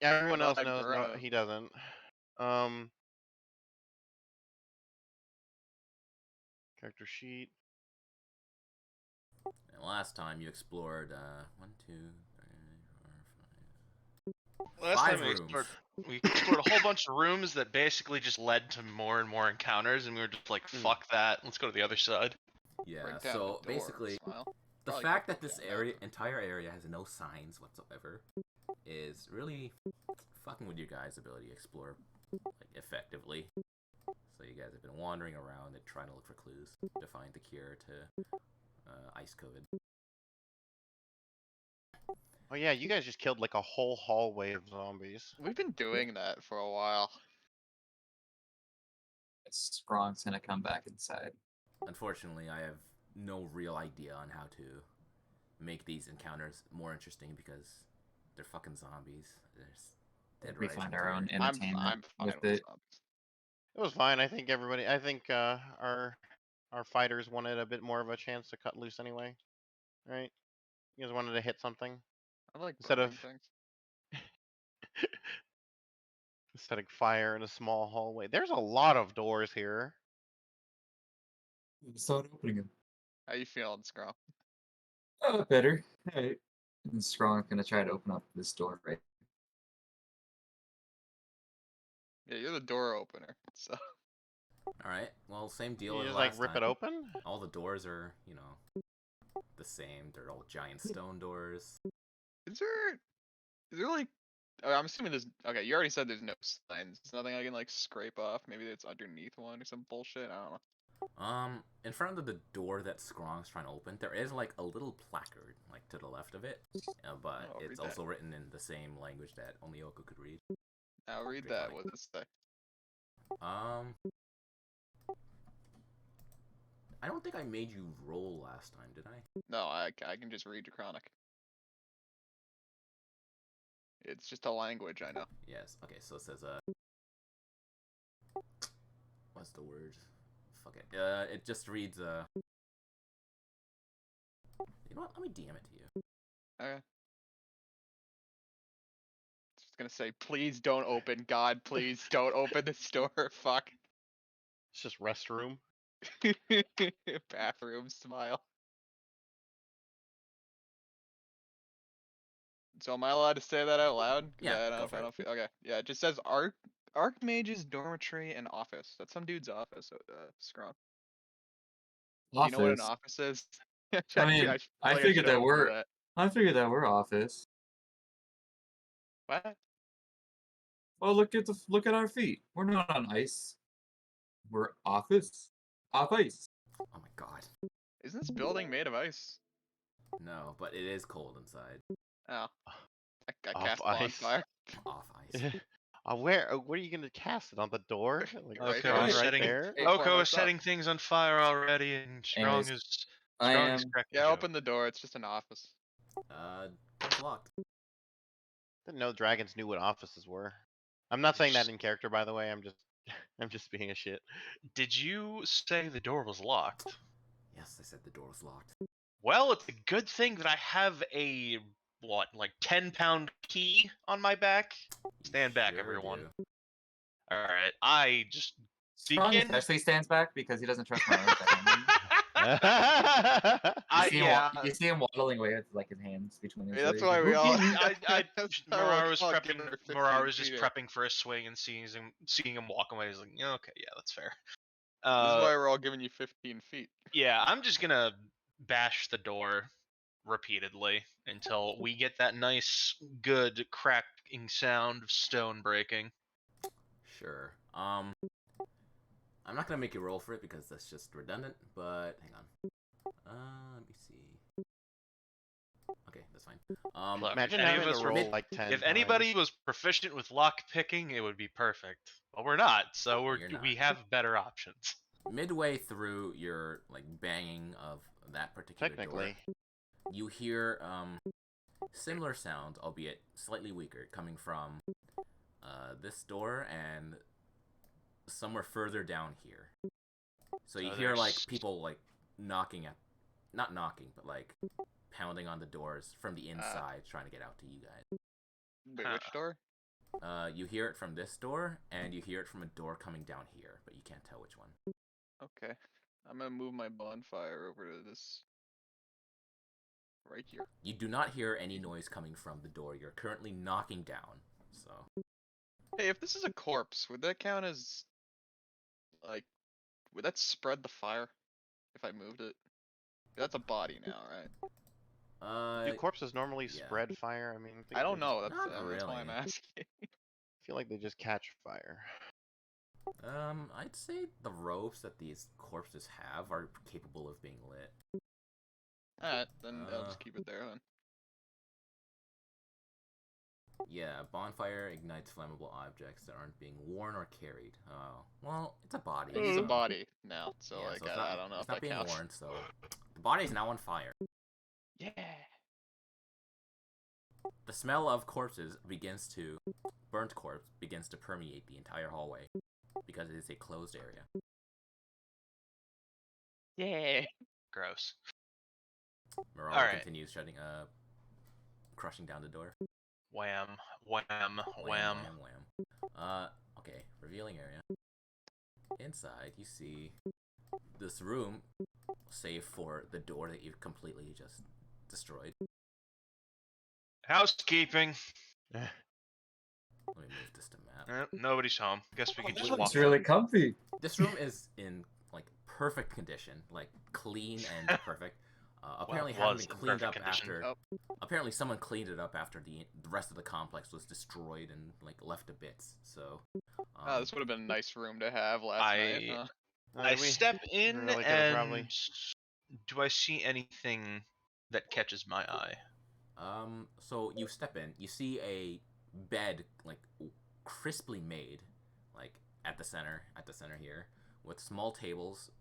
Everyone else I knows. No, bro. he doesn't. Um, character sheet. And last time you explored one, two, three, four, Last five time rooms. we explored a whole bunch of rooms that basically just led to more and more encounters, and we were just like, fuck that, let's go to the other side. Yeah, Break down so the door, basically, Smile. the Probably fact could that this break down area, entire area has no signs whatsoever is really fucking with your guys' ability to explore like effectively. So you guys have been wandering around and trying to look for clues to find the cure to ice COVID. Oh yeah, you guys just killed like a whole hallway of zombies. We've been doing that for a while. Strong's gonna come back inside. Unfortunately, I have no real idea on how to make these encounters more interesting because they're fucking zombies. There's dead We right find our own I'm entertainment fine with with it. zombies. It was fine. I think everybody. I think our fighters wanted a bit more of a chance to cut loose anyway. Right? You guys wanted to hit something I like instead of burning things. instead of fire in a small hallway. There's a lot of doors here. Start opening them. How you feeling, Scrum? Oh, better. Alright. And Strong's gonna try to open up this door, right? Yeah, you're the door opener. So All right. Well, same deal You as just like last rip time. it open. All the doors are, the same. They're all giant stone doors. is there like I'm assuming there's okay, you already said there's no signs. There's nothing I can like scrape off. Maybe it's underneath one or some bullshit. I don't know. In front of the door that Scrong's trying to open, there is like a little placard, like to the left of it, but I'll read it's that. also written in the same language that only Oko could read. I'll read that. What does it say? I don't think I made you roll last time, did I? No, I can just read your chronic. It's just a language, I know. Yes. Okay, so it says what's the word? Fuck it. It just reads you know what? Let me DM it to you. Okay. It's just gonna say, please don't open. God, please don't open this door. Fuck. It's just restroom. Bathroom smile. So am I allowed to say that out loud? 'Cause Yeah, I don't go know if for I it. don't feel okay. Yeah, it just says Archmage's dormitory and office. That's some dude's office. Scrum. Do you know what an office is? I mean, I feel I like figured should that open we're. that. I figured that we're office. What? Well, look at our feet. We're not on ice. We're office. Off ice. Oh my god. Isn't this building made of ice? No, but it is cold inside. Oh. I Off cast ice. bonfire. Off ice. Where are you gonna cast it on the door? Like Right Oko right, is there. right setting there. Hey, Oko what's is up? setting things on fire already, and Anyways, I Strong is am. cracking Yeah, a open the door. It's just an office. It's locked. Didn't know dragons knew what offices were. I'm not saying that in character, by the way. I'm just being a shit. Did you say the door was locked? Yes, I said the door was locked. Well, it's a good thing that I have a, like 10-pound key on my back? Stand back, Sure everyone. do. Alright, I just Strong begin. especially stands back because he doesn't trust my own hand. You see him waddling away with like his hands between his Hey, that's legs. why we all. Morar was just prepping for a swing and seeing him walk away. He's like, yeah, okay, yeah, that's fair. This is why we're all giving you 15 feet. Yeah, I'm just gonna bash the door repeatedly until we get that nice, good cracking sound of stone breaking. Sure. I'm not gonna make you roll for it because that's just redundant, but hang on. Let me see. Okay, that's fine. Look, Imagine if any having of us to were roll like 10 if anybody times. was proficient with lock picking, it would be perfect. But we're not, so You're not. we have better options. Midway through your like banging of that particular Technically. door, you hear similar sounds, albeit slightly weaker, coming from this door and somewhere further down here. So you hear like people like knocking at, not knocking, but like pounding on the doors from the inside, trying to get out to you guys. Wait, which door? You hear it from this door, and you hear it from a door coming down here, but you can't tell which one. Okay. I'm gonna move my bonfire over to this. Right here. You do not hear any noise coming from the door you're currently knocking down, so... Hey, if this is a corpse, would that count as, like, would that spread the fire if I moved it? That's a body now, right? Do corpses normally yeah. spread fire? I mean, I don't know. That's, Not that's why I'm really. asking. I feel like they just catch fire. I'd say the ropes that these corpses have are capable of being lit. Alright, then I'll just keep it there then. Yeah, bonfire ignites flammable objects that aren't being worn or carried. Oh, well, it's a body. It is a so- body now, so yeah, like so it's I don't know it's if not that being counts. worn, so the body is now on fire. Yeah. The smell of burnt corpse begins to permeate the entire hallway because it is a closed area. Yeah. Gross. Morale Alright. continues crushing down the door. Wham, wham, wham. Wham. Okay, revealing area. Inside, you see this room, save for the door that you've completely just destroyed. Housekeeping. Let me move this to map. Nobody's home. Guess we can This just walk. looks really comfy. This room is in like perfect condition, like clean and perfect. Apparently Well, hasn't was been in cleaned perfect up condition. after. Oh. Apparently someone cleaned it up after the rest of the complex was destroyed and like left to bits. So. Oh, this would have been a nice room to have last night. Huh? I We step in really could've and probably- do I see anything that catches my eye? So you step in, you see a bed like crisply made, like at the center here, with small tables,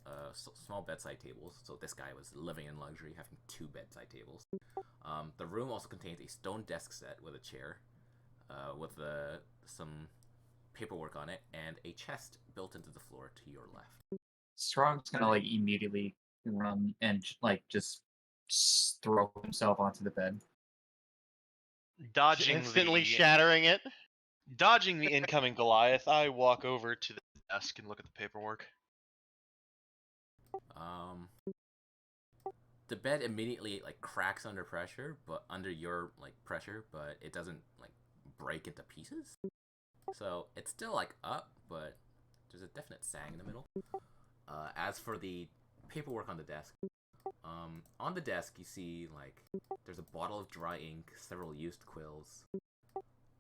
small bedside tables. So this guy was living in luxury, having 2 bedside tables. The room also contains a stone desk set with a chair, with some paperwork on it, and a chest built into the floor to your left. Strong's gonna like immediately run and like just throw himself onto the bed. Dodging Instantly the shattering it. dodging the incoming Goliath, I walk over to the desk and look at the paperwork. The bed immediately like cracks under pressure, but under your like pressure, but it doesn't like break into pieces. So it's still like up, but there's a definite sag in the middle. As for the paperwork on the desk, you see like there's a bottle of dry ink, several used quills,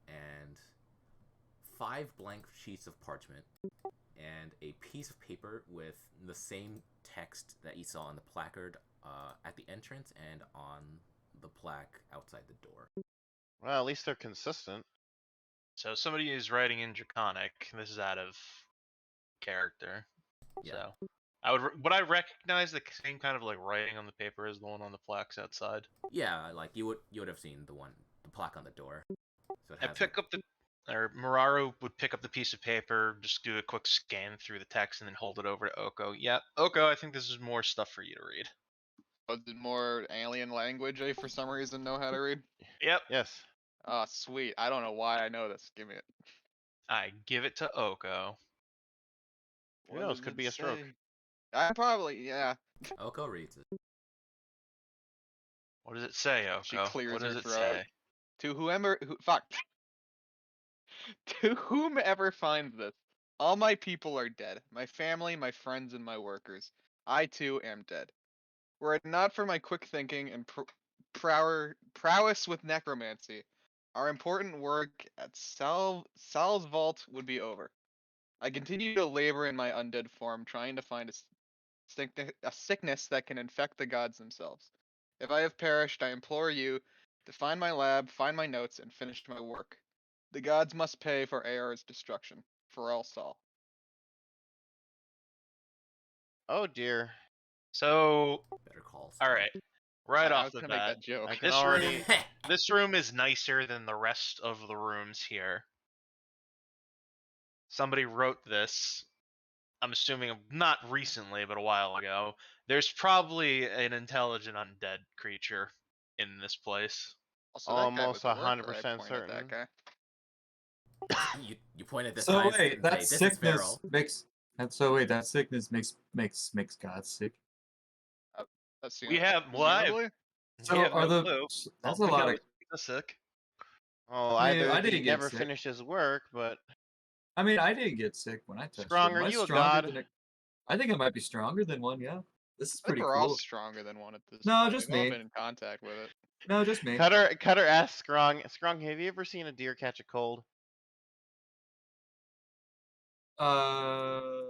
and 5 blank sheets of parchment, and a piece of paper with the same text that you saw on the placard at the entrance and on the plaque outside the door. Well, at least they're consistent. So somebody is writing in Draconic. This is out of character. Yeah. So would I recognize the same kind of like writing on the paper as the one on the plaques outside? Yeah, like you would have seen the plaque on the door. So it I has, pick up Muraru would pick up the piece of paper, just do a quick scan through the text, and then hold it over to Oko. Yeah, Oko, I think this is more stuff for you to read. Was it more alien language I for some reason know how to read? Yep. Yes. Oh, sweet. I don't know why I know this. Give me it. I give it to Oko. Who What knows, does could it be a stroke. say? I probably, yeah. Oko reads it. What does it say, Oko? She clears what does her it throat. say? To fuck. To whomever finds this, all my people are dead. My family, my friends, and my workers. I too am dead. Were it not for my quick thinking and prowess with necromancy, our important work at Sal's vault would be over. I continue to labor in my undead form, trying to find a sickness that can infect the gods themselves. If I have perished, I implore you to find my lab, find my notes, and finish my work. The gods must pay for AR's destruction. For all Saul. Oh dear. So, Better call. all right, right I off was the gonna make bat, that joke. I can this already. this room is nicer than the rest of the rooms here. Somebody wrote this. I'm assuming not recently, but a while ago. There's probably an intelligent undead creature in this place. Also, that guy was Almost a worker. I 100% pointed at that certain. guy. You point at this So eyes wait, and say, that "This is sickness feral." makes. And so wait, that sickness makes God sick. That's We have what? presumably? So We have are no the clue. that's All a we lot know of. is he's sick. Oh, I mean, either I he didn't get never sick. finishes work, but I mean, I didn't get sick when I tested. Scrong, Am are I you a stronger god? than a? I think I might be stronger than one. Yeah, this is I think pretty we're all cool. stronger than one at this No, point. just We've all me. been in contact with it. No, just me. Cutter asks Scrong, have you ever seen a deer catch a cold? I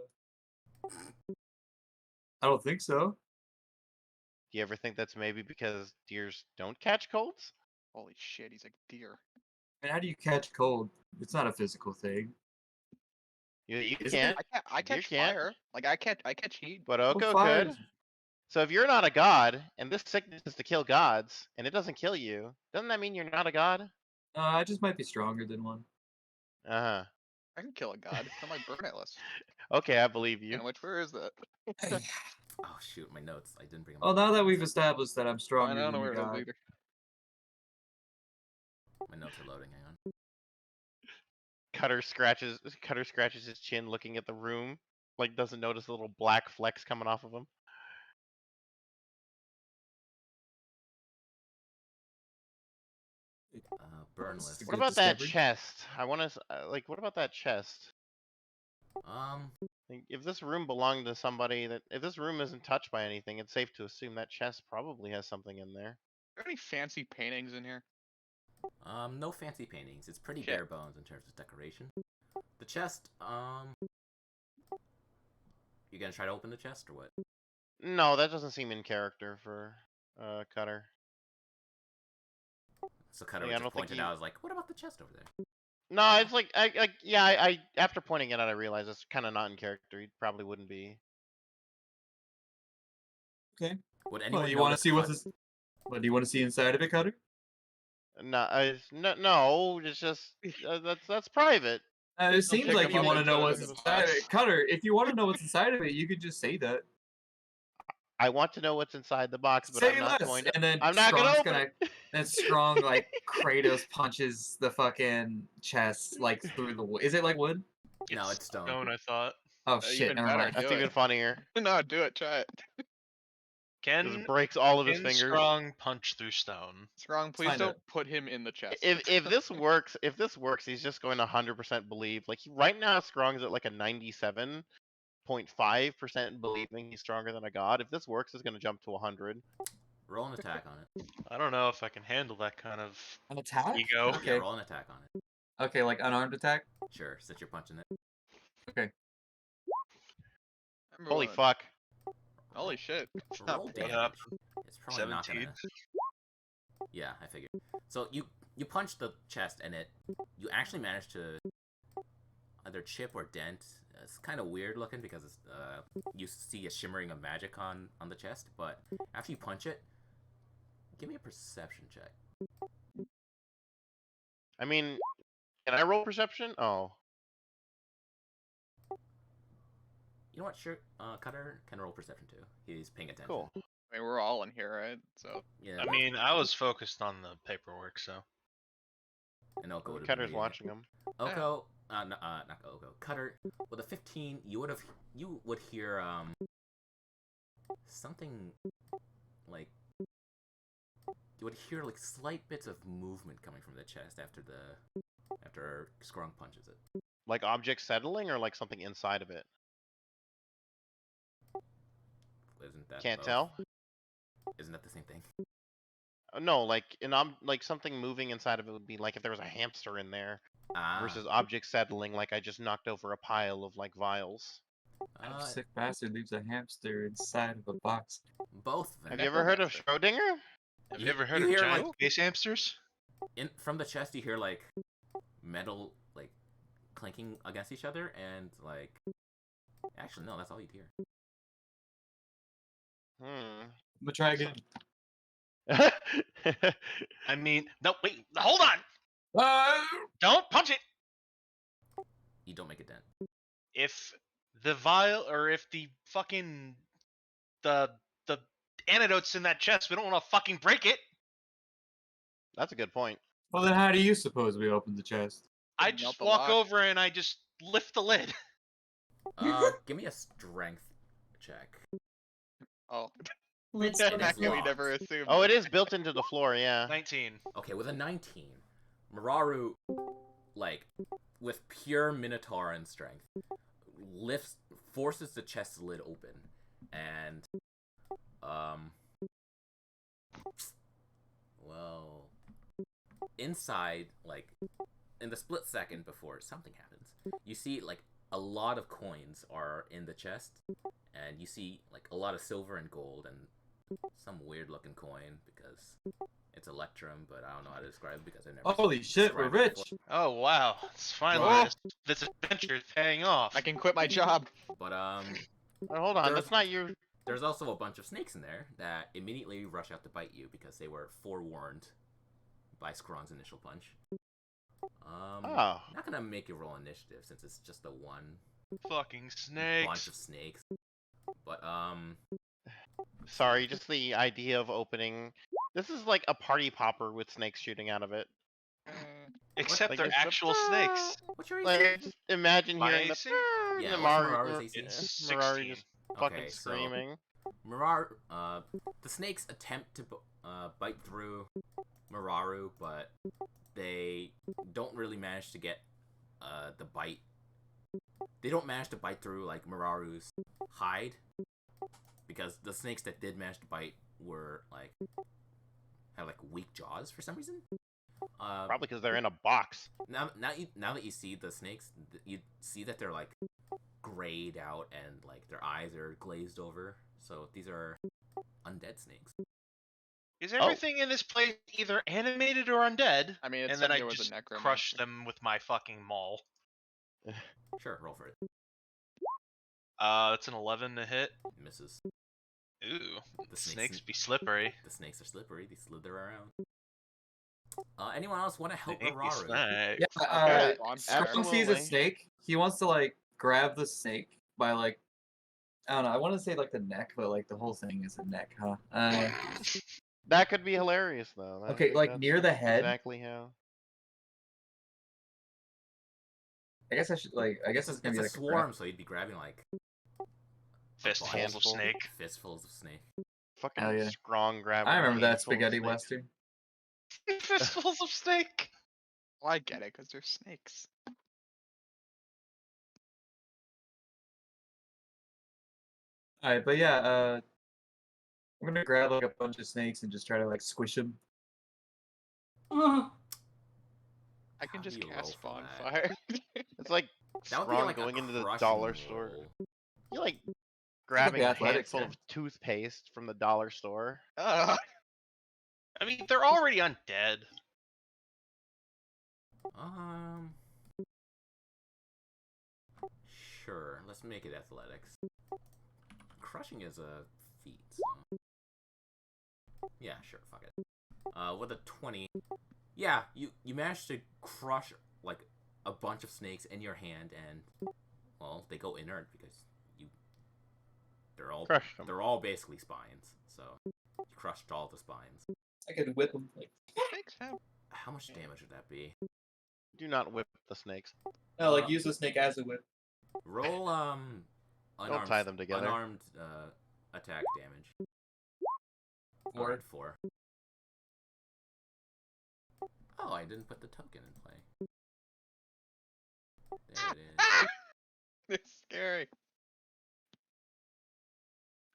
don't think so. Do you ever think that's maybe because deers don't catch colds? Holy shit, he's a deer. I mean, how do you catch cold? It's not a physical thing. You Is it? can't, I Deer catch can't. fire. Like I catch heat. but Well, Oko fire could. is- So if you're not a god, and this sickness is to kill gods, and it doesn't kill you, doesn't that mean you're not a god? I just might be stronger than one. Uh-huh. I can kill a god. It's on my burn list. Okay, I believe you. And where is that? Oh shoot, my notes. I didn't bring them. Well, up. now that One we've second. established that I'm I stronger don't know than where the it is god. either. My notes are loading. Hang on. Cutter scratches his chin, looking at the room, like doesn't notice the little black flecks coming off of him. Burn This is list. a What good about that discovery. chest? I want to like. What about that chest? Um, Like, if this room belonged to somebody if this room isn't touched by anything, it's safe to assume that chest probably has something in there. Are there any fancy paintings in here? no fancy paintings. It's pretty Shit. bare bones in terms of decoration. The chest. You gonna try to open the chest or what? No, that doesn't seem in character for Cutter. So Cutter Yeah, I just don't think pointed you- out. I was like, "What about the chest over there?" No, it's like I after pointing it out, I realized it's kind of not in character. He probably wouldn't be. Okay. Would anyone? Well, you want to notice see what's Cut- this? What do you want to see inside of it, Cutter? No, no, it's just that's private. It seems pick like up you on want to it, know put it what's in the inside of box. it, Cutter. If you want to know what's inside of it, you could just say that. I want to know what's inside the box, but Say I'm not less, going to. and then I'm not gonna Strong's open gonna. it. And Strong like Kratos punches the fucking chest like through the wood. Is it like wood? No, it's stone. I thought. Oh shit! Even Never better. mind. That's Do even it. funnier. No, do it. Try it. Just Can breaks all of his can fingers. Strong punch through stone? Strong, please Find don't out. put him in the chest. If this works, he's just going to 100% believe. Like right now, Strong's at like a 97.5% believing he's stronger than a god. If this works, it's going to jump to 100. Roll an attack on it. I don't know if I can handle that kind of An attack? ego. Yeah, Okay. roll an attack on it. Okay, like unarmed attack. Sure, since you're punching it. Remember Holy when- fuck! Holy shit. It's not Roll bad. damage. It's probably not 17. gonna. Yeah, I figured. So you punch the chest and you actually manage to either chip or dent. It's kind of weird looking because it's, you see a shimmering of magic on the chest, but after you punch it, give me a perception check. I mean, can I roll perception? Oh, You know what? Sure. Cutter can roll perception too. He's paying attention. cool. I mean, we're all in here, right? So Yeah. I mean, I was focused on the paperwork, so. and Oko would have been Cutter's reading it. watching him. Oko, not Oko. Cutter, with a 15, you would hear something like you would hear like slight bits of movement coming from the chest after Scrong punches it. Like object settling, or like something inside of it. Isn't that Can't both? tell. Isn't that the same thing? No, like like something moving inside of it would be like if there was a hamster in there versus object settling, like I just knocked over a pile of like vials. A sick bastard leaves a hamster inside of a box. both of them. Have you ever heard of Schrodinger? Have You- you ever heard you of hear, giant like- space hamsters? From the chest, you hear like metal like clinking against each other, and like actually no, that's all you'd hear. Hmm. I'm gonna try again. I mean, no, wait, hold on! Don't punch it! You don't make a dent. If the vial, or if the fucking, the antidote's in that chest, we don't want to fucking break it! That's a good point. Well, then how do you suppose we opened the chest? I Melt just the walk lock. over and I just lift the lid. Give me a strength check. Oh, Let's yeah, go It is we locked. never assumed. Oh, it is built into the floor. Yeah. 19. Okay, with a 19, Mararu, like, with pure Minotauran strength, forces the chest lid open, and, well, inside, like, in the split second before something happens, you see, like, a lot of coins are in the chest, and you see, like, a lot of silver and gold, and some weird-looking coin, because it's Electrum, but I don't know how to describe it, because I never Holy shit, we're described it rich. Oh wow! It's finally Whoa. this adventure is paying off. I can quit my job. But Oh, hold on, There's- that's not your. there's also a bunch of snakes in there that immediately rush out to bite you because they were forewarned by Scrong's initial punch. Oh. Not gonna make you roll initiative since it's just the one Fucking bunch snakes. of snakes. But Sorry, just the idea of opening. This is like a party popper with snakes shooting out of it. Except Like, they're it's the- actual snakes. what's your Like, AC? I just imagine My hearing AC? the Yeah, the what's Mar- Mararu's Mar- AC? It's Marari 16. just fucking Okay, so screaming. the snakes attempt to bite through Mararu, but they don't really manage to get the bite. They don't manage to bite through like Mararu's hide because the snakes that did manage to bite were like have like weak jaws for some reason. Probably because they're in a box. Now that you see the snakes, you see that they're like grayed out and like their eyes are glazed over. So these are undead snakes. Is everything in this place either animated or undead? I mean, it And said then I there was just a necromancer. crush them with my fucking maul. Sure, roll for it. That's an 11 to hit. Misses. Ooh, The snakes be slippery. The snakes are slippery. They slither around. Anyone else want to help Sneaky Mararu? snake. Yeah, Okay, bonfire. Strong sees a absolutely. snake. He wants to like grab the snake by like I don't know. I want to say like the neck, but like the whole thing is a neck, huh? That could be hilarious though. I Okay, think like that's near the head. Exactly how. I guess I should like. I guess it's gonna It's be a like swarm, so you'd be grabbing like Fistfuls of handful. snake. fistfuls of snake. Fucking Hell yeah. strong grab. I a remember that handful of spaghetti snakes. western. Fistfuls of snake. Well, I get it, because they're snakes. All right, but yeah, I'm gonna grab like a bunch of snakes and just try to like squish them. Uh, I can How do just you roll cast for that? bonfire. It's like That would be strong like going a into the crushing dollar store. roll. You like grabbing a athletics handful here. of toothpaste from the dollar store. Oh, I mean, they're already undead. Sure. Let's make it athletics. Crushing is a feat, so yeah, sure, fuck it. With a 20, yeah, you managed to crush like a bunch of snakes in your hand, and well, they go inert because Crushed 'em. they're all basically spines. So you crushed all the spines. I could whip them. Like, snakes have. How much damage would that be? Do not whip the snakes. no, like use the snake as a whip. Roll unarmed, tie them together. Unarmed attack damage. Four. Alright, 4. Oh, I didn't put the token in play. There it is. It's scary.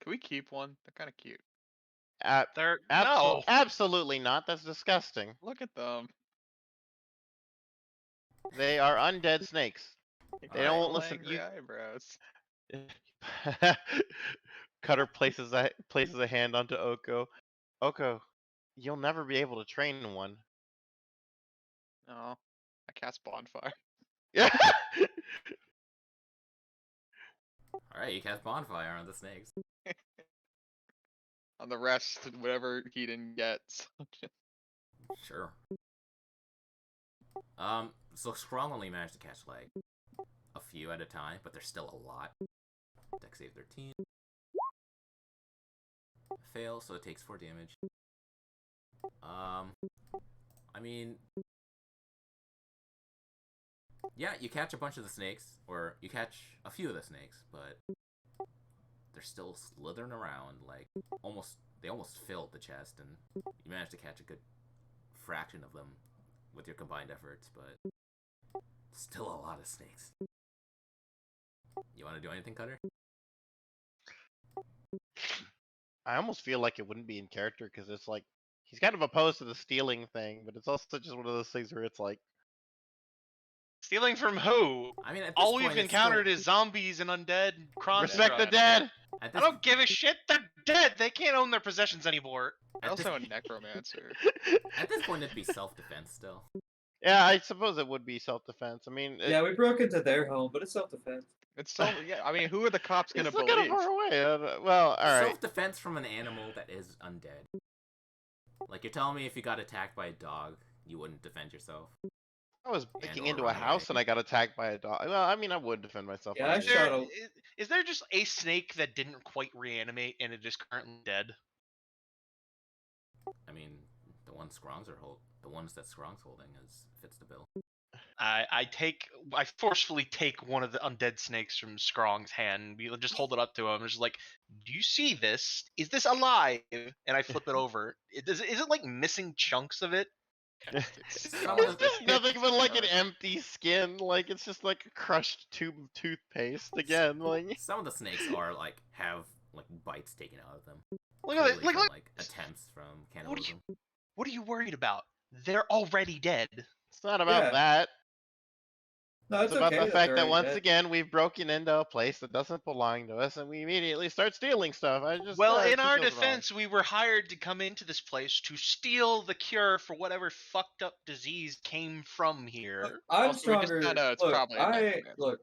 Can we keep one? They're kind of cute. They're Absolutely, no. absolutely not. That's disgusting. Look at them. They are undead snakes. They don't Little listen. angry eyebrows. Cutter places a hand onto Oko. Oko, you'll never be able to train one. No, I cast bonfire. Yeah. Alright, you cast bonfire on the snakes. On the rest, whatever he didn't get. Sure. So Strong only managed to catch like a few at a time, but there's still a lot. Dex save 13. Fail, so it takes 4 damage. I mean, Yeah, you catch a bunch of the snakes, or you catch a few of the snakes, but they're still slithering around. Like they almost filled the chest, and you managed to catch a good fraction of them with your combined efforts, but still a lot of snakes. You want to do anything, Cutter? I almost feel like it wouldn't be in character because it's like he's kind of opposed to the stealing thing, but it's also just one of those things where it's like, Stealing from who? I mean, at this All point, we've it's encountered still, is zombies and undead. respect the Kronstadt. dead. at I this, don't give a shit. They're dead. They can't own their possessions anymore. at this, Also a necromancer. at this point, it'd be self-defense still. Yeah, I suppose it would be self-defense. I mean, Yeah, we broke into their home, but it's self-defense. It's so yeah. I mean, who are the cops it's gonna still kind of believe? far away. Well, all right. Self-defense from an animal that is undead. Like, you're telling me if you got attacked by a dog, you wouldn't defend yourself? I was breaking or into a run house away. and I got attacked by a dog. Well, I mean, I would defend myself. Yeah, I I guess. shot a- Is there just a snake that didn't quite reanimate and it is currently dead? I mean, the ones that Scrong's holding fits the bill. I forcefully take one of the undead snakes from Scrong's hand and just hold it up to him. Just like, do you see this? Is this alive? And I flip it over. Is it like missing chunks of it? Some of It's the, just nothing but like an empty skin. Like it's just like a crushed tube of toothpaste again. Like some of the snakes are like have like bites taken out of them. Look at it. Clearly Look, from, like attempts from cannibalism. what are you worried about? They're already dead. it's not about Yeah. that. No, It's it's about okay. the that fact they're that already once dead. again we've broken into a place that doesn't belong to us, and we immediately start stealing stuff. I just Well, it in our feels wrong. defense, we were hired to come into this place to steal the cure for whatever fucked up disease came from here. Look, I'm Also, we just stronger. found out it's look, probably a necromancer. look,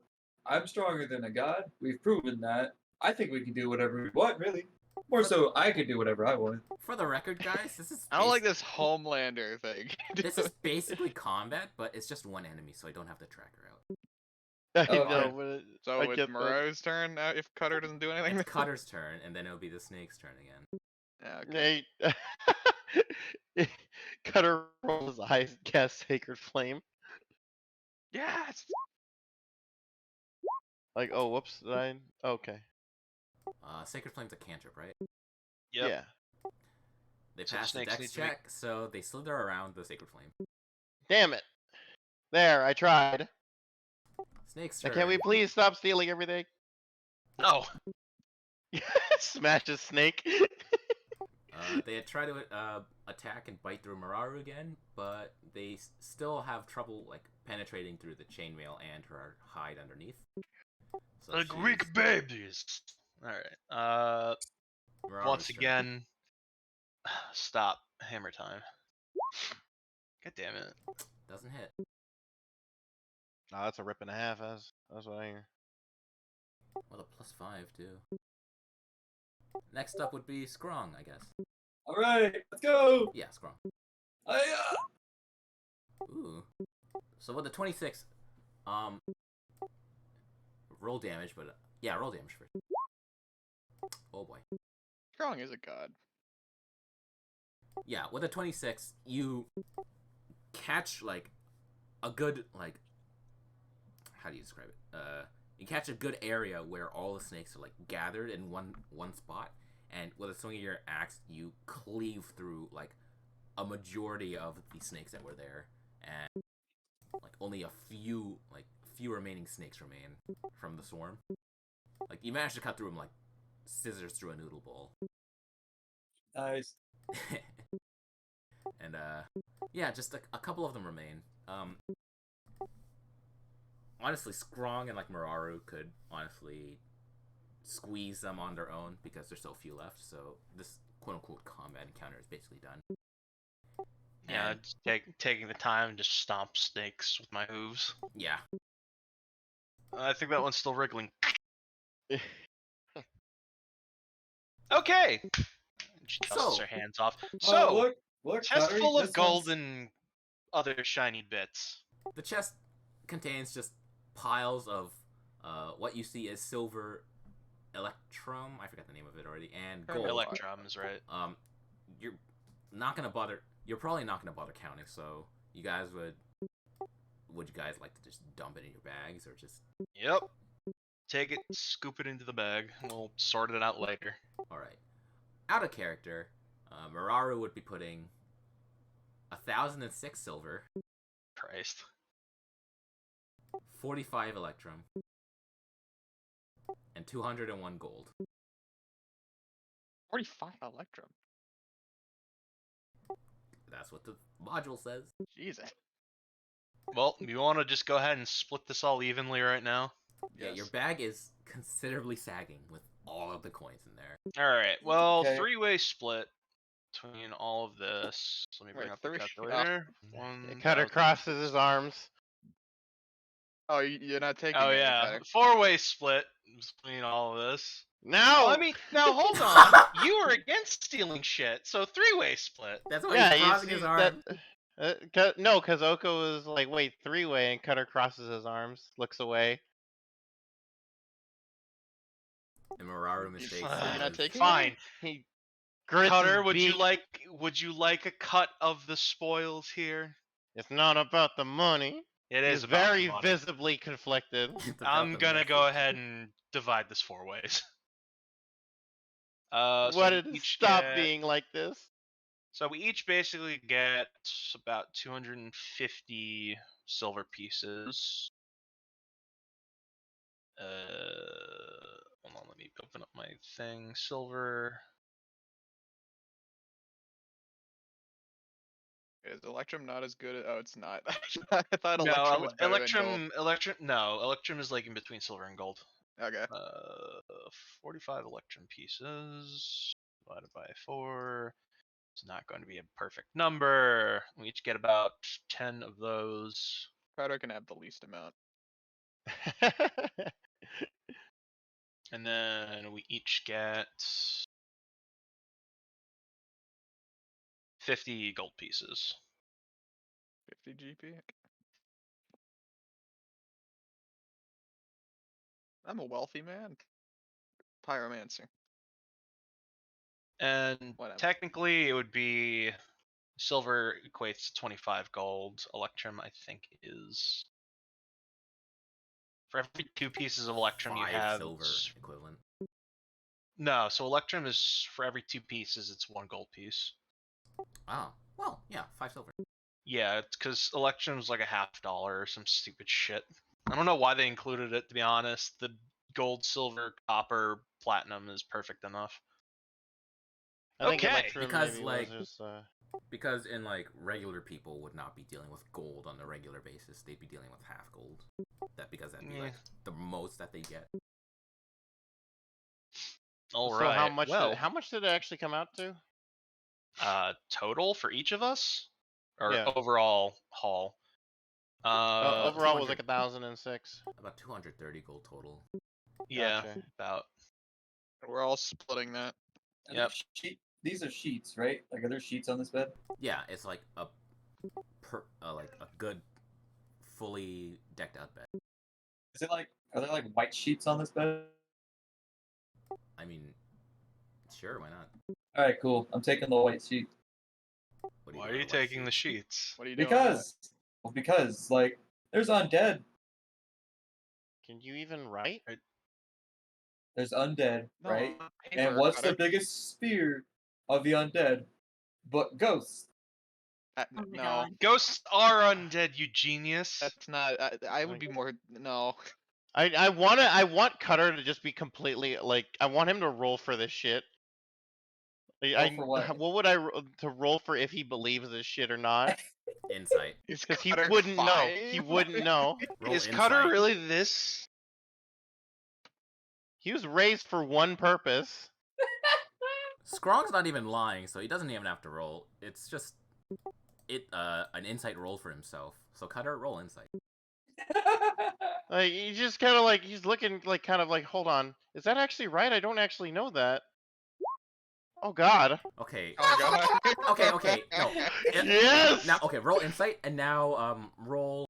I'm stronger than a god. We've proven that. I think we can do whatever we want, really. More so, I could do whatever I want. For the record, guys, this is I don't like this Homelander thing. this is basically combat, but it's just one enemy, so I don't have to track her out. I Oh, know, okay. but I So it's get that. Moreau's turn if Cutter doesn't do anything. It's Cutter's turn, and then it'll be the snake's turn again. Yeah, okay. Hey, Cutter rolls his eyes, cast Sacred Flame. Yes. Like, oh, whoops, did I? Okay. Sacred Flame's a cantrip, right? Yep. Yeah. They So the pass the snakes dex need to be- check, so they slither around the Sacred Flame. Damn it. There, I tried. Snake's Now, turn. can we please stop stealing everything? No. Smash a snake. They had tried to attack and bite through Mararu again, but they still have trouble like penetrating through the chainmail and her hide underneath. So The she's- Greek babies. All right. Mararu's Once turn. again, stop. Hammer time. God damn it. Doesn't hit. Nah, that's a rip and a half. That's what I hear. Well, a +5 too. Next up would be Scrong, I guess. All right, let's go. Yeah, Scrong. Hiya! Ooh. So with the 26, roll damage, but yeah, roll damage first. Oh boy. Strong is a god. Yeah, with a 26, you catch like a good like how do you describe it? You catch a good area where all the snakes are like gathered in one spot, and with a swing of your axe, you cleave through like a majority of the snakes that were there, and like only a few remaining snakes remain from the swarm. Like you managed to cut through them like scissors through a noodle bowl. Nice. And yeah, just a couple of them remain. Honestly, Scrong and like Mararu could honestly squeeze them on their own because there's so few left. So this quote unquote combat encounter is basically done. Yeah, And- just taking the time to stomp snakes with my hooves. Yeah. I think that one's still wriggling. Okay. She dusts So- her hands off. Oh, So, look, chest Cutter, full of this gold one's- and other shiny bits. The chest contains just piles of what you see as silver electrum. I forgot the name of it already, and gold. Electrums, right? You're not gonna bother. You're probably not gonna bother counting. So you guys would would you guys like to just dump it in your bags or just? Yep. Take it, scoop it into the bag. And we'll sort it out later. All right. Out of character, Mararu would be putting 1,006 silver, Christ. 45 electrum, and 201 gold. 45 electrum. That's what the module says. Jesus. Well, you want to just go ahead and split this all evenly right now? Yeah, your bag is considerably sagging with all of the coins in there. All right. Well, Okay. three-way split between all of this. Let me bring Wait, up the three- calculator. Cutter crosses his arms. Oh, you're not taking Oh any, yeah, Cutter. four-way split between all of this. No. Well, I mean, now hold on. You were against stealing shit, so three-way split. That's why yeah, he's crossing his arm. No, because Oko was like, wait, three-way, and Cutter crosses his arms, looks away. And Mararu mistakes. You're not it taking Fine. He grits Cutter, his would you beak. like a cut of the spoils here? It's not about the money. It He's is about the very money. visibly conflicted. It's about I'm the gonna go message. ahead and divide this 4 ways. So What we did it each stop get- being like this? So we each basically get about 250 silver pieces. Hold on, let me open up my thing. Silver. Is Electrum not as good? Oh, it's not. I thought No, Electrum was better than Electrum is like in between silver and gold. gold. Okay. 45 Electrum pieces divided by 4. It's not going to be a perfect number. We each get about 10 of those. Cutter can have the least amount. And then we each get 50 gold pieces. 50 GP. I'm a wealthy man. Pyromancer. And Whatever. technically, it would be silver equates to 25 gold. Electrum, I think, is for every 2 pieces of Electrum you 5 have. silver equivalent. No, so Electrum is for every 2 pieces, it's 1 gold piece. Oh, well, yeah, 5 silver. Yeah, it's because Electrum's like a $50 or some stupid shit. I don't know why they included it, to be honest. The gold, silver, copper, platinum is perfect enough. I think Okay, Electrum because, maybe like, was just, Because in like regular people would not be dealing with gold on a regular basis. They'd be dealing with half gold. That'd be like the most that they get. All so right. how much did it actually come out to? Total for each of us, or Yeah. overall haul? Overall was 200. like 1,006. About 230 gold total. Yeah, Gotcha. about. We're all splitting that. Are Yep. These are sheets, right? Like, are there sheets on this bed? Yeah, it's like a good, fully decked out bed. Is it like, are there like white sheets on this bed? I mean, sure, why not? All right, cool. I'm taking the white sheet What do Why got are you on the white taking the sheet? sheets? What are you doing? with that? because like there's undead. Can you even write? There's undead, No, right? paper, And what's Cutter. the biggest spear of the undead? But ghosts. Oh my No, God. Ghosts are undead, you genius. that's not. I would be more. No. I want Cutter to just be completely like I want him to roll for this shit. Like, Roll for what? What would I to roll for if he believes this shit or not? Insight. Is Because he Cutter wouldn't know. He 5? wouldn't know. Roll Is insight. Cutter really this? He was raised for one purpose. Scrong's not even lying, so he doesn't even have to roll. It's just an insight roll for himself. So Cutter, roll insight. Like he just kind of like he's looking like kind of like hold on, is that actually right? I don't actually know that. Oh God. Okay. Oh my God. Okay. No. Yes. Now, okay, roll insight, and now roll.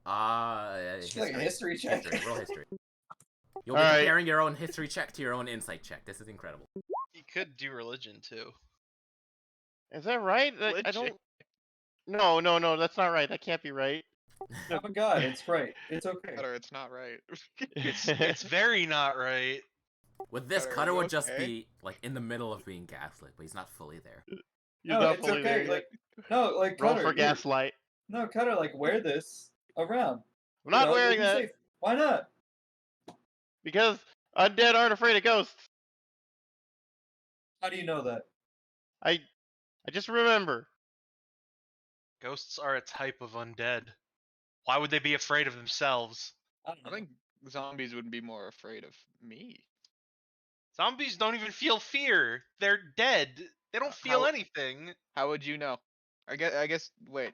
It's like a history check. Roll history. You'll be Alright. comparing your own history check to your own insight check. This is incredible. You could do religion too. Is that right? I Legit. don't. No, that's not right. That can't be right. I'm a god. It's right. It's okay. Cutter, it's not right. It's very not right. With this, Cutter, are Cutter you would just okay? be like in the middle of being gaslit, but he's not fully there. He's No, not it's fully there okay. yet. Like, no, like Roll Cutter. for here. gaslight. No, Cutter. Like, wear this around. I'm not You'll wearing be that safe. Why not? because undead aren't afraid of ghosts. How do you know that? I just remember. Ghosts are a type of undead. Why would they be afraid of themselves? I don't know. I think zombies would be more afraid of me. Zombies don't even feel fear. They're dead. They don't feel How- anything. How would you know? I guess. Wait.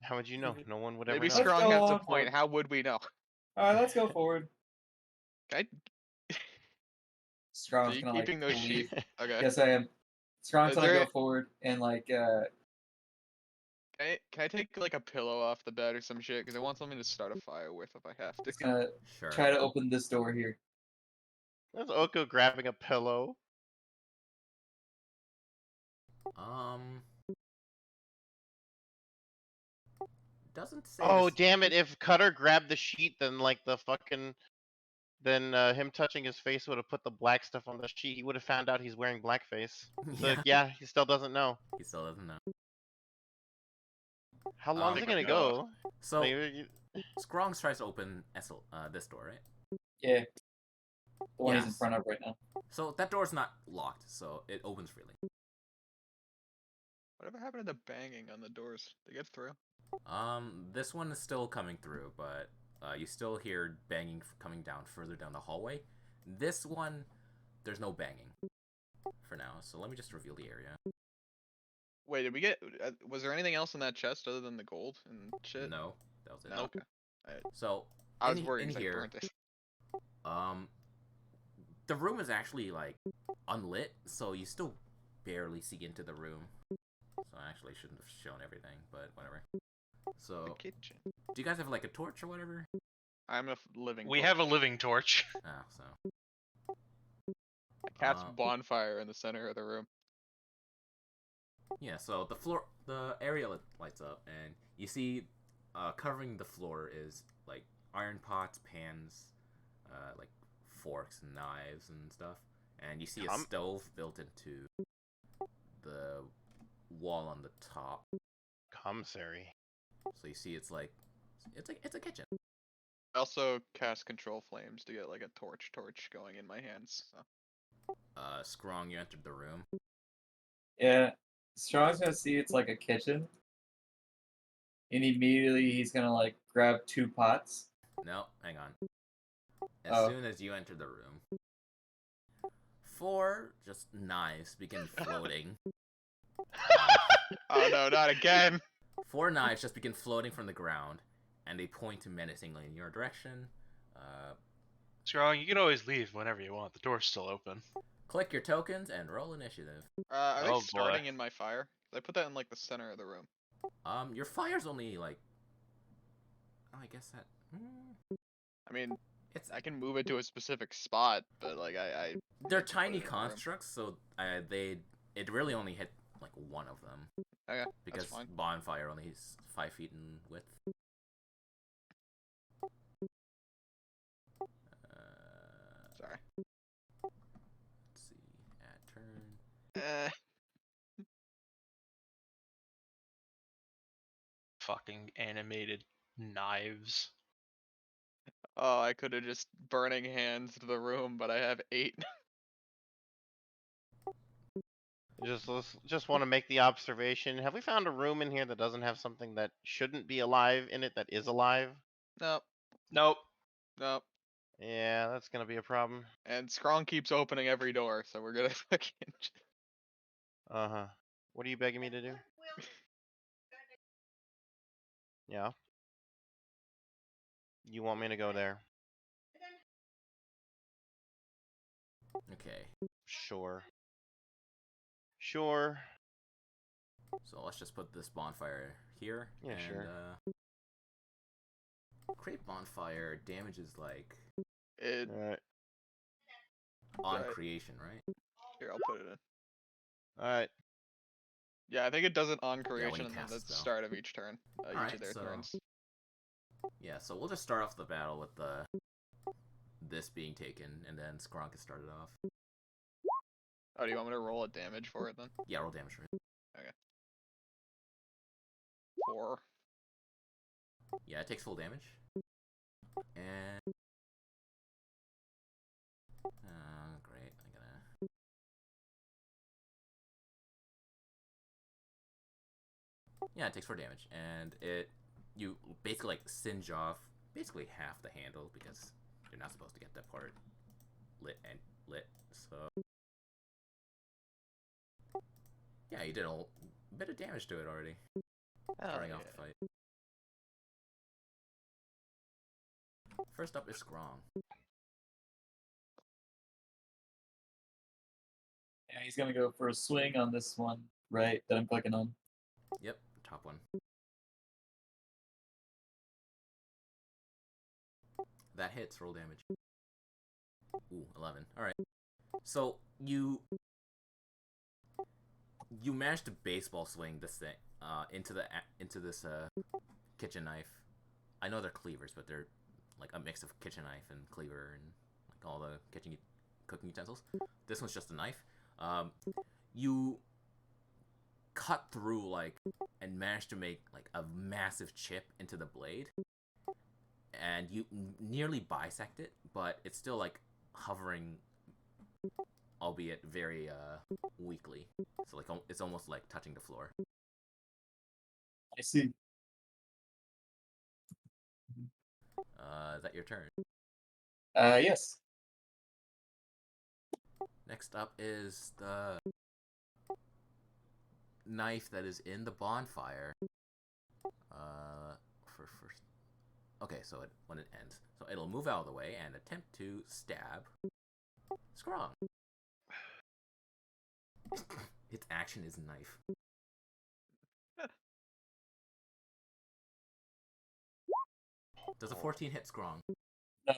How would you know? No one would ever Maybe know. Let's Strong go has a on point. forward. How would we know? All right, let's go forward. I, Strong's are you gonna like keeping those leave. sheep? Okay. Yes, I am. Strong's Is gonna there go forward and like Can I take like a pillow off the bed or some shit? Because I want something to start a fire with if I have to. it's gonna Sure. try to open this door here. That's Oko grabbing a pillow. Doesn't say. Oh this- damn it! If Cutter grabbed the sheet, then like the fucking, then him touching his face would have put the black stuff on the sheet. He would have found out he's wearing blackface. So Yeah. yeah, he still doesn't know. He still doesn't know. How long is Oh it gonna my go? So Like, you- Skrongs tries to open this door, right? Yeah. The one he's in Yes. front of right now. So that door's not locked, so it opens freely. Whatever happened to the banging on the doors? They get through. This one is still coming through, but you still hear banging coming down further down the hallway. This one, there's no banging for now. So let me just reveal the area. Wait, did we get? Was there anything else in that chest other than the gold and shit? No, that was it. No. Okay. So I was in, worried in 'cause I here, burnt it. the room is actually like unlit, so you still barely see into the room. So I actually shouldn't have shown everything, but whatever. The So kitchen. do you guys have like a torch or whatever? I'm a living. We torch. have a living torch. Ah, so A cat's um, bonfire in the center of the room. yeah. So the area lights up, and you see, covering the floor is like iron pots, pans, like forks and knives and stuff, and you see a stove built into the wall on the top. commissary. So you see, it's a kitchen. I also cast control flames to get like a torch going in my hands. So. Scrong, you entered the room. Yeah. Strong's gonna see it's like a kitchen. And immediately he's gonna like grab 2 pots. No, hang on. As Oh. soon as you enter the room, 4 just knives begin floating. Oh no, not again! 4 knives just begin floating from the ground, and they point menacingly in your direction. Strong, you can always leave whenever you want. The door's still open. Click your tokens and roll initiative. Are they Oh, boy. starting in my fire? I put that in like the center of the room. Your fire's only like. Oh, I guess that. I mean, It's I can move it to a specific spot, but like I they're need to put tiny it in the room. constructs, so it really only hit like one of them Okay, because that's fine. bonfire only is 5 feet in width. Sorry. Let's see. At turn. Fucking animated knives. Oh, I could have just burning hands to the room, but I have 8. Just want to make the observation. Have we found a room in here that doesn't have something that shouldn't be alive in it that is alive? Nope, Nope. nope. Yeah, that's gonna be a problem. And Scrong keeps opening every door, so we're gonna fucking. Uh-huh. What are you begging me to do? Yeah. You want me to go there? Okay. Sure. Sure. So let's just put this bonfire here. Yeah, and, sure. Create bonfire damages like It, Alright. on Right. creation, right? here, I'll put it in. Alright. Yeah, I think it does it on when creation you and then cast the a spell. start of each turn. Each Alright, of their so- turns. Yeah, so we'll just start off the battle with this being taken, and then Skronk is started off. Oh, do you want me to roll a damage for it then? Yeah, roll damage for it. 4. Yeah, it takes full damage. And great. I'm gonna. Yeah, it takes 4 damage, and you basically like singe off basically half the handle because you're not supposed to get that part lit. So yeah, you did a bit of damage to it already. Starting off the fight. First up is Skrong. Yeah, he's gonna go for a swing on this one, right? That I'm clicking on. Yep, top one. That hits. Roll damage. Ooh, 11. All right. So you managed to baseball swing this thing into this kitchen knife. I know they're cleavers, but they're like a mix of kitchen knife and cleaver and like all the kitchen cooking utensils. This one's just a knife. You cut through like and managed to make like a massive chip into the blade, and you nearly bisect it, but it's still like hovering, albeit very weakly. So like it's almost like touching the floor. I see. Is that your turn? Yes. Next up is the knife that is in the bonfire. For first. Okay, so when it ends, so it'll move out of the way and attempt to stab Skrong. Its action is knife. Does a 14 hit Skrong? No.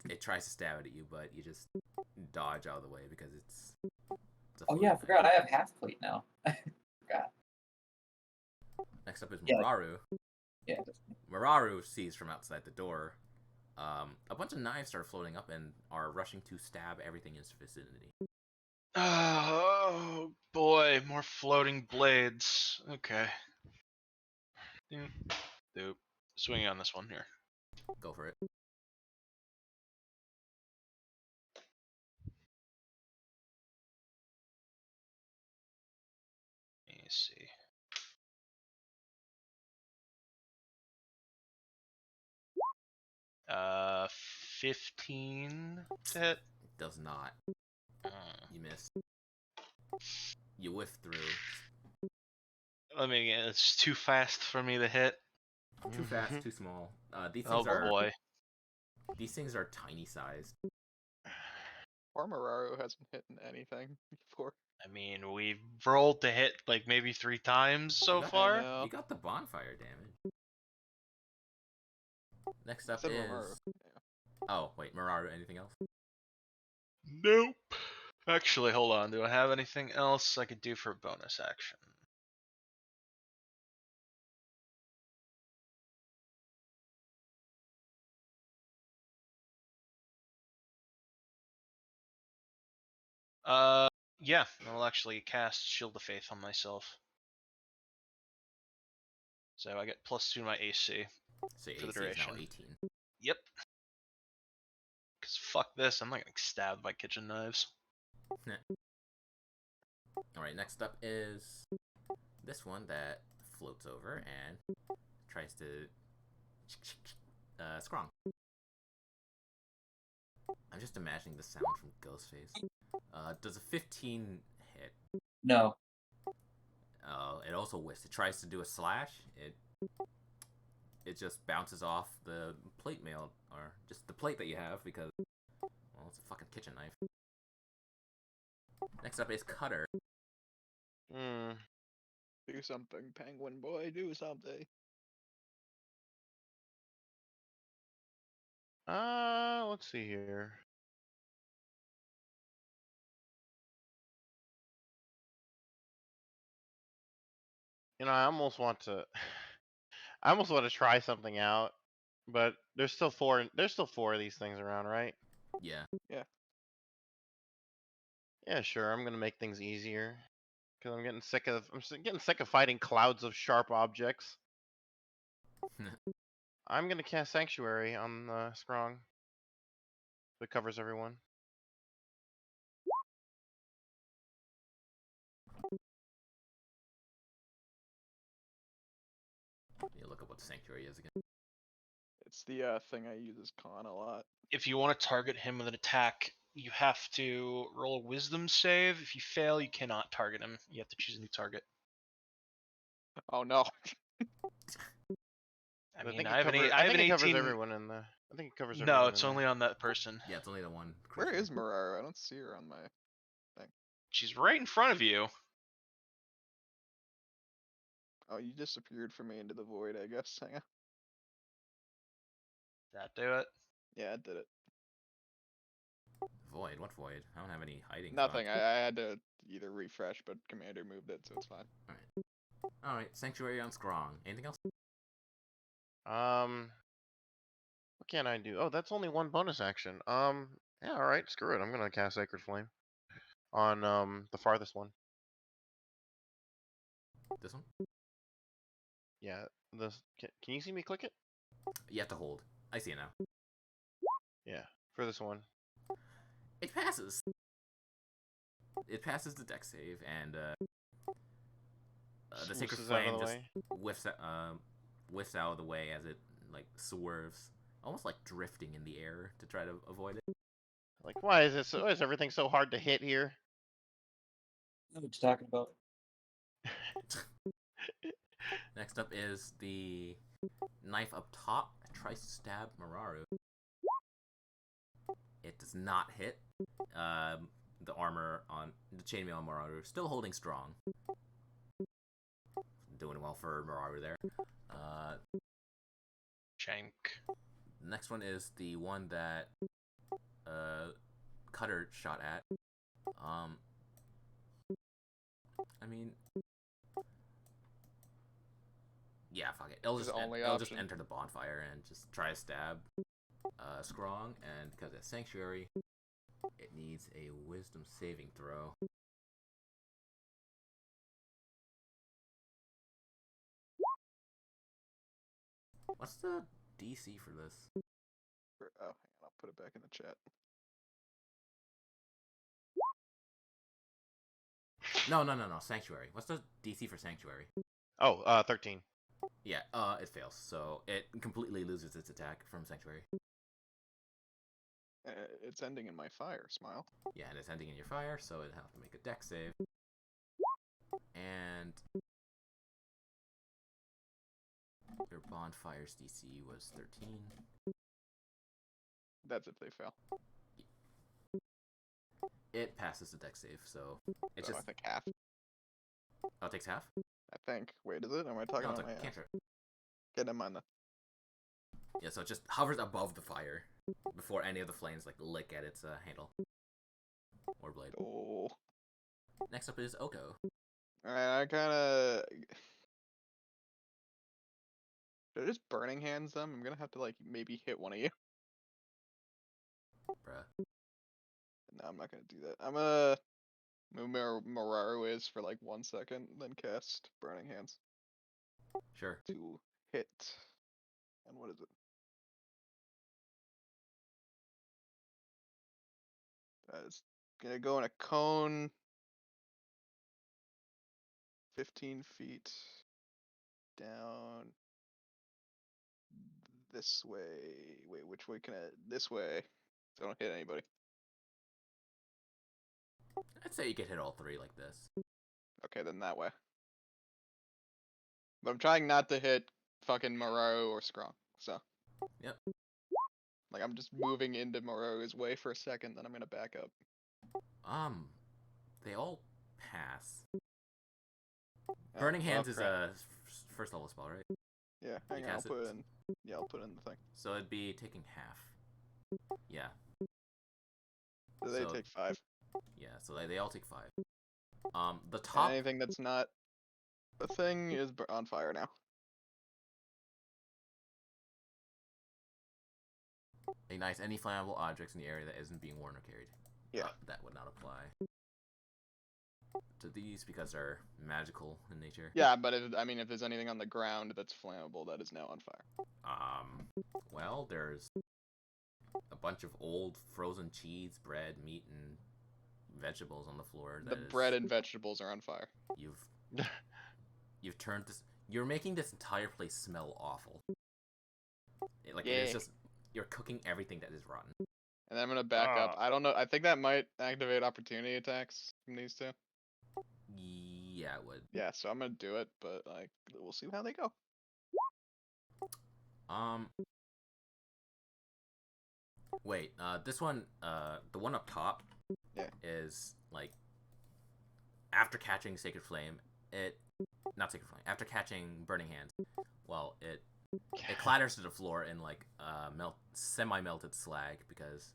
It tries to stab it at you, but you just dodge out of the way because it's a Oh floating yeah, I knife. forgot. I have half plate now. Next up is Yeah. Mararu. Yeah. Mararu sees from outside the door. A bunch of knives start floating up and are rushing to stab everything in its vicinity. Oh boy, more floating blades. Okay. Dope. Swinging on this one here. Go for it. Let me see. Uh, 15 to hit. Does not. Uh, You miss. You whiff through. Let me get. It's too fast for me to hit. Too fast, too small. These Oh things are boy. these things are tiny sized. Poor Mararu hasn't hit anything before. I mean, we've rolled to hit like maybe 3 times so got- far. I know. You got the bonfire damage. Next up Except is. Mararu. Oh wait, Mararu. Anything else? Nope. Actually, hold on. Do I have anything else I could do for a bonus action? Yeah, I'll actually cast Shield of Faith on myself. So I get +2 to my AC. So your For the AC is now duration. 18. Yep. Cause fuck this, I'm not getting stabbed by kitchen knives. Alright, next up is this one that floats over and tries to Skrong. I'm just imagining the sound from Ghostface. Does a 15 hit? No. It also whiffs. It tries to do a slash. It just bounces off the plate mail, or just the plate that you have, because, well, it's a fucking kitchen knife. Next up is Cutter. Hmm. Do something, penguin boy, do something. Let's see here. I almost want to. I almost want to try something out, but there's still four. There's still four of these things around, right? Yeah. Yeah, sure. I'm gonna make things easier because I'm getting sick of. Getting sick of fighting clouds of sharp objects. I'm gonna cast Sanctuary on Scrong. That covers everyone. Yeah, look up what the Sanctuary is again. It's the thing I use as con a lot. If you want to target him with an attack, you have to roll a Wisdom save. If you fail, you cannot target him. You have to choose a new target. Oh no. I I mean, think I it have an covers. eight- I I have think an it covers 18. everyone in the. I think it covers No, everyone. it's in only there. on that person. Yeah, it's only the one. Where creature. is Marara? I don't see her on my. She's right in front of you. Oh, you disappeared from me into the void, I guess. Hang on. That do it. Yeah, I did it. Void? What void? I don't have any hiding Nothing. spots. I had to either refresh, but Commander moved it, so it's fine. Alright, Sanctuary on Scrong. Anything else? What can I do? Oh, that's only one bonus action. Yeah, all right. Screw it. I'm gonna cast Sacred Flame on the farthest one. This one? Yeah. Can you see me click it? You have to hold. I see it now. Yeah. For this one. It passes! It passes the deck save, and the Sacred Swooshes out of Flame the just way. whiffs out of the way as it like swerves, almost like drifting in the air to try to avoid it. Like, why is everything so hard to hit here? I know what you're talking about. Next up is the knife up top. Tries to stab Mararu. It does not hit. The armor on the chainmail on Mararu still holding strong. Doing well for Mararu there. Shank. The next one is the one that Cutter shot at. I mean, yeah, fuck it. It'll His just only it'll just option. enter the bonfire and just try to stab Scrong, and because it's Sanctuary, it needs a Wisdom saving throw. What's the DC for this? Oh, hang on. I'll put it back in the chat. No. Sanctuary. What's the DC for Sanctuary? Oh, 13. Yeah, it fails, so it completely loses its attack from Sanctuary. It's ending in my fire, Smile. Yeah, and it's ending in your fire, so it'll have to make a deck save. And your bonfire's DC was 13. That's if they fail. It passes the deck save, so it's So just I think half. oh, it takes half. I think. Wait, is it? Am I talking No, it's about my a ass? cantrip. Okay, never mind then. Yeah, so it just hovers above the fire before any of the flames like lick at its handle or blade. Oh. Next up is Oko. Alright, I kinda... Should I just Burning Hands them? I'm gonna have to, like, maybe hit one of you. Bruh. No, I'm not gonna do that. I'm gonna move where Mararu is for, like, 1 second, then cast Burning Hands Sure. to hit. And what is it? It's gonna go in a cone 15 feet down this way. Wait, which way can I? This way. So I don't hit anybody. I'd say you could hit all three like this. Okay, then that way. But I'm trying not to hit fucking Mararu or Scrong. So. Yep. Like I'm just moving into Mararu's way for a second, then I'm gonna back up. They all pass. Oh, Burning Hands oh, is crap. a first level spell, right? Yeah, hang you on, I'll cast put it? it in. Yeah, I'll put it in the thing. So it'd be taking half. Yeah. Do they So- take 5? Yeah, so they all take 5. The And top anything that's not The thing is on fire now. Ignites any flammable objects in the area that isn't being worn or carried. Yeah. That would not apply to these because they're magical in nature. Yeah, but if there's anything on the ground that's flammable, that is now on fire. Well, there's a bunch of old frozen cheese, bread, meat, and vegetables on the floor. The bread and vegetables are on fire. You've turned this. You're making this entire place smell awful. It Yeah. is just you're cooking everything that is rotten. And then I'm gonna back up. I don't know. I think that might activate opportunity attacks from these two. Yeah, it would. Yeah, so I'm gonna do it, but like we'll see how they go. Wait. This one. The one up top. Yeah. Is like after catching Sacred Flame, not Sacred Flame. After catching Burning Hands, well, it clatters to the floor in like semi-melted slag because,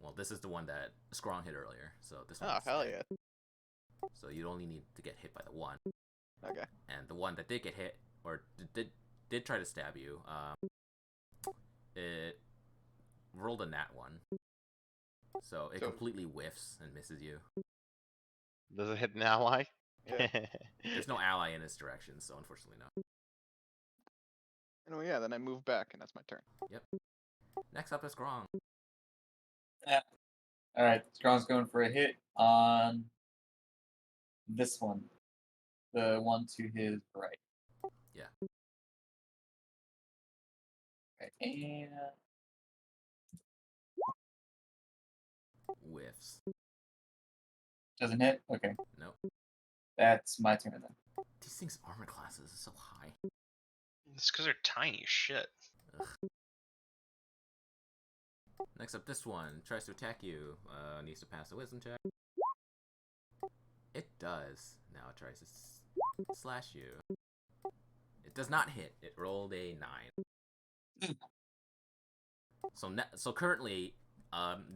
well, this is the one that Scrong hit earlier. So this one. Oh hell yeah. So you only need to get hit by the one. Okay. And the one that did get hit or did try to stab you, it rolled a nat one. So it completely whiffs and misses you. Does it hit an ally? Yeah. There's no ally in this direction, so unfortunately no. Anyway, yeah, then I move back, and that's my turn. Yep. Next up is Grong. Alright, Strong's going for a hit on this one. The one to his right. Yeah. Okay, and Whiffs. doesn't hit? Okay. Nope. That's my turn then. These things' armor classes is so high. It's because they're tiny as shit. Ugh. Next up, this one tries to attack you. Needs to pass a wisdom check. It does. Now it tries to slash you. It does not hit. It rolled a 9. So currently,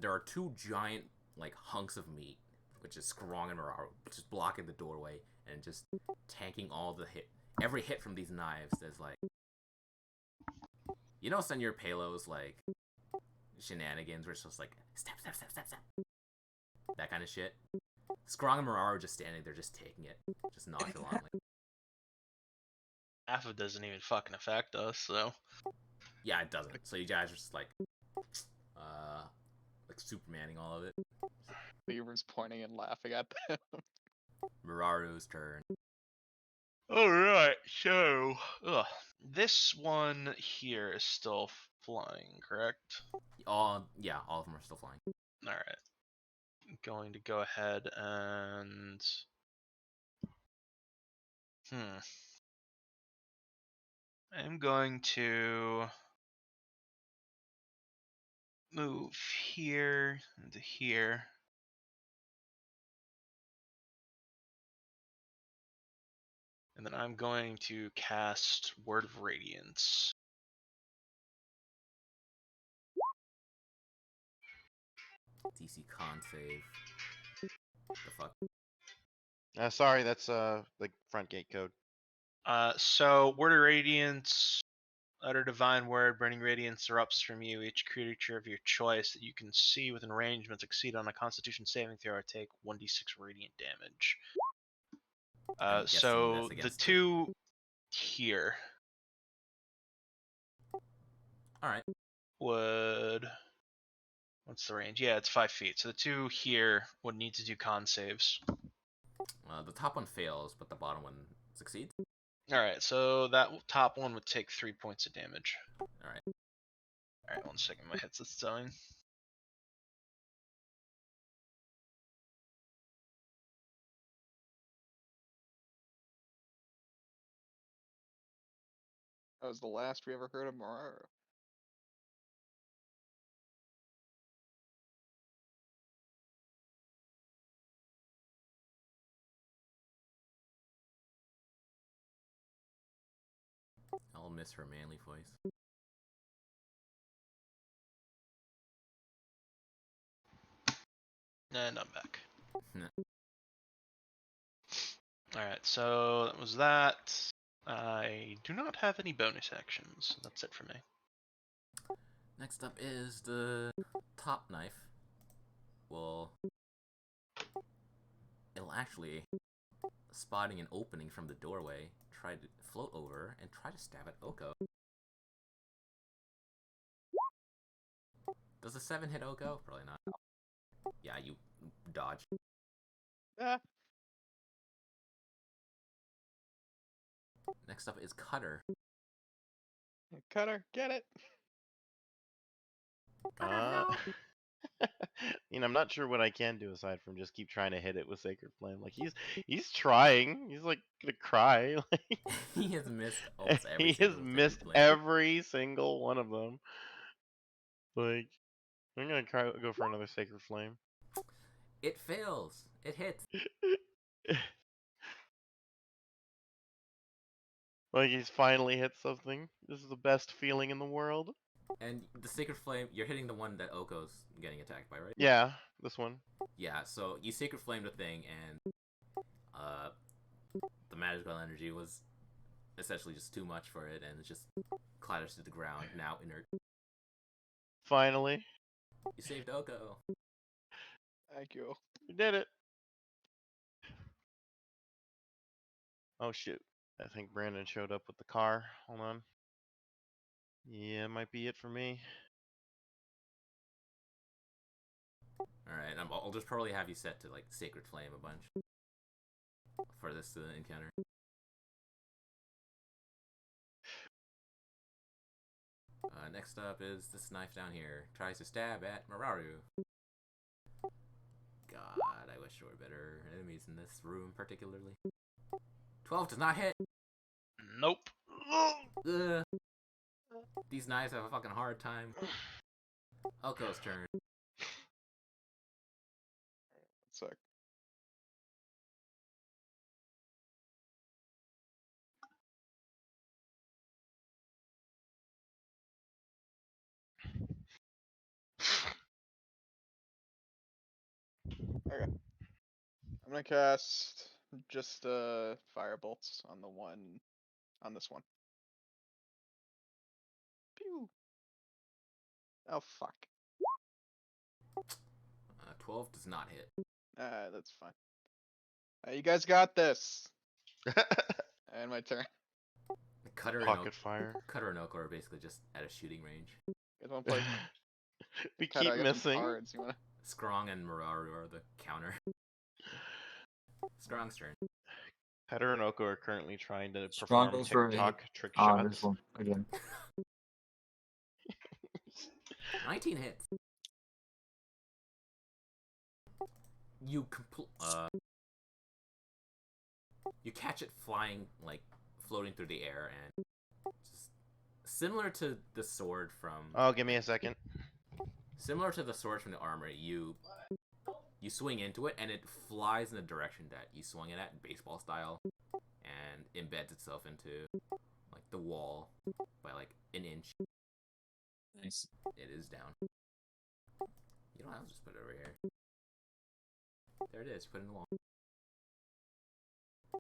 there are two giant like hunks of meat, which is Scrong and Mararu, just blocking the doorway and just tanking all the hit. Every hit from these knives, there's like, you know, send your Palos like shenanigans where it's just like step, that kind of shit. Scrong and Mararu just standing there, just taking it, just nonchalantly. Half of it doesn't even fucking affect us, so. Yeah, it doesn't. So you guys are just like Supermaning all of it. Beaver's pointing and laughing at them. Mararu's turn. Alright, so. This one here is still flying, correct? All of them are still flying. Alright. Going to go ahead and. I'm going to move here into here. And then I'm going to cast Word of Radiance. DC con save. The fuck? Sorry, that's like front gate code. So Word of Radiance, utter divine word, burning radiance erupts from you. Each creature of your choice that you can see within range must succeed on a Constitution saving throw or take 1d6 radiant damage. I'm guessing So that's the against two here Alright. would. What's the range? Yeah, it's 5 feet. So the two here would need to do con saves. The top one fails, but the bottom one succeeds. Alright, so that top one would take 3 points of damage. Alright. Alright, 1 second, my headset's dying. That was the last we ever heard of Mararu. I'll miss her manly voice. And I'm back. Alright, so that was that. I do not have any bonus actions. That's it for me. Next up is the top knife. Well, it'll actually, spotting an opening from the doorway, try to float over and try to stab at Oko. Does a 7 hit Oko? Probably not. Yeah, you dodge. Ah, Next up is Cutter. Cutter, get it. I'm not sure what I can do aside from just keep trying to hit it with Sacred Flame. Like he's trying. He's like gonna cry. Like He has missed almost every he has single Sacred missed Flame. every single one of them. Like I'm gonna go for another Sacred Flame. It fails. It hits. Like he's finally hit something. This is the best feeling in the world. And the Sacred Flame, you're hitting the one that Oko's getting attacked by, right? Yeah, this one. Yeah, so you Sacred Flame the thing, and the magical energy was essentially just too much for it, and it just clatters to the ground, now inert. Finally, You saved Oko. Thank you. we did it. Oh shoot. I think Brandon showed up with the car. Hold on. Yeah, might be it for me. Alright, I'll just probably have you set to, like, Sacred Flame a bunch for this encounter. Next up is this knife down here. Tries to stab at Mararu. God, I wish there were better enemies in this room, particularly. 12 does not hit! Nope. Ugh. These knives have a fucking hard time. Oko's turn. One sec. Okay. I'm gonna cast just fire bolts on this one. Pew. Oh fuck. 12 does not hit. That's fine. You guys got this. And my turn. Cutter and, Pocket fire. Cutter and Oko are basically just at a shooting range. You guys wanna play? We Cutter, keep I got some missing. cards. You wanna? Skrong and Mararu are the counter. Skrong's turn. Header and Oko are currently trying to Strong perform goes for a TikTok trick on shots. this one again. 19 hits. You you catch it flying, like, floating through the air, and just similar to the sword from Oh, give me a second. similar to the sword from the armory, you swing into it and it flies in the direction that you swung it at, baseball style, and embeds itself into, like, the wall by like an inch. Nice. It is down. You don't have to just put it over here. There it is. Put it in the wall.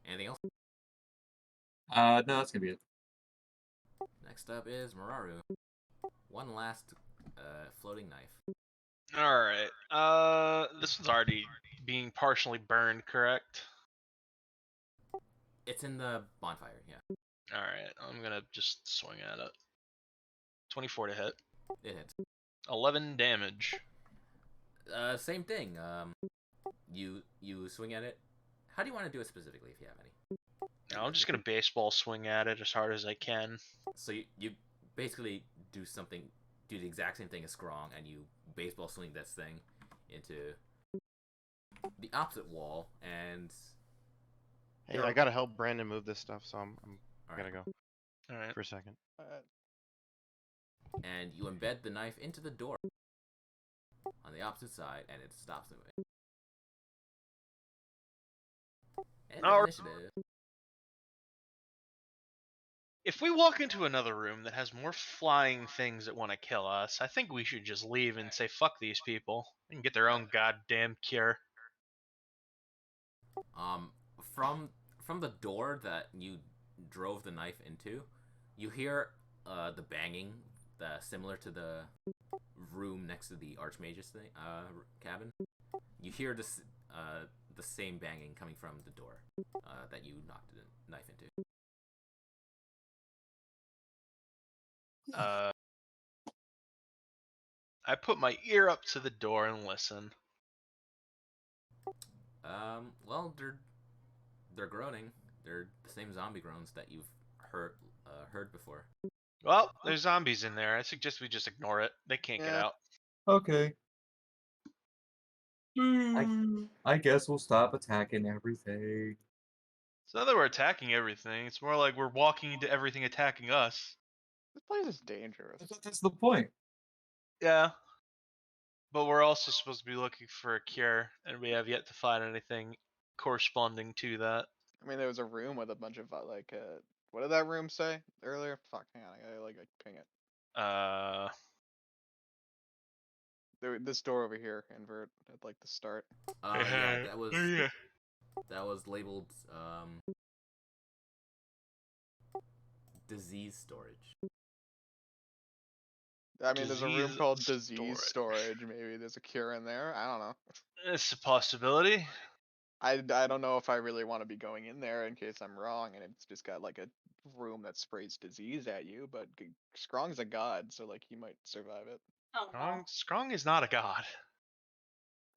Anything else? No, that's gonna be it. Next up is Mararu. One last floating knife. Alright. This one's already being partially burned, correct? It's in the bonfire, yeah. Alright, I'm gonna just swing at it. 24 to hit. It hits. 11 damage. Same thing. You swing at it. How do you want to do it specifically, if you have any? I'm just gonna baseball swing at it as hard as I can. So you basically do the exact same thing as Skrong, and you baseball swing this thing into the opposite wall, and Hey, I gotta help Brandon move this stuff, so I'm Alright. gonna go Alright. for a second. and you embed the knife into the door on the opposite side, and it stops moving. And Alright. initiative. If we walk into another room that has more flying things that want to kill us, I think we should just leave and say fuck these people and get their own goddamn cure. From from the door that you drove the knife into, you hear the banging, similar to the room next to the Archmage's cabin. You hear this the same banging coming from the door that you knocked the knife into. I put my ear up to the door and listen. Well, they're groaning. They're the same zombie groans that you've heard before. Well, there's zombies in there. I suggest we just ignore it. They can't get Yeah. out. Okay. I guess we'll stop attacking everything. It's not that we're attacking everything. It's more like we're walking into everything attacking us. This place is dangerous. That's the point. Yeah. But we're also supposed to be looking for a cure, and we have yet to find anything corresponding to that. I mean, there was a room with a bunch of what did that room say earlier? Fuck, hang on, I gotta ping it. This door over here, invert at like the start. Yeah, that was Yeah. that was labeled disease storage. I mean, there's a room Disease called disease storage. storage. Maybe there's a cure in there. I don't know. It's a possibility. I don't know if I really want to be going in there in case I'm wrong and it's just got like a room that sprays disease at you. But Strong's a god, so like he might survive it. Oh, no. Strong is not a god.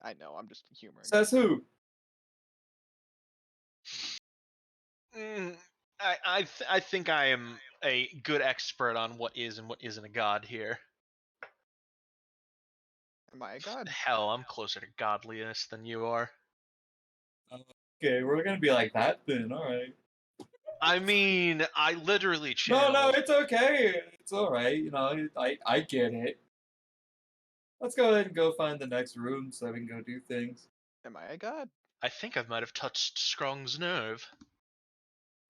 I know. I'm just humoring. Says who? I think I am a good expert on what is and what isn't a god here. Am I a god? Hell, I'm closer to godliness than you are. Okay, we're gonna be like that then. All right. I mean, I literally No, channeled. it's okay. It's all right. You know, I get it. Let's go ahead and go find the next room so we can go do things. Am I a god? I think I might have touched Strong's nerve.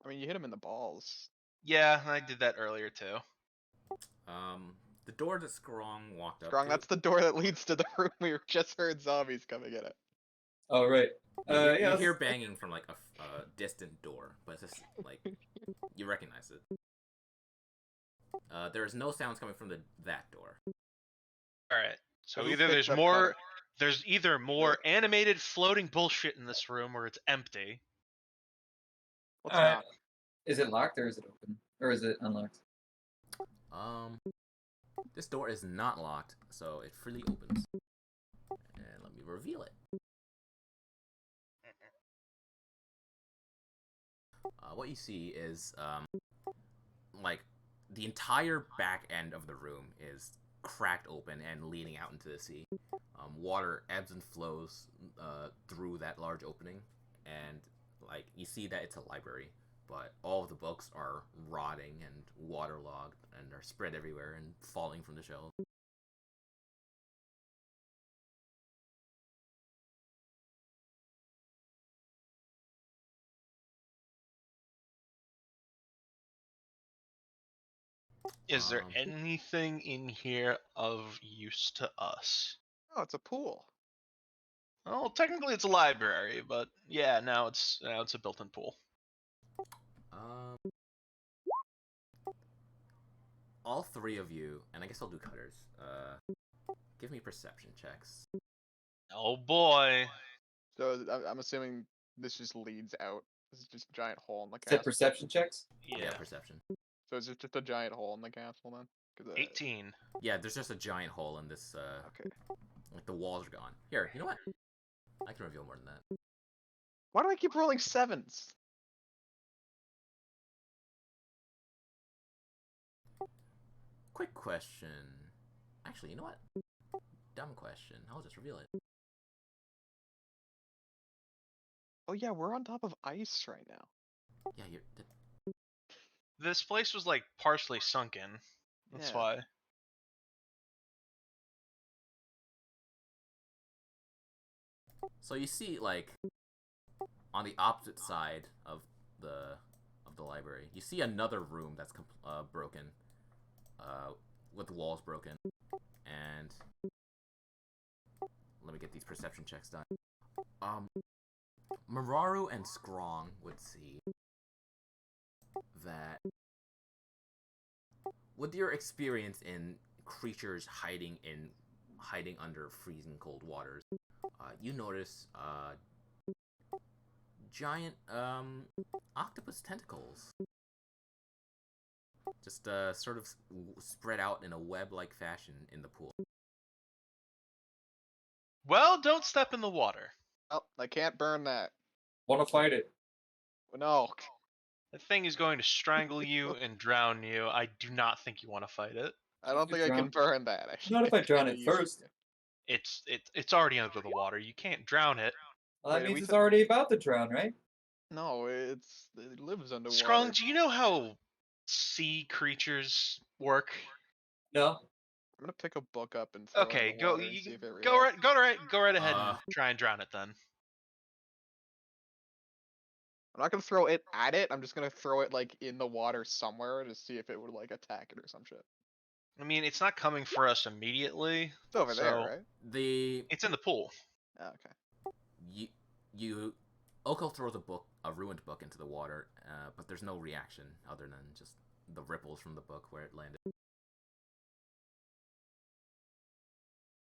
I mean, you hit him in the balls. Yeah, I did that earlier too. The door that Strong walked up Strong, to. that's the door that leads to the room we just heard zombies coming in it. All right. You Yeah. hear banging from like a distant door, but it's just like you recognize it. There's no sounds coming from that door. All right. So Who either picked up there's either more animated floating bullshit in this room, or it's empty. What's Alright. not? Is it locked or is it open? Or is it unlocked? This door is not locked, so it freely opens. And let me reveal it. What you see is, like, the entire back end of the room is cracked open and leading out into the sea. Water ebbs and flows through that large opening, and, like, you see that it's a library, but all of the books are rotting and waterlogged and are spread everywhere and falling from the shelves. Is there Um, anything in here of use to us? Oh, it's a pool. Well, technically it's a library, but yeah, now it's a built-in pool. All three of you, and I guess I'll do Cutters, give me perception checks. Oh boy. So I'm assuming this just leads out. This is just a giant hole in the Is it castle. perception checks? Yeah. Perception. So is it just a giant hole in the castle then? 'Cause, 18. Yeah, there's just a giant hole in this, Okay. like the walls are gone. Here, you know what? I can reveal more than that. Why do I keep rolling sevens? Quick question. Actually, you know what? Dumb question. I'll just reveal it. Oh yeah, we're on top of ice right now. Yeah, you're. This place was like partially sunken. That's Yeah. why. So you see, like, on the opposite side of the library, you see another room that's broken, with the walls broken, and let me get these perception checks done. Mararu and Scrong would see that with your experience in creatures hiding under freezing cold waters, you notice giant octopus tentacles just sort of spread out in a web-like fashion in the pool. Well, don't step in the water. Oh, I can't burn that. Want to fight it? No. The thing is going to strangle you and drown you. I do not think you want to fight it. I don't think I can burn that. Actually, Not if I drown can't it use first. It's already under the water. You can't drown it. Well, that Wait, means we it's said- already about to drown, right? No, it lives underwater. Scrong, do you know how sea creatures work? No. I'm gonna pick a book up and throw it Okay, in the go water and see if it go reacts. go right ahead Uh. and try and drown it then. I'm not gonna throw it at it. I'm just gonna throw it like in the water somewhere to see if it would like attack it or some shit. I mean, it's not coming for us immediately. It's over there, So- right? The It's in the pool. Oh, okay. you Oko throws a ruined book into the water, but there's no reaction other than just the ripples from the book where it landed.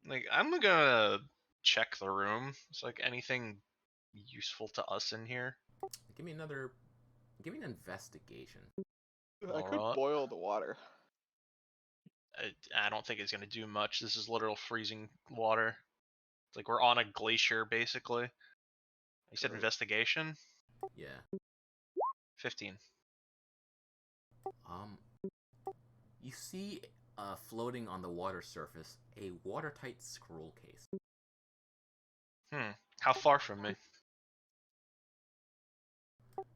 Like, I'm gonna check the room. Is like anything useful to us in here? Give me an investigation. I could Alright. boil the water. I don't think it's gonna do much. This is literal freezing water. It's like we're on a glacier, basically. You said True. investigation? Yeah. 15. You see, floating on the water surface, a watertight scroll case. How far from me?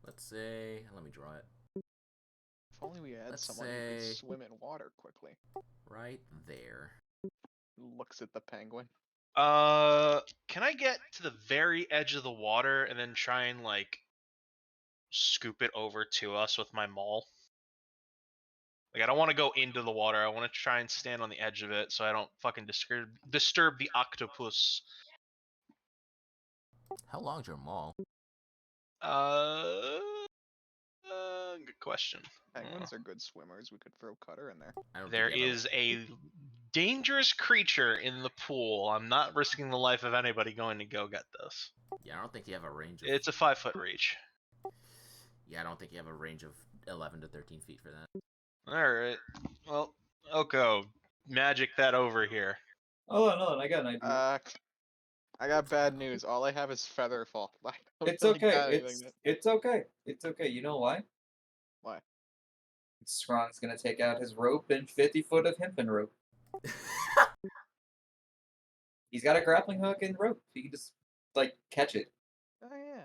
Let's say, let me draw it. If only we had Let's someone who could say- swim in water quickly. Right there. Looks at the penguin. Can I get to the very edge of the water and then try and like scoop it over to us with my maul? Like, I don't want to go into the water. I want to try and stand on the edge of it so I don't fucking disturb the octopus. How long's your maul? Good question. Penguins are good swimmers. We could throw Cutter in there. I don't There think you have is a dangerous creature in the pool. I'm not risking the life of anybody going to go get this. Yeah, I don't think you have a range of. It's a 5-foot reach. Yeah, I don't think you have a range of 11 to 13 feet for that. Alright. Well, Oko, magic that over here. Hold on, I got an idea. I got bad news. All I have is Featherfall. I don't It's really okay. got anything It's okay. It's okay. You know why? Why? Strong's gonna take out his rope and 50 foot of hempen rope. He's got a grappling hook and rope. He can just like catch it. Oh yeah.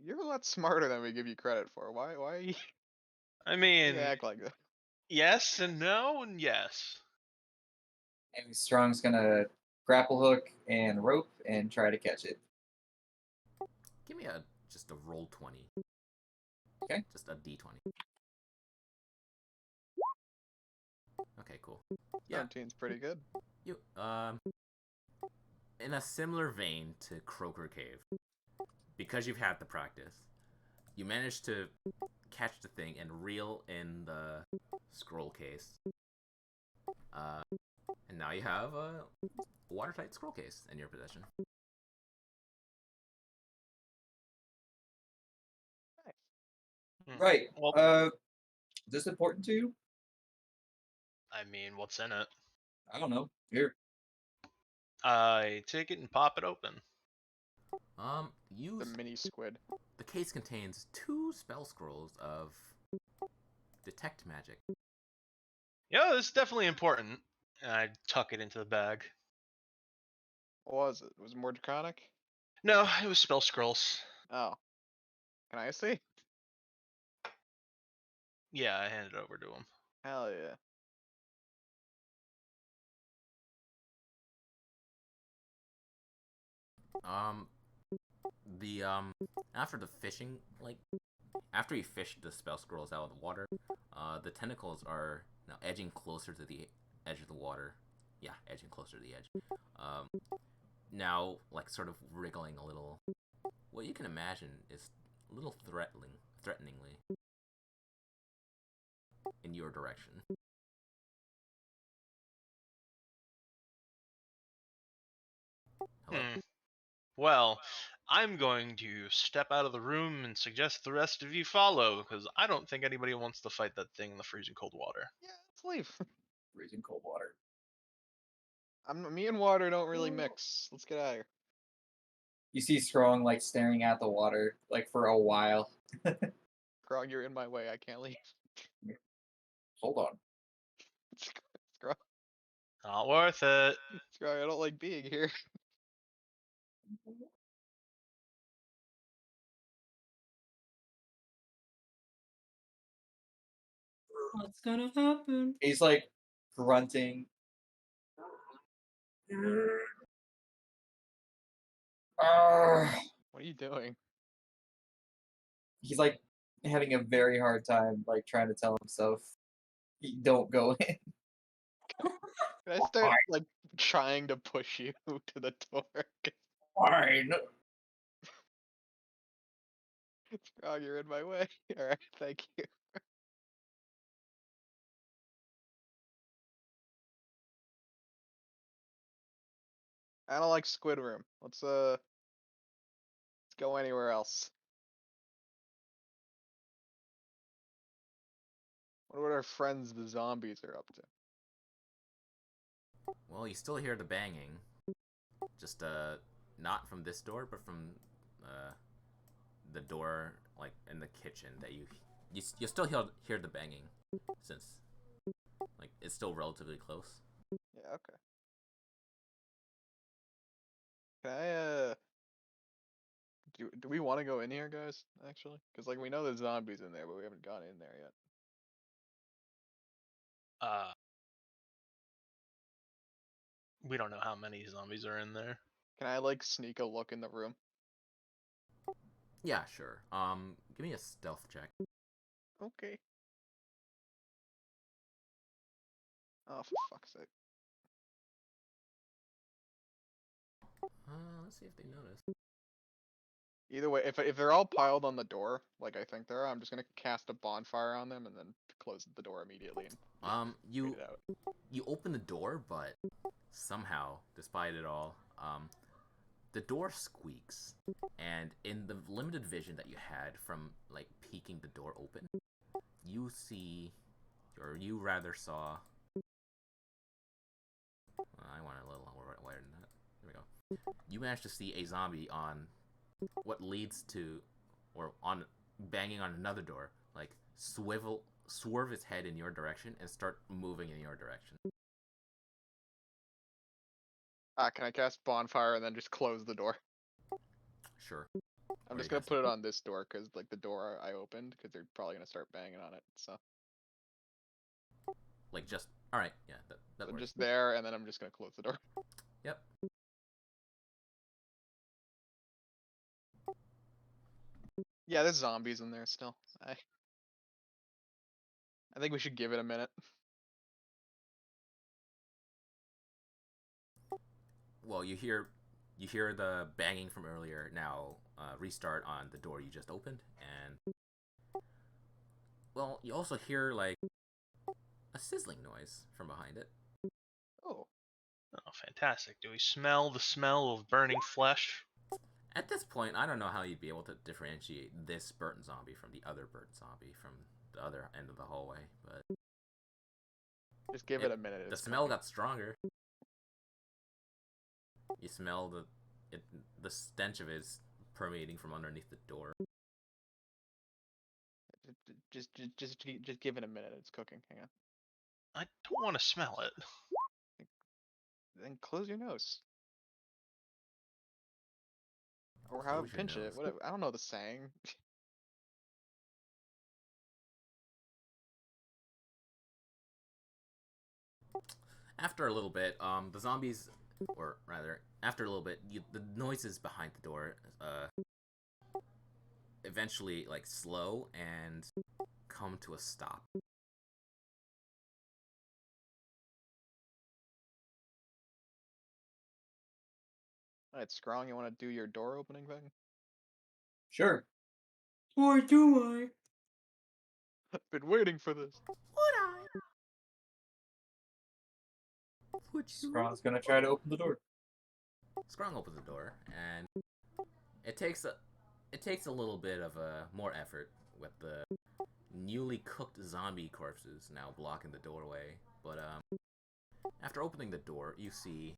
You're a lot smarter than we give you credit for. Why you I mean, act like that? yes and no and yes. And Strong's gonna grapple hook and rope and try to catch it. Give me just a roll 20. Okay. Just a d20. Okay, cool. Yeah. 17's pretty good. You in a similar vein to Croaker Cave, because you've had the practice, you managed to catch the thing and reel in the scroll case. And now you have a watertight scroll case in your possession. Right. Well, Is this important to you? I mean, what's in it? I don't know. Here. I take it and pop it open. The Use mini squid. the case contains 2 spell scrolls of detect magic. Yeah, this is definitely important. And I tuck it into the bag. What was it? Was it more draconic? No, it was spell scrolls. Oh. Can I see? Yeah, I handed it over to him. Hell yeah. After the fishing, after you fish the spell scrolls out of the water, the tentacles are now edging closer to the edge of the water. Yeah, edging closer to the edge. now like sort of wriggling a little. What you can imagine is a little threateningly in your direction. Hello? Well, I'm going to step out of the room and suggest the rest of you follow, because I don't think anybody wants to fight that thing in the freezing cold water. Yeah, let's leave. Freezing cold water. Me and water don't really mix. Let's get out of here. You see Strong like staring at the water like for a while. Grog, you're in my way. I can't leave. Hold on. Grog, Not worth it. Grog, I don't like being here. What's gonna happen? He's like grunting. Arrgh. What are you doing? He's like having a very hard time like trying to tell himself, don't go in. Can I start like trying to push you to the door? Fine. Grog, you're in my way. Alright, thank you. I don't like Squid Room. Let's go anywhere else. What about our friends the zombies are up to? Well, you still hear the banging. Just not from this door, but from the door like in the kitchen that you still hear the banging, since like it's still relatively close. Yeah, okay. Can I do we want to go in here, guys? Actually, because like we know there's zombies in there, but we haven't gone in there yet. We don't know how many zombies are in there. Can I like sneak a look in the room? Yeah, sure. Give me a stealth check. Okay. Oh, for fuck's sake. Let's see if they notice. Either way, if they're all piled on the door, like I think they are, I'm just gonna cast a bonfire on them and then close the door immediately and You wait it out. you open the door, but somehow, despite it all, the door squeaks, and in the limited vision that you had from like peeking the door open, you see, or you rather saw. I want it a little wider than that. There we go. You managed to see a zombie on what leads to, or on banging on another door, like swerve its head in your direction and start moving in your direction. Can I cast bonfire and then just close the door? Sure. I'm Or just you gonna guys put it on this door because like the door I opened because they're probably gonna start banging on it. So like just all right. Yeah, that so works. just there, and then I'm just gonna close the door. Yep. Yeah, there's zombies in there still. I think we should give it a minute. Well, you hear the banging from earlier now restart on the door you just opened, and well, you also hear like a sizzling noise from behind it. Oh, Oh, fantastic. Do we smell the smell of burning flesh? At this point, I don't know how you'd be able to differentiate this burnt zombie from the other burnt zombie from the other end of the hallway, but just give it a minute. the it's smell cooking. got stronger. You smell the stench of it is permeating from underneath the door. Just give it a minute. It's cooking. Hang on. I don't want to smell it. Then close your nose. Or how Close your pinch it. nose. Whatever. I don't know the saying. After a little bit, the zombies, or rather, after a little bit, the noises behind the door, eventually like slow and come to a stop. Alright, Strong, you want to do your door opening thing? Sure. Or do Been waiting for this. Would you? Strong's gonna try to open the door. Scrong opens the door, and it takes a little bit of more effort with the newly cooked zombie corpses now blocking the doorway. But after opening the door, you see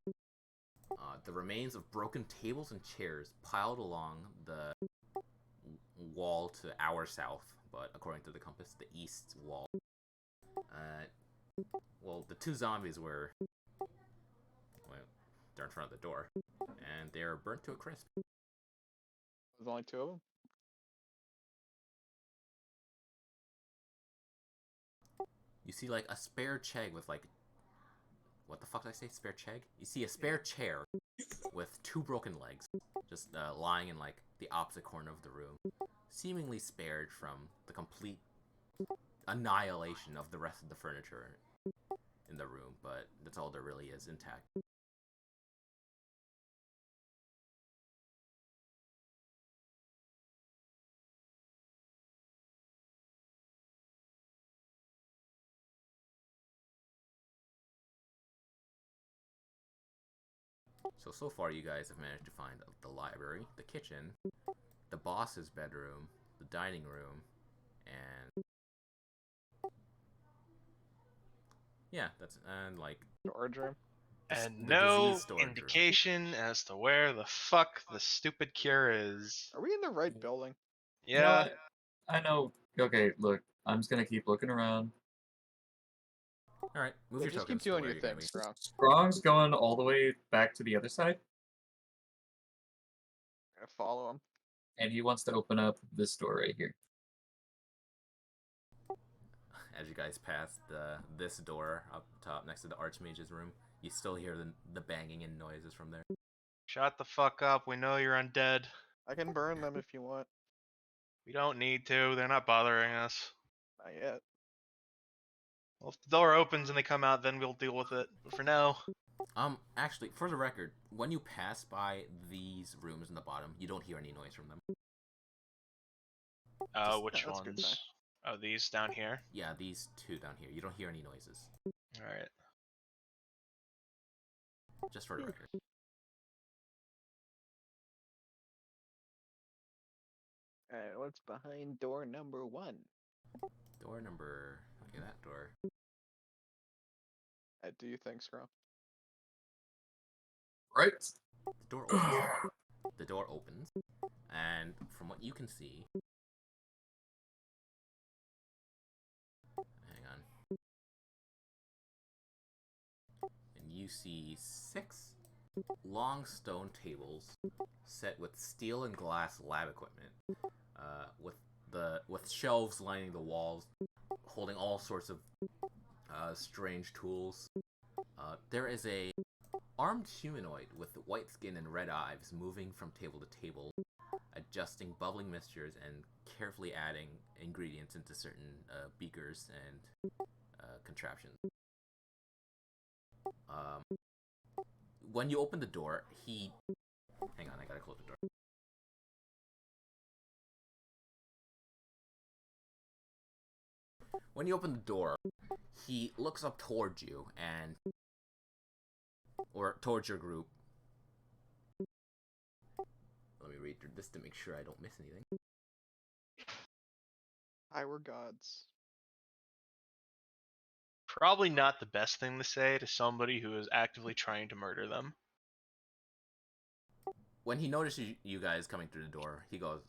the remains of broken tables and chairs piled along the wall to our south, but according to the compass, the east wall. Well, the two zombies were, well, they're in front of the door, and they're burnt to a crisp. There's only two of them. You see, like, a spare cheg with, like, what the fuck did I say? Spare cheg? You see a spare chair with two broken legs, just lying in, like, the opposite corner of the room, seemingly spared from the complete annihilation of the rest of the furniture in the room, but that's all there really is intact. So far you guys have managed to find the library, the kitchen, the boss's bedroom, the dining room, and yeah, and like Storage room. And the no disease storage room. indication as to where the fuck the stupid cure is. Are we in the right building? Yeah. You know what? I know. Okay, look. I'm just gonna keep looking around. All right, move Yeah, your just tokens keep to doing where your you're gonna thing, be. Strong. Strong's going all the way back to the other side, Gonna follow him. and he wants to open up this door right here. As you guys pass this door up top next to the Archmage's room, you still hear the banging and noises from there. Shut the fuck up. We know you're undead. I can burn them if you want. We don't need to. They're not bothering us. Not yet. Well, if the door opens and they come out, then we'll deal with it. But for now, Actually, for the record, when you pass by these rooms in the bottom, you don't hear any noise from them. which that's a good ones? sign. Oh, these down here. Yeah, these two down here. You don't hear any noises. All right. Just for the record. Alright, what's behind door number 1? Door number. Okay, that door. Do you think, Strong? Right. The door opens. The door opens, and from what you can see, hang on, and you see 6 long stone tables set with steel and glass lab equipment, with shelves lining the walls, holding all sorts of strange tools. There is a armed humanoid with white skin and red eyes moving from table to table, adjusting bubbling mixtures and carefully adding ingredients into certain beakers and contraptions. When you open the door, hang on, I gotta close the door. When you open the door, he looks up towards you or towards your group. Let me read through this to make sure I don't miss anything. I were gods. Probably not the best thing to say to somebody who is actively trying to murder them. When he notices you guys coming through the door, he goes,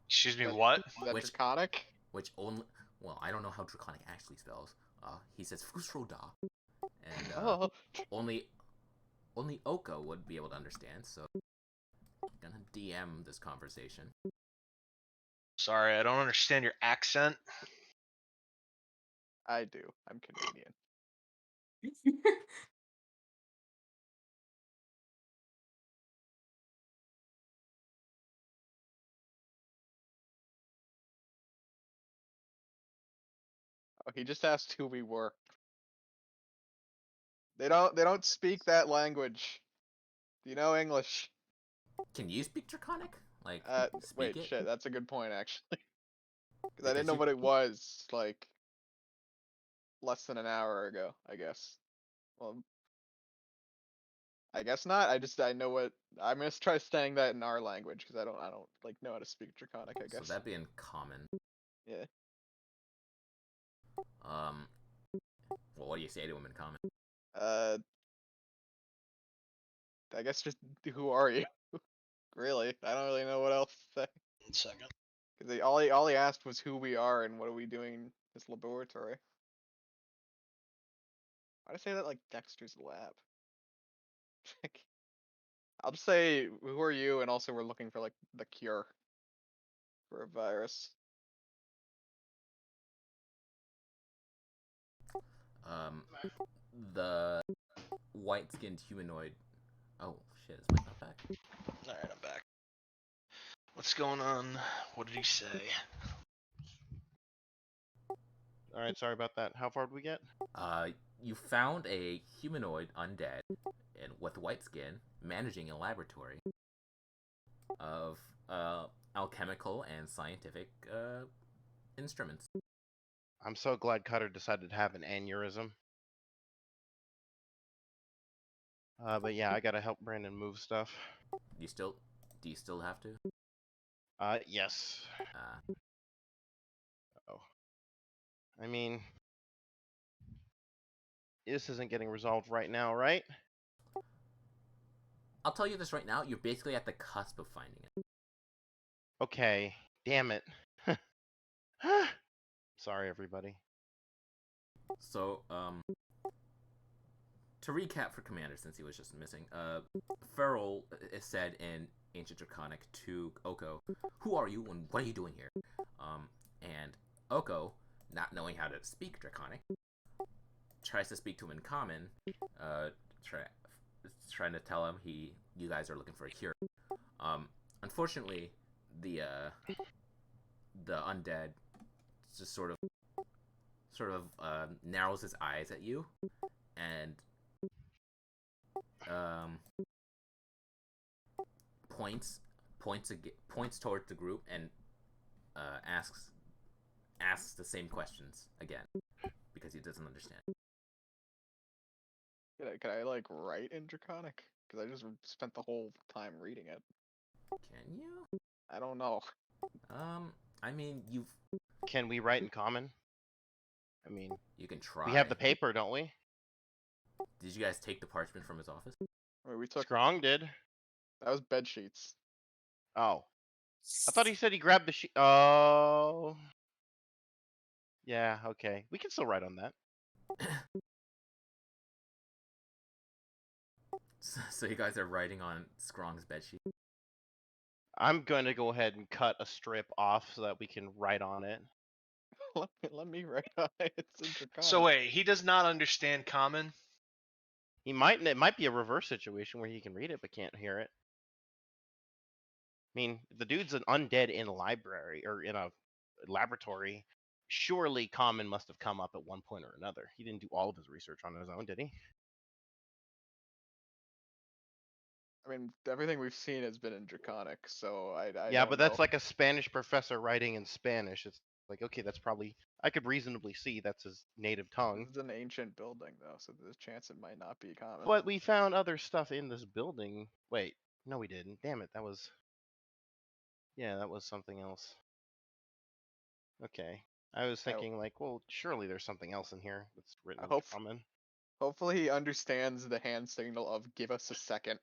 Excuse me, That- what? Is that Which- draconic? which only, well, I don't know how draconic actually spells. He says Fusroda, and Oh, only Oka would be able to understand. So, I'm gonna DM this conversation. Sorry, I don't understand your accent. I do. I'm Canadian. Oh, he just asked who we were. They don't speak that language. Do you know English? Can you speak Draconic? Like, speak Wait, it? shit, that's a good point actually. Because I Because didn't know you- what it was like less than an hour ago, I guess. Well, I guess not. I know what I'm gonna try saying that in our language because I don't like know how to speak Draconic, I So guess. that'd be in common. Yeah. Well, what do you say to him in common? I guess just who are you? Really, I don't really know what else to say. 1 second. Because all he asked was who we are and what are we doing in this laboratory. Why'd I say that like Dexter's lab? I'll just say who are you, and also we're looking for like the cure for a virus. The white-skinned humanoid. Oh shit, is Mike not back? All right, I'm back. What's going on? What did he say? All right, sorry about that. How far did we get? You found a humanoid undead and with white skin managing a laboratory of alchemical and scientific instruments. I'm so glad Cutter decided to have an aneurysm. But yeah, I gotta help Brandon move stuff. Do you still have to? Yes. Uh, Oh. I mean, this isn't getting resolved right now, right? I'll tell you this right now. You're basically at the cusp of finding it. Okay. Damn it. Sorry, everybody. So, to recap for Commander, since he was just missing, Feral is said in Ancient Draconic to Oko, "Who are you and what are you doing here?" And Oko, not knowing how to speak Draconic, tries to speak to him in common, trying to tell him you guys are looking for a cure. Unfortunately, the undead just sort of narrows his eyes at you and points towards the group and asks the same questions again because he doesn't understand. Can I like write in Draconic? Because I just spent the whole time reading it. Can you? I don't know. I mean, Can we write in common? I mean, you can try. we have the paper, don't we? Did you guys take the parchment from his office? I mean, we took Strong did. that was bed sheets. Oh. I thought he said he grabbed the sheet. Oh. Yeah, okay. We can still write on that. So you guys are writing on Scrong's bedsheet. I'm going to go ahead and cut a strip off so that we can write on it. let me write on it. It's in Draconic. So wait, he does not understand common. It might be a reverse situation where he can read it but can't hear it. I mean, the dude's an undead in a library or in a laboratory. Surely common must have come up at one point or another. He didn't do all of his research on his own, did he? I mean, everything we've seen has been in Draconic, so I Yeah, don't but that's know. like a Spanish professor writing in Spanish. It's like, okay, that's probably, I could reasonably see that's his native tongue. It's an ancient building though, so there's a chance it might not be common. But we found other stuff in this building. Wait, no, we didn't. Damn it, that was. Yeah, that was something else. Okay, I was thinking like, well, surely there's something else in here that's written in hope- common. Hopefully he understands the hand signal of "give us a second."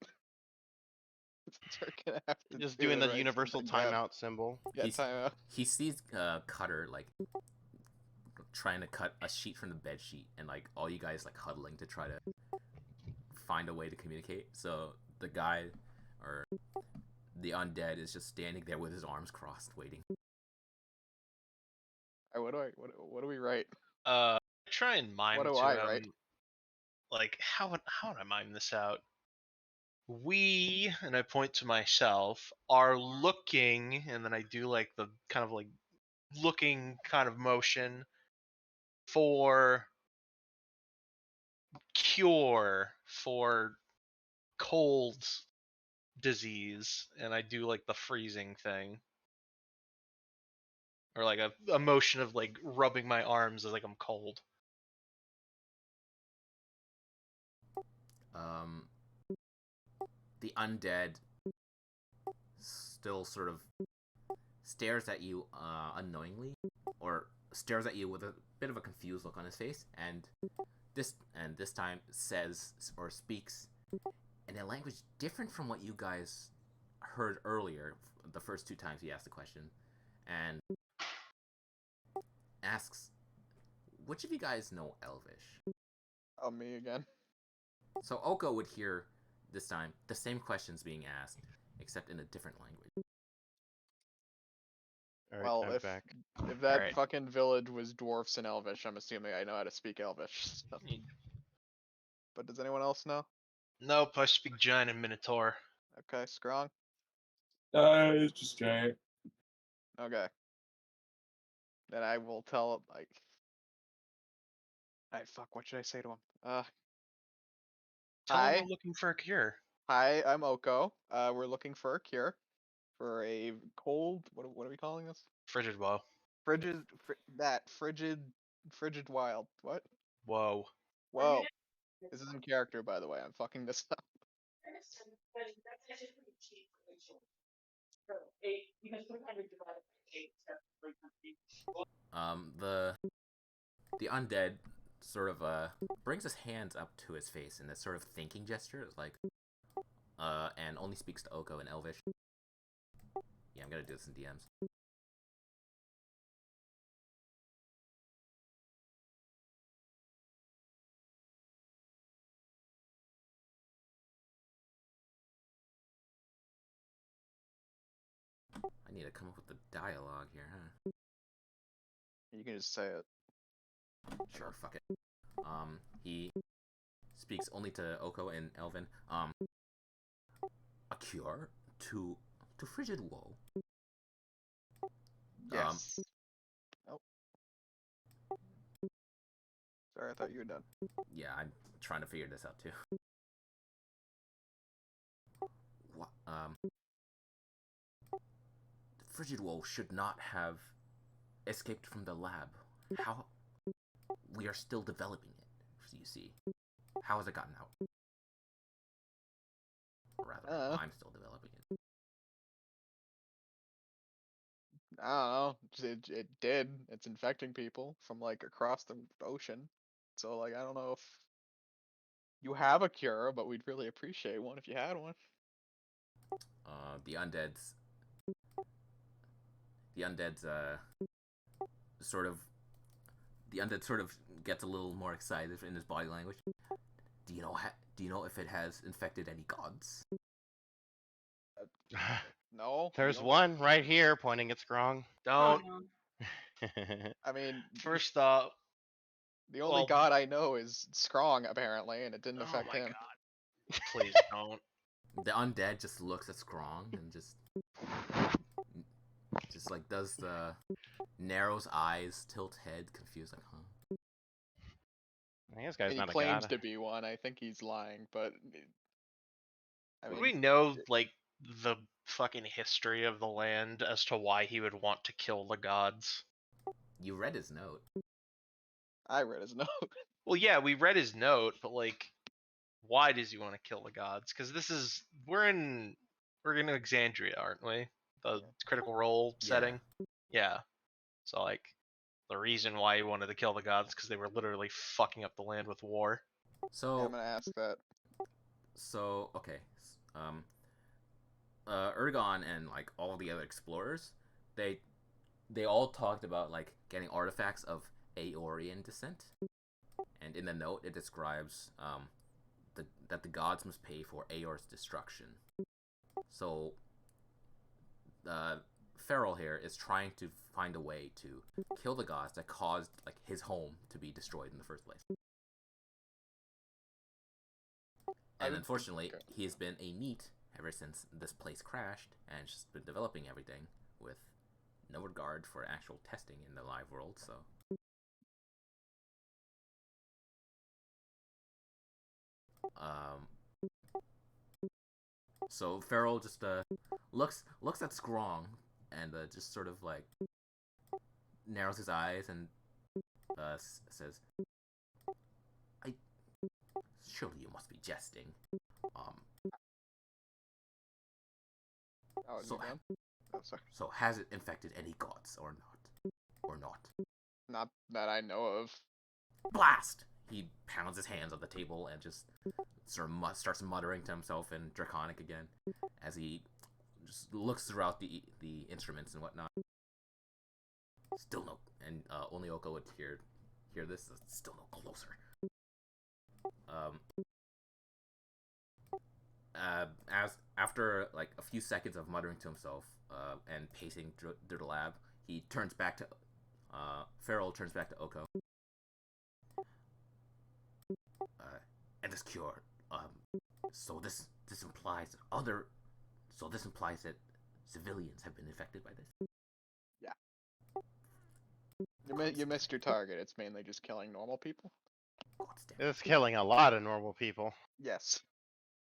We're gonna have to Just do doing it the right universal together. timeout symbol. Yeah, timeout. He sees Cutter like trying to cut a sheet from the bed sheet, and like all you guys like huddling to try to find a way to communicate. So the guy or the undead is just standing there with his arms crossed, waiting. Alright, what do we write? Try and mime What do to I him. write? Like how would I mime this out? We, and I point to myself, are looking, and then I do like the kind of like looking kind of motion for cure for cold disease, and I do like the freezing thing, or like a motion of like rubbing my arms as like I'm cold. The undead still sort of stares at you unknowingly, or stares at you with a bit of a confused look on his face, and this time says or speaks in a language different from what you guys heard earlier the first two times he asked the question, and asks, which of you guys know Elvish? Oh, me again. So Oko would hear this time the same questions being asked, except in a different language. All right, Well, I'm back. if that Alright. fucking village was dwarfs and Elvish, I'm assuming I know how to speak Elvish. So. But does anyone else know? Nope, I speak giant and minotaur. Okay, Scrong. It's just giant. Okay. Then I will tell him like. Alright, fuck. What should I say to him? Tell Hi. him we're looking for a cure. Hi, I'm Oko. We're looking for a cure for a cold. What are we calling this? Frigid woe. Frigid. Frigid wild. What? Whoa. Whoa. This is in character, by the way. I'm fucking this up. The undead sort of brings his hands up to his face in this sort of thinking gesture, like and only speaks to Oko in Elvish. Yeah, I'm gonna do this in DMs. I need to come up with the dialogue here, huh? You can just say it. Sure, fuck it. He speaks only to Oko and Elvin. A cure to frigid woe. Yes. Oh. Sorry, I thought you were done. Yeah, I'm trying to figure this out too. What? Frigid woe should not have escaped from the lab. How? We are still developing it, you see. How has it gotten out? Or rather, I'm still developing it. I don't know. It did. It's infecting people from like across the ocean. So like I don't know if you have a cure, but we'd really appreciate one if you had one. The undead's sort of the undead sort of gets a little more excited in his body language. Do you know if it has infected any gods? No. There's no. one right here pointing at Scrong. Don't. I mean, First up, the only well- god I know is Scrong apparently, and it didn't oh affect my him. god. Please don't. The undead just looks at Scrong and just like does the narrows eyes, tilt head, confused, like, huh? I think this guy's And he not a claims god. to be one. I think he's lying, but I Would mean, we know like the fucking history of the land as to why he would want to kill the gods? You read his note. I read his note. Well, yeah, we read his note, but like, why does he want to kill the gods? Because we're in Exandria, aren't we? The Critical Role Yeah. setting. Yeah. So like, the reason why he wanted to kill the gods because they were literally fucking up the land with war. So Yeah, I'm gonna ask that. So okay, Ergon and like all the other explorers, they all talked about like getting artifacts of Aeorian descent, and in the note it describes that the gods must pay for Aeor's destruction. So, Feral here is trying to find a way to kill the gods that caused like his home to be destroyed in the first place. And unfortunately, he has been a NEET ever since this place crashed, and just been developing everything with no regard for actual testing in the live world, so Um, so Farrell just looks at Scrong and just sort of like narrows his eyes and says, "I surely you must be jesting. Um, Oh, So- you done? Oh, sorry. so has it infected any gods or not? Or not?" Not that I know of. Blast! He pounds his hands on the table and just sort of starts muttering to himself in Draconic again as he just looks throughout the instruments and whatnot. Still no, and only Oko would hear this. Still no closer. As after like a few seconds of muttering to himself and pacing through the lab, he turns back to Farrell turns back to Oko. And this cure, so this implies that civilians have been infected by this. You missed your target. It's mainly just killing normal people. God damn. It's killing a lot of normal people. Yes.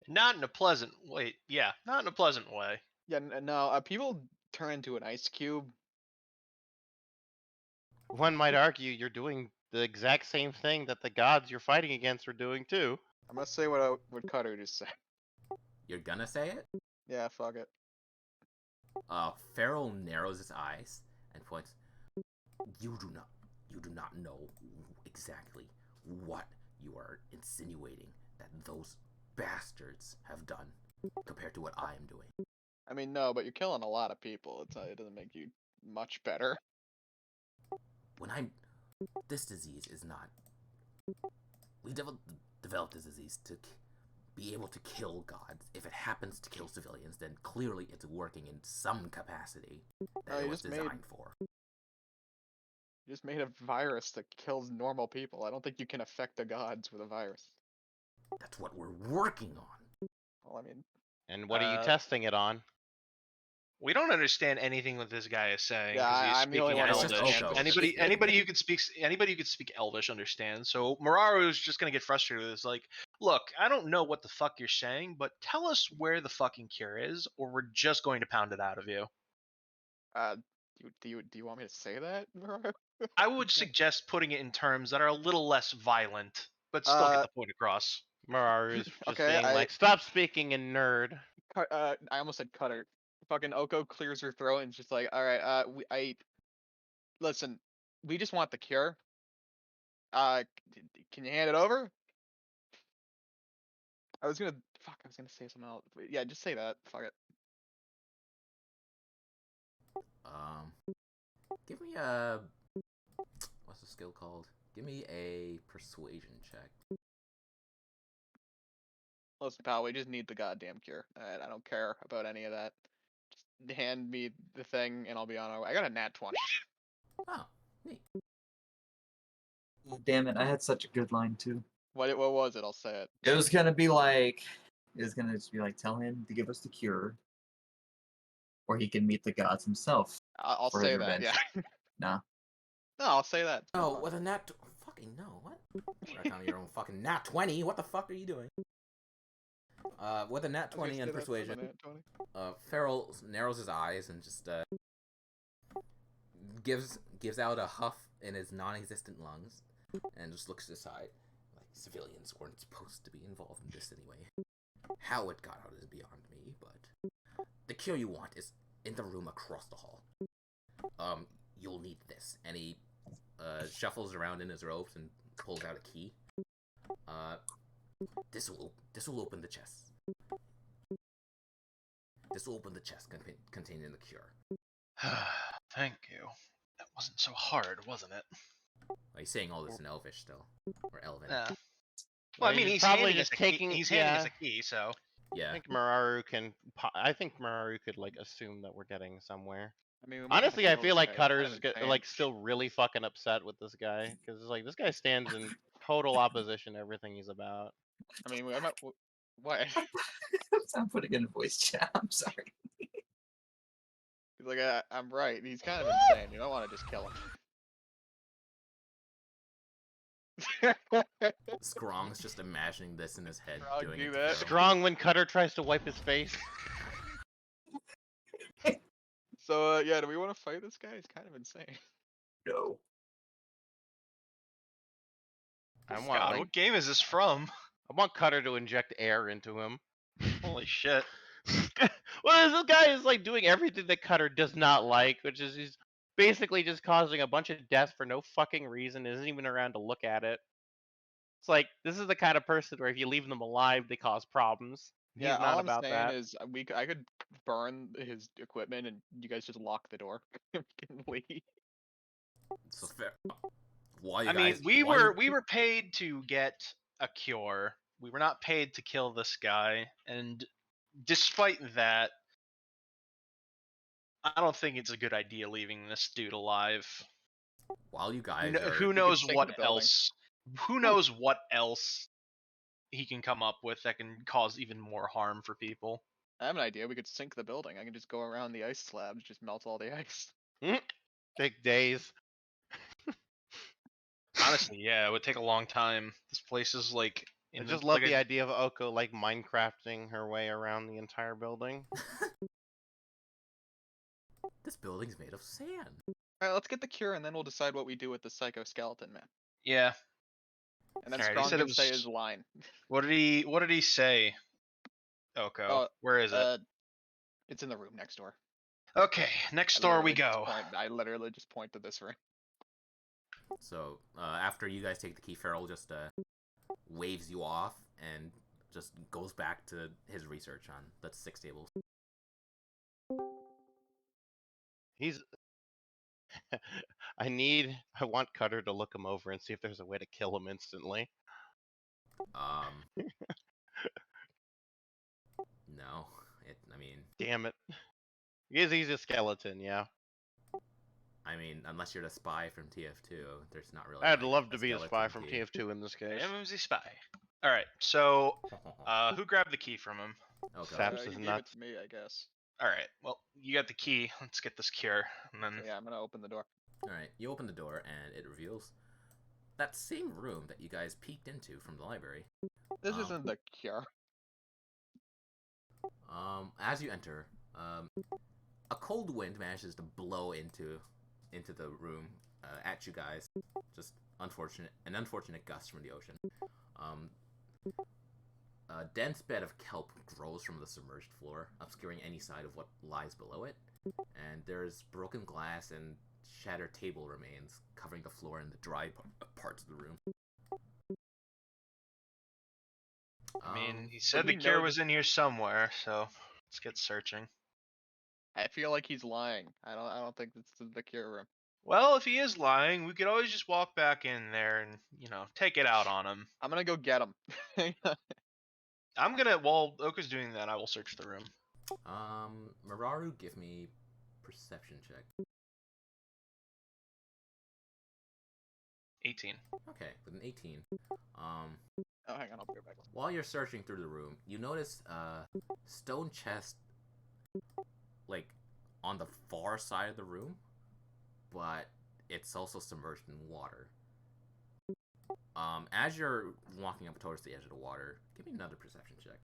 Not in a pleasant way. Yeah, not in a pleasant way. Yeah. No. People turn into an ice cube. One might argue you're doing the exact same thing that the gods you're fighting against are doing too. I'm gonna say what Cutter just said. You're gonna say it? Yeah. Fuck it. Farrell narrows his eyes and points. You do not know exactly what you are insinuating that those bastards have done compared to what I am doing. I mean, no, but you're killing a lot of people. It doesn't make you much better. This disease is not. We developed this disease to be able to kill gods. If it happens to kill civilians, then clearly it's working in some capacity that you it was just made- designed for. You just made a virus that kills normal people. I don't think you can affect the gods with a virus. That's what we're working on. Well, I mean, And what are you Uh, testing it on? We don't understand anything what this guy is saying. Yeah, 'Cause he's I'm the only speaking one who Elvish. understands. Anybody who could speak Elvish understands. So Muraru is just gonna get frustrated with this. Like, look, I don't know what the fuck you're saying, but tell us where the fucking cure is, or we're just going to pound it out of you. do you want me to say that, Muraru? I would suggest putting it in terms that are a little less violent, but still get the point across. Mararu's just Okay, being like, stop speaking in nerd. I almost said Cutter. Fucking Oko clears her throat and just like, all right, listen, we just want the cure. Can you hand it over? I was gonna say something else. But yeah, just say that. Fuck it. Give me a what's the skill called? Give me a persuasion check. Listen, pal, we just need the goddamn cure. I don't care about any of that. Just hand me the thing and I'll be on our way. I got a nat 20. Oh, neat. Oh, damn it! I had such a good line too. What was it? I'll say it. It was gonna be like, just be like, tell him to give us the cure, or he can meet the gods himself. I'll For say his that. revenge. Yeah. Nah. No, I'll say that. Oh, with a fucking no, what? Right on your own fucking nat 20. What the fuck are you doing? With a nat 20 and persuasion, Farrell narrows his eyes and just gives out a huff in his non-existent lungs and just looks aside. Like, civilians weren't supposed to be involved in this anyway. How it got out is beyond me, but the cure you want is in the room across the hall. You'll need this. And he shuffles around in his robes and pulls out a key. This will open the chest. This will open the chest containing the cure. Thank you. That wasn't so hard, wasn't it? He's saying all this in Elvish still, or Elven. Yeah. Well, I mean, He's he's probably handing us just a key. taking- He's handing us yeah. a key, so Yeah. I think Mararu can. I think Mararu could like assume that we're getting somewhere. I mean, we might Honestly, I have to feel like okay, Cutter's kind of like insane. still really fucking upset with this guy because like this guy stands in total opposition to everything he's about. I mean, we might. What? I'm putting in a voice chat. I'm sorry. He's like, I'm right. He's kind of insane. You don't want to just kill him. Scrong's just imagining this in his head, Scrong, doing do it to that. Pharaoh. Strong when Cutter tries to wipe his face. So yeah, do we want to fight this guy? He's kind of insane. No. I want God, like, what game is this from? I want Cutter to inject air into him. Holy shit. Well, this guy is like doing everything that Cutter does not like, which is he's basically just causing a bunch of deaths for no fucking reason. Isn't even around to look at it. It's like this is the kind of person where if you leave them alive, they cause problems. Yeah, He's not all I'm about saying that. is I could burn his equipment and you guys just lock the door and leave. So fair. Why you I mean, guys? we why you- were paid to get a cure. We were not paid to kill this guy, and despite that, I don't think it's a good idea leaving this dude alive. While you guys are Who could knows sink what the building. else? Who knows what else he can come up with that can cause even more harm for people? I have an idea. We could sink the building. I can just go around the ice slabs, just melt all the ice. Big days. Honestly, yeah, it would take a long time. This place is like. I just love the idea of Oko like Minecrafting her way around the entire building. This building's made of sand. Alright, let's get the cure and then we'll decide what we do with the psycho skeleton man. Yeah. And then Alright, he Strong said it can say was- his line. What did he say? Oko, Oh, where is it? It's in the room next door. Okay, next door we go. I literally just point to this room. So after you guys take the key, Farrell just waves you off and just goes back to his research on the 6 tables. He's. I want Cutter to look him over and see if there's a way to kill him instantly. No. I mean, Damn it. He's a skeleton, yeah. unless you're the spy from TF2, there's not really. I'd like, love to be a spy skeleton from key. TF2 in this case. MMZ spy. All right, so who grabbed the key from him? Okay. Saps You is gave nuts. it to me, I guess. All right, well you got the key. Let's get this cure, and then So yeah, I'm gonna open the door. Alright, you open the door and it reveals that same room that you guys peeked into from the library. This Um, isn't the cure. As you enter, a cold wind manages to blow into the room at you guys. Just an unfortunate gust from the ocean. A dense bed of kelp grows from the submerged floor, obscuring any side of what lies below it. And there's broken glass and shattered table remains covering the floor and the dry parts of the room. I mean Um, he said we the cure know was in here somewhere, so let's get searching. I feel like he's lying. I don't think this is the cure room. Well, if he is lying, we could always just walk back in there and take it out on him. I'm gonna go get him. I'm gonna while Oka's doing that, I will search the room. Mararu, give me perception check. 18. Okay, with an 18. Oh, hang on, I'll be right back. While you're searching through the room, you notice a stone chest, like, on the far side of the room, but it's also submerged in water. As you're walking up towards the edge of the water, give me another perception check.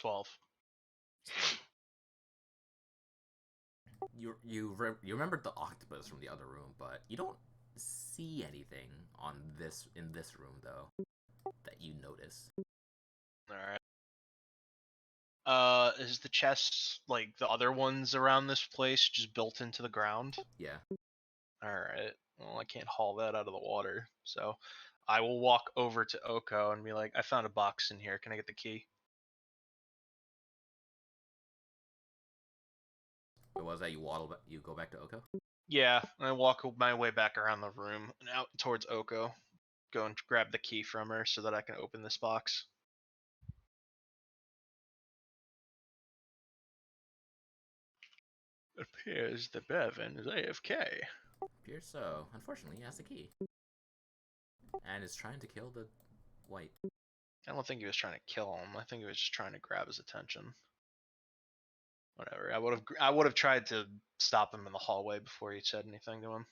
$12. You remembered the octopus from the other room, but you don't see anything in this room though that you notice. Alright. Is the chest like the other ones around this place just built into the ground? Yeah. Alright. Well, I can't haul that out of the water, so I will walk over to Oko and be like, I found a box in here. Can I get the key? It was that you you go back to Oko? Yeah, and I walk my way back around the room and out towards Oko. Go and grab the key from her so that I can open this box. Appears that Bevan is AFK. Appears so. Unfortunately, he has the key. And is trying to kill the white. I don't think he was trying to kill him. I think he was just trying to grab his attention. Whatever. I would have tried to stop him in the hallway before he said anything to him.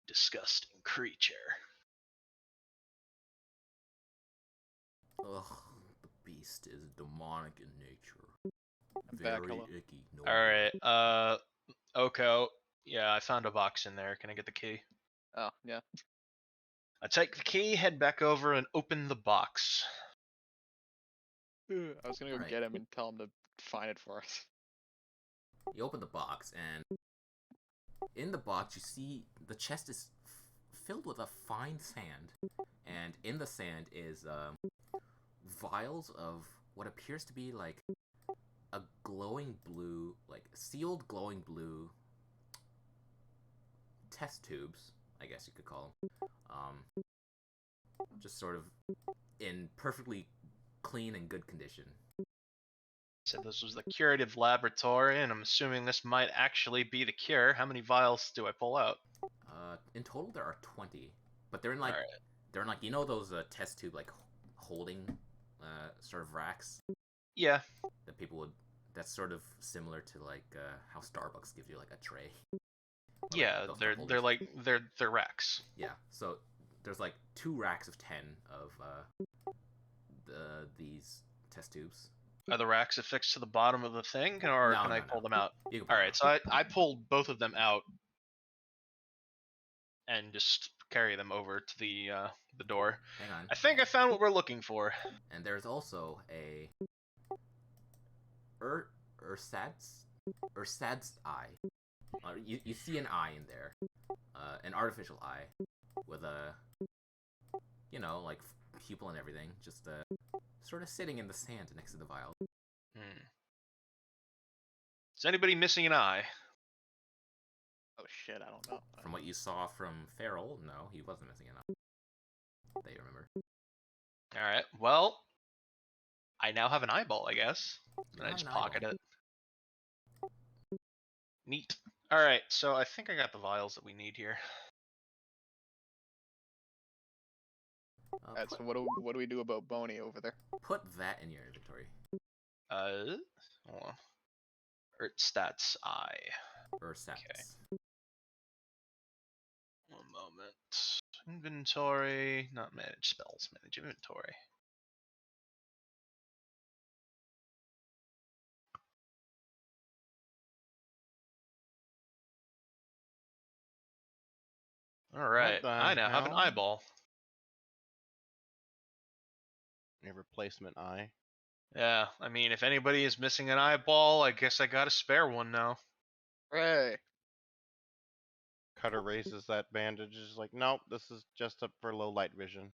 Disgusting creature. Ugh, the beast is demonic in nature. I'm back, Very hello. icky. No All good. right. Oko. Yeah, I found a box in there. Can I get the key? Oh, yeah. I take the key, head back over, and open the box. I was gonna go Alright. get him and tell him to find it for us. You open the box, and in the box, you see the chest is filled with a fine sand, and in the sand is vials of what appears to be like a glowing blue, like sealed glowing blue test tubes, I guess you could call them. Just sort of in perfectly clean and good condition. So this was the curative laboratory, and I'm assuming this might actually be the cure. How many vials do I pull out? In total, there are 20, but they're in like Alright. they're in like, you know, those test tube like holding sort of racks Yeah. that people would. That's sort of similar to like how Starbucks gives you like a tray. Or, like, Yeah, those cup they're holders. like they're racks. Yeah, so there's like 2 racks of 10 of these test tubes. Are the racks affixed to the bottom of the thing, or No, can I no, pull no. them out? You can pull All them right, so I pulled both of them out and just carry them over to the door. Hang on. I think I found what we're looking for. And there's also a Ursad's eye. You see an eye in there, an artificial eye with a, you know, like pupil and everything, just sort of sitting in the sand next to the vial. Is anybody missing an eye? Oh shit, I don't know. From what you saw from Farrell, no, he wasn't missing an eye. That you remember. All right. Well, I now have an eyeball, I guess. And You I have just an pocket eyeball. it. Neat. All right, so I think I got the vials that we need here. Alright, so what do we do about Boney over there? Put that in your inventory. Hold on. Ert stats eye. Ursats. One moment. Inventory, not manage spells, manage inventory. All right, the I now have an hell? eyeball. A replacement eye. Yeah, I mean, if anybody is missing an eyeball, I guess I got a spare one now. Hooray! Cutter raises that bandage. Is like, nope, this is just up for low light vision.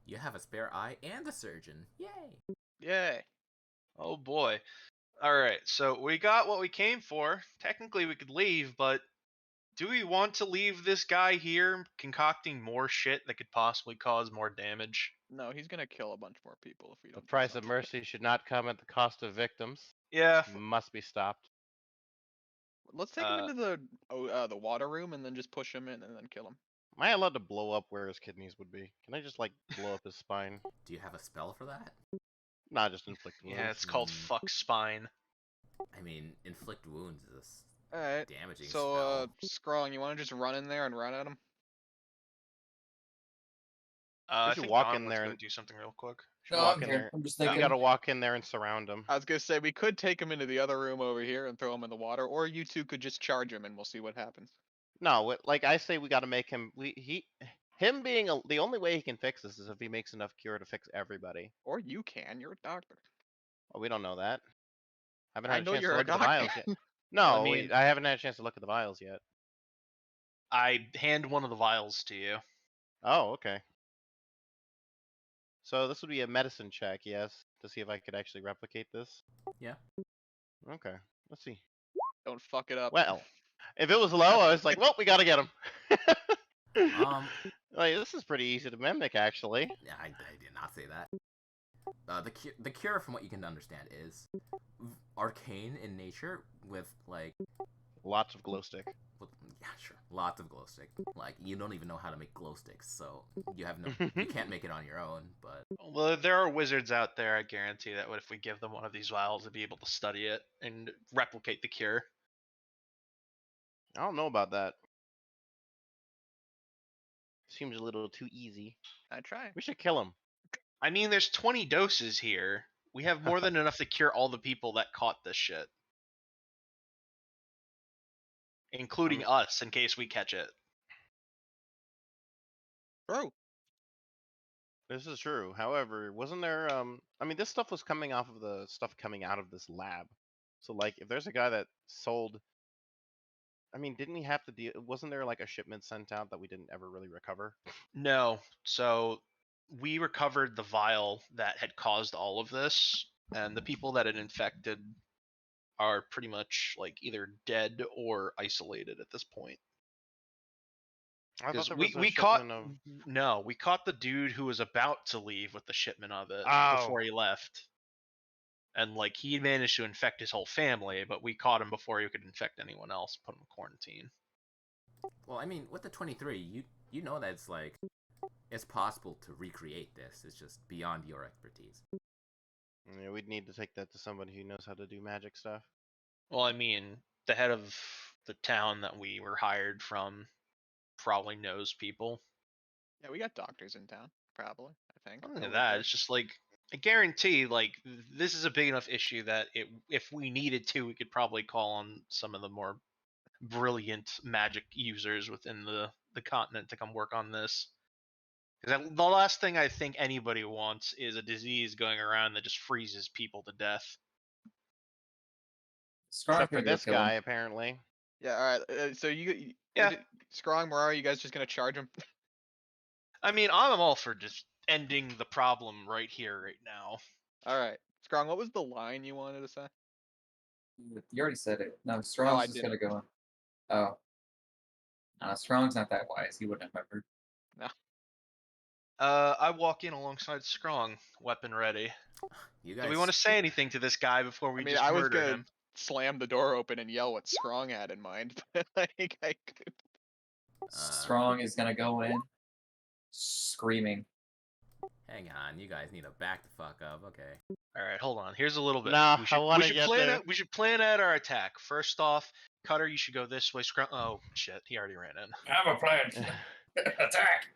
You have a spare eye and a surgeon. Yay! Yay! Oh boy. All right, so we got what we came for. Technically, we could leave, but do we want to leave this guy here concocting more shit that could possibly cause more damage? No, he's gonna kill a bunch more people if we The don't. do price of something. mercy should not come at the cost of victims. Yeah. Must be stopped. Let's take him into the water room and then just push him in and then kill him. Am I allowed to blow up where his kidneys would be? Can I just like blow up his spine? Do you have a spell for that? Nah, just inflict wounds. Yeah, it's called fuck spine. I mean, inflict wounds is Alright. a damaging So, spell. Scrawling, you want to just run in there and run at him? I should think walk Don in wants there to and- do something real quick. Should No, walk I'm in here. there. I'm just You thinking. gotta walk in there and surround him. I was gonna say we could take him into the other room over here and throw him in the water, or you two could just charge him and we'll see what happens. No, like I say, we gotta make him. Him being the only way he can fix this is if he makes enough cure to fix everybody. Or you can. You're a doctor. Well, we don't know that. Haven't I had a know chance to you're a look at the vials doctor. yet. No, I mean- I haven't had a chance to look at the vials yet. I hand one of the vials to you. Oh, okay. So this would be a medicine check, yes, to see if I could actually replicate this. Yeah. Okay, let's see. Don't fuck it up. Well, if it was low, I was like, well, we gotta get him. Like, this is pretty easy to mimic, actually. Yeah, I did not say that. The cure, from what you can understand, is arcane in nature with like Lots of glow stick. with, Yeah, sure. Lots of glow sticks. Like, you don't even know how to make glow sticks, so you have no, you can't make it on your own. But Well, there are wizards out there, I guarantee, that would, if we give them one of these vials, they'd be able to study it and replicate the cure. I don't know about that. Seems a little too easy. I try. We should kill him. I mean, there's 20 doses here. We have more than enough to cure all the people that caught this shit, including us, in case we catch it. Bro. This is true. However, wasn't there I mean this stuff was coming off of the stuff coming out of this lab. So like if there's a guy that sold I mean, didn't we have to deal wasn't there like a shipment sent out that we didn't ever really recover? No, so we recovered the vial that had caused all of this, and the people that it infected are pretty much like either dead or isolated at this point. I thought 'Cause there was a we caught shipment of no, we caught the dude who was about to leave with the shipment of it Oh. before he left. And like he managed to infect his whole family, but we caught him before he could infect anyone else, put him in quarantine. well, I mean, with the 23, you know that it's like it's possible to recreate this. It's just beyond your expertise. Yeah, we'd need to take that to somebody who knows how to do magic stuff. Well, I mean, the head of the town that we were hired from probably knows people. Yeah, we got doctors in town, probably, I think. Not Or only we that, could- it's just like I guarantee, like this is a big enough issue that if we needed to, we could probably call on some of the more brilliant magic users within the continent to come work on this. Because the last thing I think anybody wants is a disease going around that just freezes people to death. Strong Except for gonna go this kill him. guy, apparently. Yeah, alright. So Yeah. Scrong, where are you guys just gonna charge him? I mean, I'm all for just ending the problem right here, right now. Alright. Scrong, what was the line you wanted to say? You already said it. No, Strong's I just gonna go. Oh. Strong's not that wise. He wouldn't have remembered. I walk in alongside Strong, weapon ready. You Do guys, we want to say anything to this guy before we I mean, just I was murder gonna him? slam the door open and yell what Scrong had in mind, but like I could. Strong is gonna go in, screaming. hang on, you guys need to back the fuck up. Okay. All right, hold on. Here's a little bit. Nah, we I should, wanna get plan there. out. We should plan out our attack. First off, Cutter, you should go this way. Scrum. Oh shit, he already ran in. I have a plan. Attack!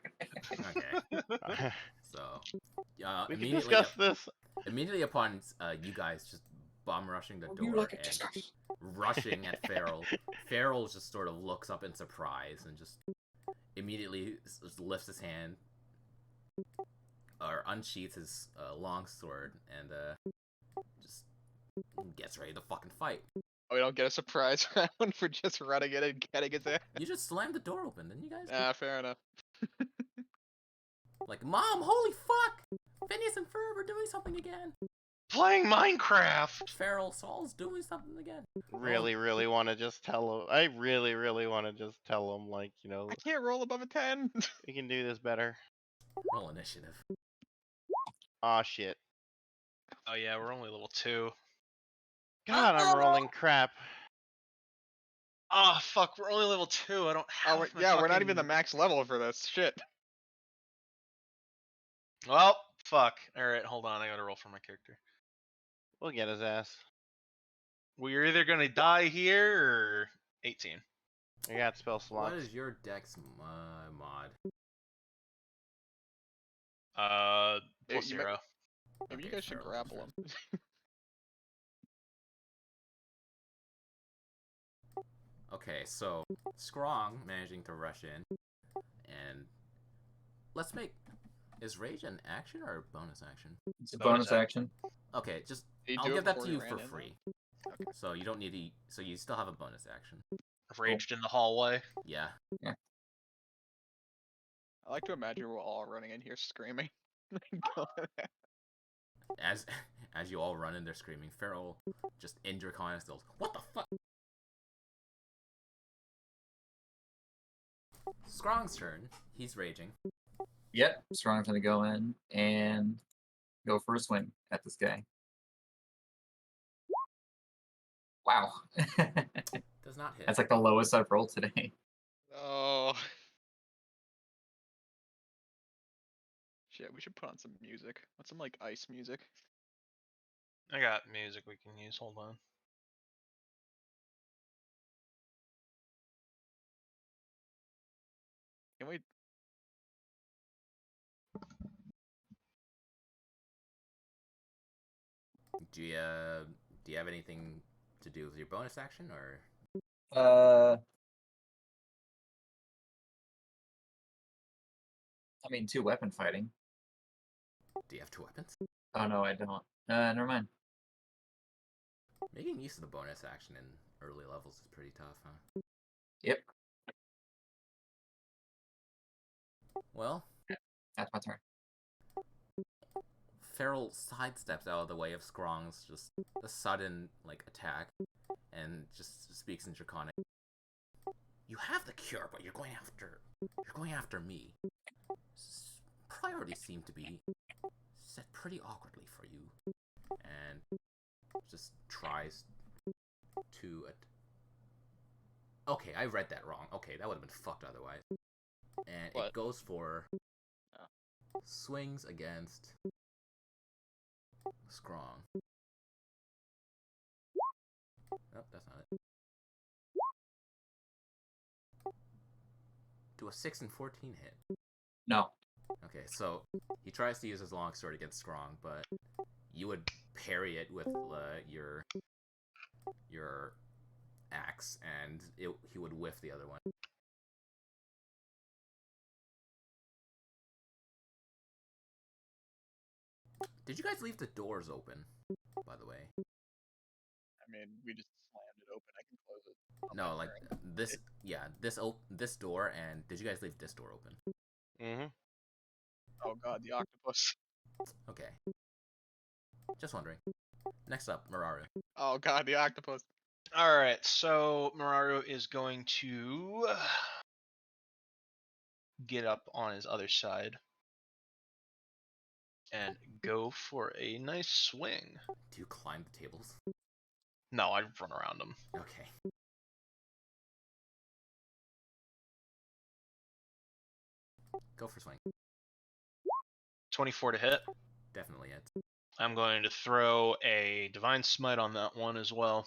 Okay. So, we can immediately, discuss this. immediately upon you guys just bomb rushing the You door like it, and discuss. rushing at Farrell, Farrell just sort of looks up in surprise and just immediately just lifts his hand or unsheaths his long sword and just gets ready to fucking fight. Oh, we don't get a surprise round for just running in and getting it there. You just slammed the door open, didn't you guys? Ah, fair enough. Like, Mom, holy fuck! Phineas and Ferb are doing something again. Playing Minecraft. Farrell Saul's doing something again. Really want to just tell him. I really want to just tell him, like, you know, I can't roll above a 10. we can do this better. Roll initiative. Aw, shit. Oh yeah, we're only level 2. God, I'm rolling crap. Oh fuck, we're only level 2. I don't have. my Yeah, we're not even the fucking- max level for this. Shit. Well, fuck. All right, hold on. I gotta roll for my character. We'll get his ass. We're either gonna die here or 18. I got spell slots. What is your dex mod? Plus you ma- 0. Maybe you Okay, guys should Farrell grapple goes him. first. Okay, so Scrong managing to rush in, and let's make is rage an action or a bonus action? It's a Bonus bonus action. Okay, just Did you I'll do it give that before to you you for ran in, though? free. So you don't need to. So you still have a bonus action. Raged in the hallway. Yeah. I like to imagine we're all running in here screaming. As you all run in there screaming, Farrell just in Draconic Stills. What the fuck? Scrong's turn. He's raging. Yep, Strong's gonna go in and go for a swing at this guy. Wow. Does not hit. That's like the lowest I've rolled today. Oh. Shit, we should put on some music. What's some like ice music? I got music we can use. Hold on. Can we? Do you have anything to do with your bonus action, or I mean, 2-weapon fighting. do you have 2 weapons? Oh no, I don't. Never mind. Making use of the bonus action in early levels is pretty tough, huh? Yep, Well, that's my turn. Farrell sidesteps out of the way of Scrong's just a sudden like attack, and just speaks in Draconic. You have the cure, but you're going after me. Priorities seem to be set pretty awkwardly for you, and just tries to. Okay, I read that wrong. Okay, that would have been fucked otherwise. And What? it goes for Oh. swings against Scrong. Oh, that's not it. Do a 6 and 14 hit? No. Okay, so he tries to use his longsword against Scrong, but you would parry it with your axe, and he would whiff the other one. Did you guys leave the doors open, by the way? I mean, we just slammed it open. I can close it. No, like this. Yeah, this door, and did you guys leave this door open? Mm-hmm. Oh god, the octopus. Okay. Just wondering. Next up, Mararu. Oh god, the octopus. All right, so Mararu is going to get up on his other side and go for a nice swing. Do you climb the tables? No, I run around him. Okay. Go for swing. 24 to hit. Definitely it. I'm going to throw a Divine Smite on that one as well.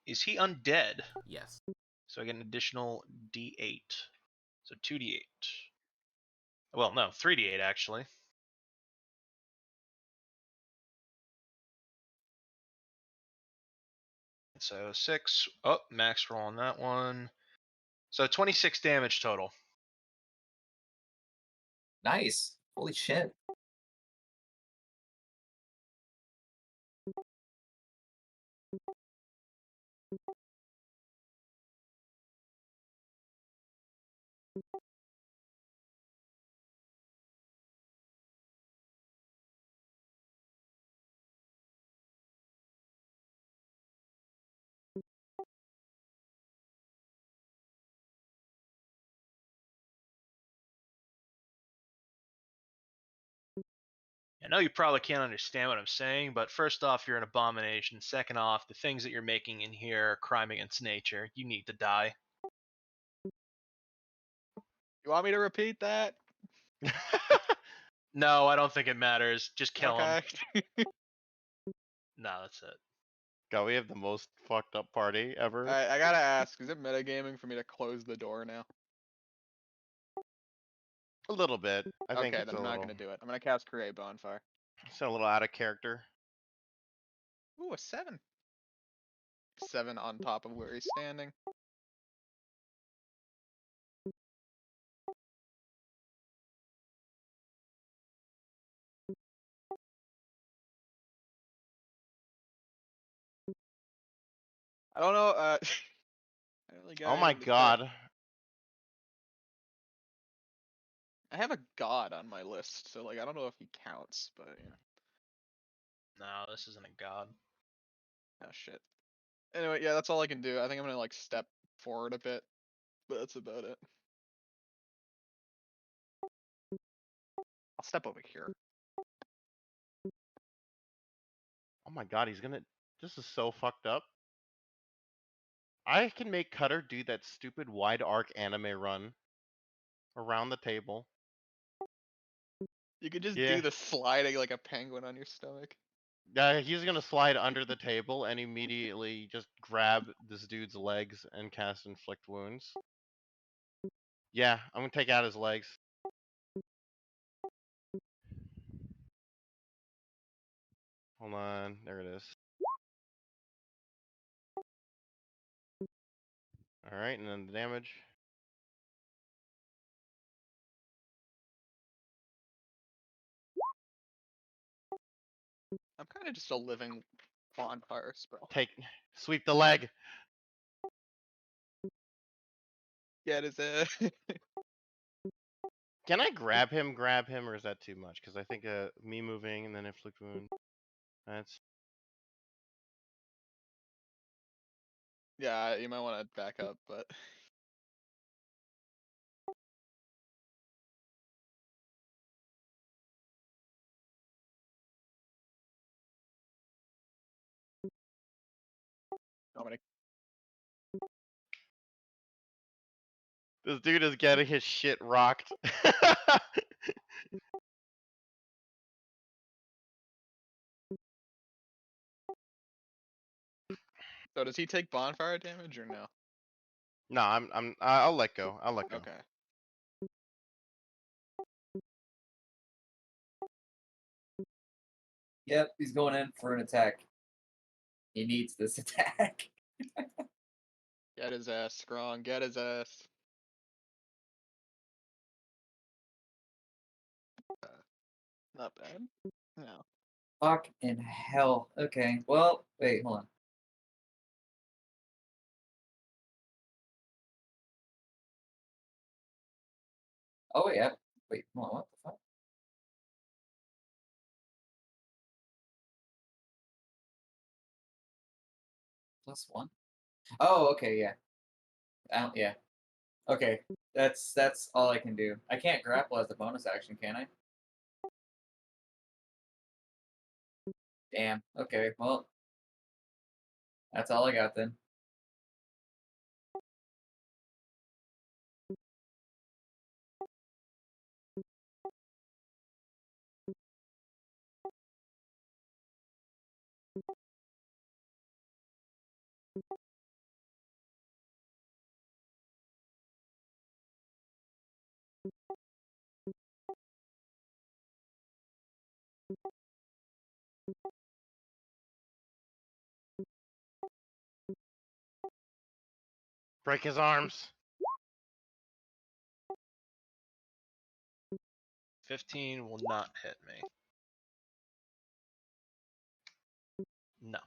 Is he undead? Yes. So I get an additional D8. So 2D8. Well, no, 3D8 actually. So 6. Oh, max roll on that one. So 26 damage total. Nice. Holy shit. I know you probably can't understand what I'm saying, but first off, you're an abomination. Second off, the things that you're making in here are crime against nature. You need to die. You want me to repeat that? No, I don't think it matters. Just kill him. Okay. No, that's it. God, we have the most fucked up party ever. Alright, I gotta ask, is it metagaming for me to close the door now? A little bit. I think Okay, it's then a I'm not little. gonna do it. I'm gonna cast Create Bonfire. It's a little out of character. Ooh, a 7. 7 on top of where he's standing. I don't know, I don't really got Oh my anything to say. god. I have a god on my list, so like I don't know if he counts, but yeah. No, this isn't a god. Oh shit. Anyway, yeah, that's all I can do. I think I'm gonna like step forward a bit, but that's about it. I'll step over here. Oh my god, he's gonna. This is so fucked up. I can make Cutter do that stupid wide arc anime run around the table. You could just Yeah. do the sliding like a penguin on your stomach. He's gonna slide under the table and immediately just grab this dude's legs and cast Inflict Wounds. Yeah, I'm gonna take out his legs. Hold on, there it is. Alright, and then the damage. I'm kind of just a living bonfire spell. Sweep the leg. Get his ass. Can I grab him, or is that too much? Because I think me moving and then Inflict Wound. That's Yeah, you might want to back up, but Dominic. this dude is getting his shit rocked. So does he take bonfire damage or no? No, I'll let go. I'll let go. Okay. Yep, he's going in for an attack. He needs this attack. Get his ass, Scrong. Get his ass. Not bad. No. Fuck in hell. Okay, well, wait, hold on. Oh, wait, wait, hold on, what the fuck? +1? Oh, okay, yeah. Yeah. Okay, that's all I can do. I can't grapple as a bonus action, can I? Damn. Okay, well, that's all I got then. Break his arms. 15 will not hit me. No.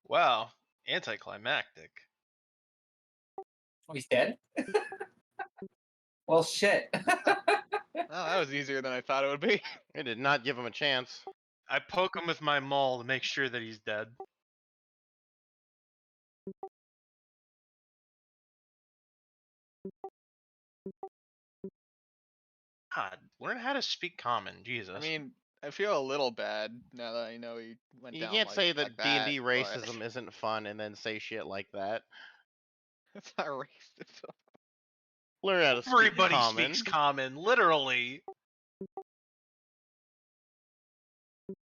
Wow, anticlimactic. Oh, he's dead? Well, shit. Oh, that was easier than I thought it would be. It did not give him a chance. I poke him with my maul to make sure that he's dead. God, learn how to speak common, Jesus. I mean, I feel a little bad now that I know he went You down can't like, say like that D&D but racism isn't fun and then say shit like that. It's not racist. Learn how to speak Everybody common. speaks common, literally.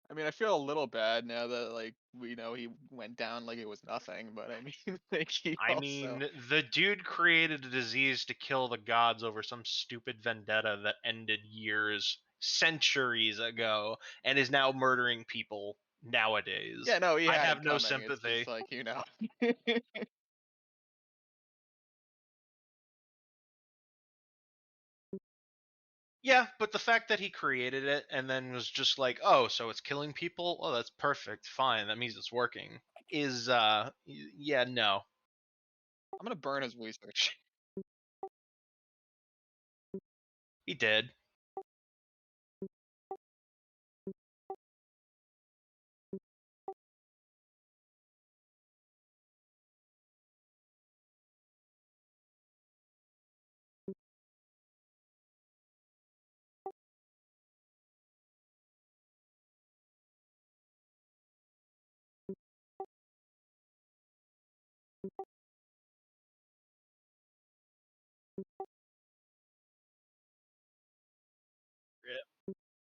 I mean, I feel a little bad now that like we know he went down like it was nothing, but I mean, like he I also... mean, the dude created a disease to kill the gods over some stupid vendetta that ended years centuries ago and is now murdering people nowadays. Yeah, no, he I had have it no coming. It's sympathy. just like, you know. Yeah, but the fact that he created it and then was just like, oh, so it's killing people? Oh, that's perfect. Fine. That means it's working. Is, yeah, no. I'm gonna burn his research. He did.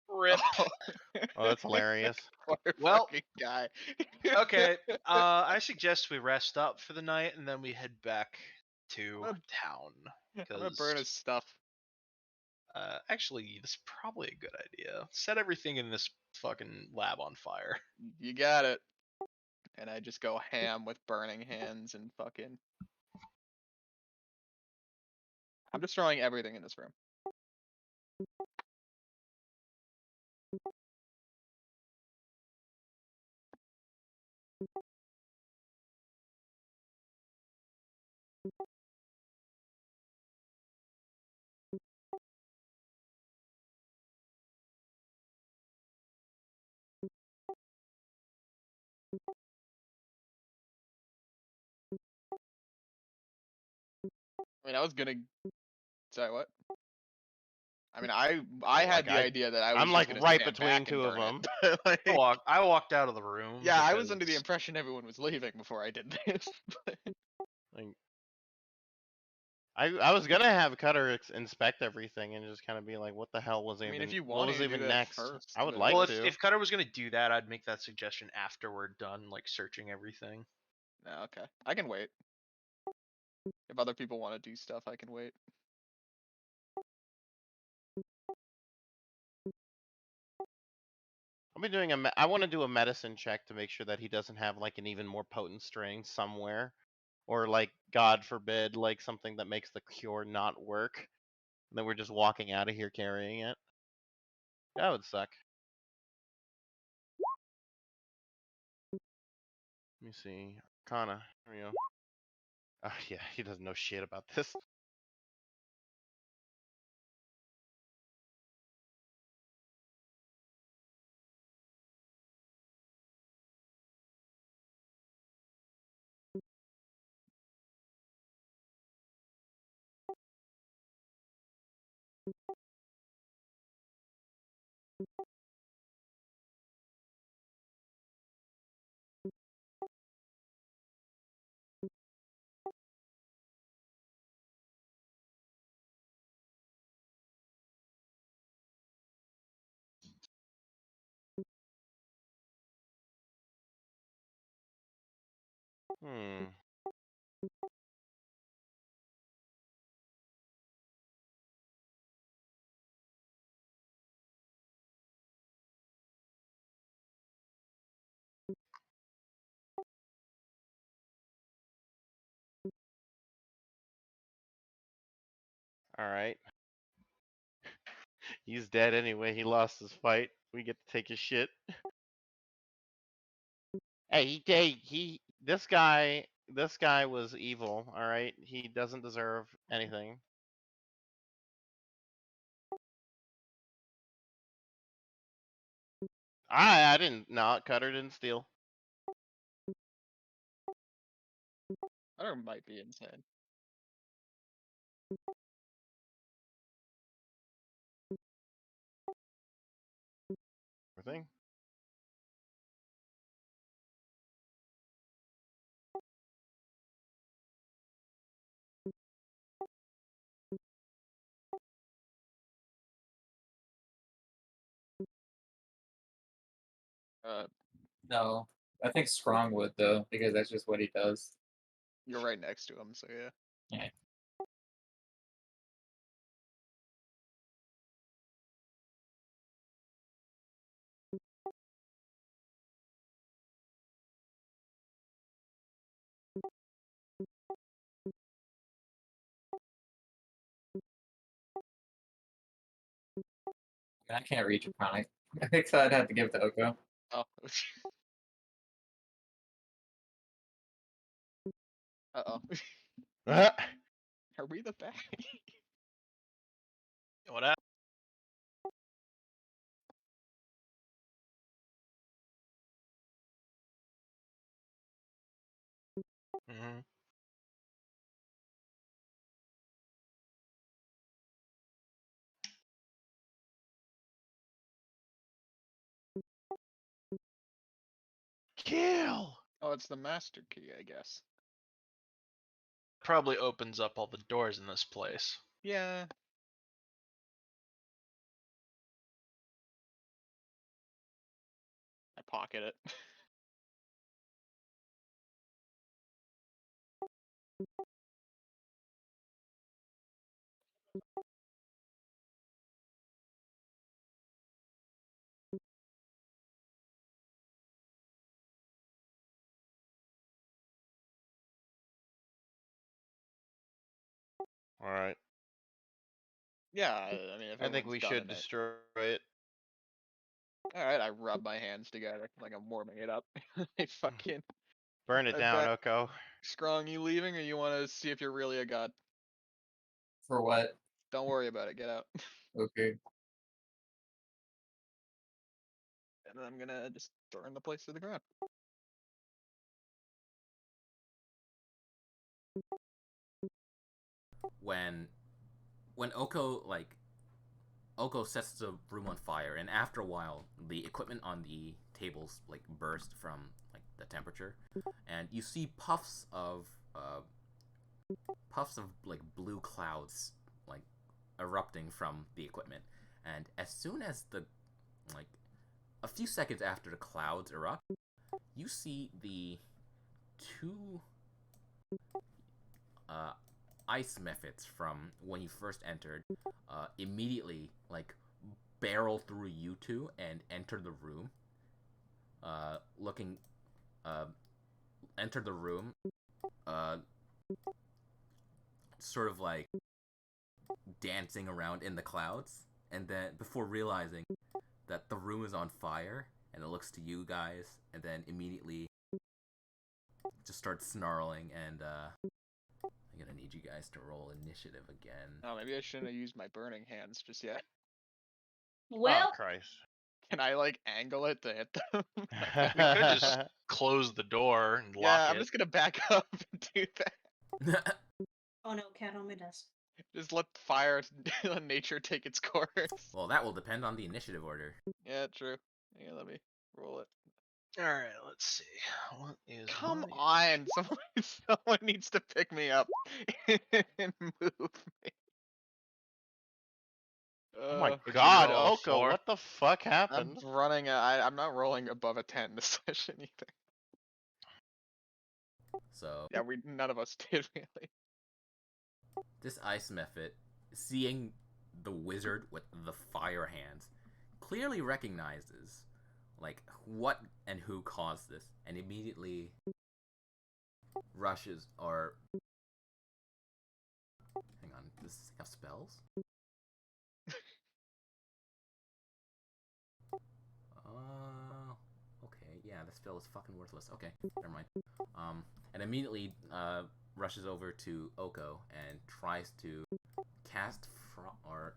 Rip. Oh, that's hilarious. Poor Well, fucking guy. Okay, I suggest we rest up for the night and then we head back to gonna- town. I'm gonna burn his stuff. Actually, this is probably a good idea. Set everything in this fucking lab on fire. You got it. And I just go ham with burning hands and fucking. I'm destroying everything in this room. I mean, I was gonna. Sorry, what? I mean, I had Like, the idea that I was I'm just like gonna right stand between back and two of burn them. it. Like, I walked out of the room. yeah, I was under the because- impression everyone was leaving before I did this. but- Like, I was gonna have Cutter inspect everything and just kind of be like, what the hell was I even? mean, if you what wanted was to do even that next? first, I would but- like well, to. if Cutter was gonna do that, I'd make that suggestion after we're done, like searching everything. No, okay, I can wait. If other people want to do stuff, I can wait. I'll be doing I want to do a medicine check to make sure that he doesn't have like an even more potent strain somewhere, or like God forbid, like something that makes the cure not work. And then we're just walking out of here carrying it. That would suck. Let me see. Kana, here we go. Oh yeah, he doesn't know shit about this. Hmm. All right. He's dead anyway. He lost his fight. We get to take his shit. Hey, this guy was evil. All right. He doesn't deserve anything. I didn't. No, Cutter didn't steal. Cutter might be insane. Everything. No, I think Strong would though, because that's just what he does. You're right next to him, so yeah. Yeah. I can't reach Draconic. I think so I'd have to give it to Oko. Oh. Uh-oh. Are we the bad? What happened? Mm-hmm. Kill. Oh, it's the master key, I guess. Probably opens up all the doors in this place. Yeah. I pocket it. All right. Yeah, I mean, if I think everyone's we done should in it. destroy it. Alright, I rub my hands together like I'm warming it up. I fucking. Burn it I down, bet- Oko. Strong, you leaving, or you want to see if you're really a god? For what? Don't worry about it. Get out. Okay. And then I'm gonna just burn the place to the ground. When Oko sets the room on fire, and after a while, the equipment on the tables like burst from like the temperature, and you see puffs of like blue clouds like erupting from the equipment. And as soon as like a few seconds after the clouds erupt, you see the two ice mephits from when you first entered immediately like barrel through you two and enter the room. Enter the room, sort of like dancing around in the clouds, and then before realizing that the room is on fire, and it looks to you guys, and then immediately just starts snarling, and I'm gonna need you guys to roll initiative again. Oh, maybe I shouldn't have used my burning hands just yet. Well, Oh Christ. Can I like angle it to hit them? We could just close the door and Yeah, lock I'm it. just gonna back up and do that. oh no, cat on my desk. Just let fire, let nature take its course. Well, that will depend on the initiative order. Yeah, true. Yeah, let me roll it. All right, let's see. What is Come my- on, someone needs to pick me up and move me. Oh my Uh, you God, roll a Oko, four? what the fuck I'm happened? running. I'm not rolling above a 10 this session either. So Yeah, none of us did really. this ice method, seeing the wizard with the fire hands, clearly recognizes like what and who caused this, and immediately rushes or hang on, does this have spells? Okay, yeah, this spell is fucking worthless. Okay, never mind. And immediately rushes over to Oko and tries to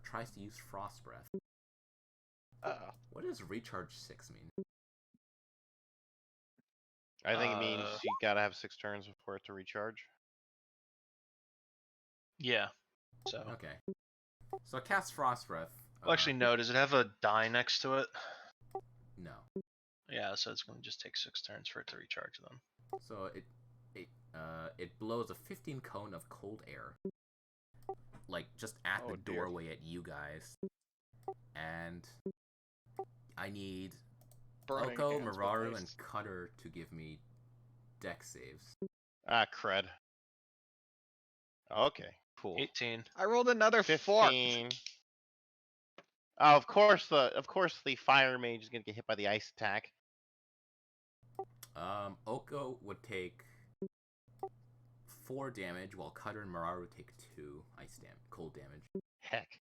tries to use Frost Breath. Uh-oh. What does Recharge 6 mean? I think it means Uh, you gotta have 6 turns before it to recharge. Yeah. So. Okay. So cast Frost Breath. Well, actually, no. Does it have a die next to it? No. Yeah, so it's going to just take 6 turns for it to recharge then. So it blows a 15 cone of cold air, like just at Oh, the dear. doorway at you guys, and I need Burning Oko, hands, but Mararu, nice. and Cutter to give me dex saves. Ah, crud. Okay, cool. 18. I rolled another 15. Oh, of course the fire mage is gonna get hit by the ice attack. Oko would take 4 damage, while Cutter and Mararu would take 2 cold damage. Heck.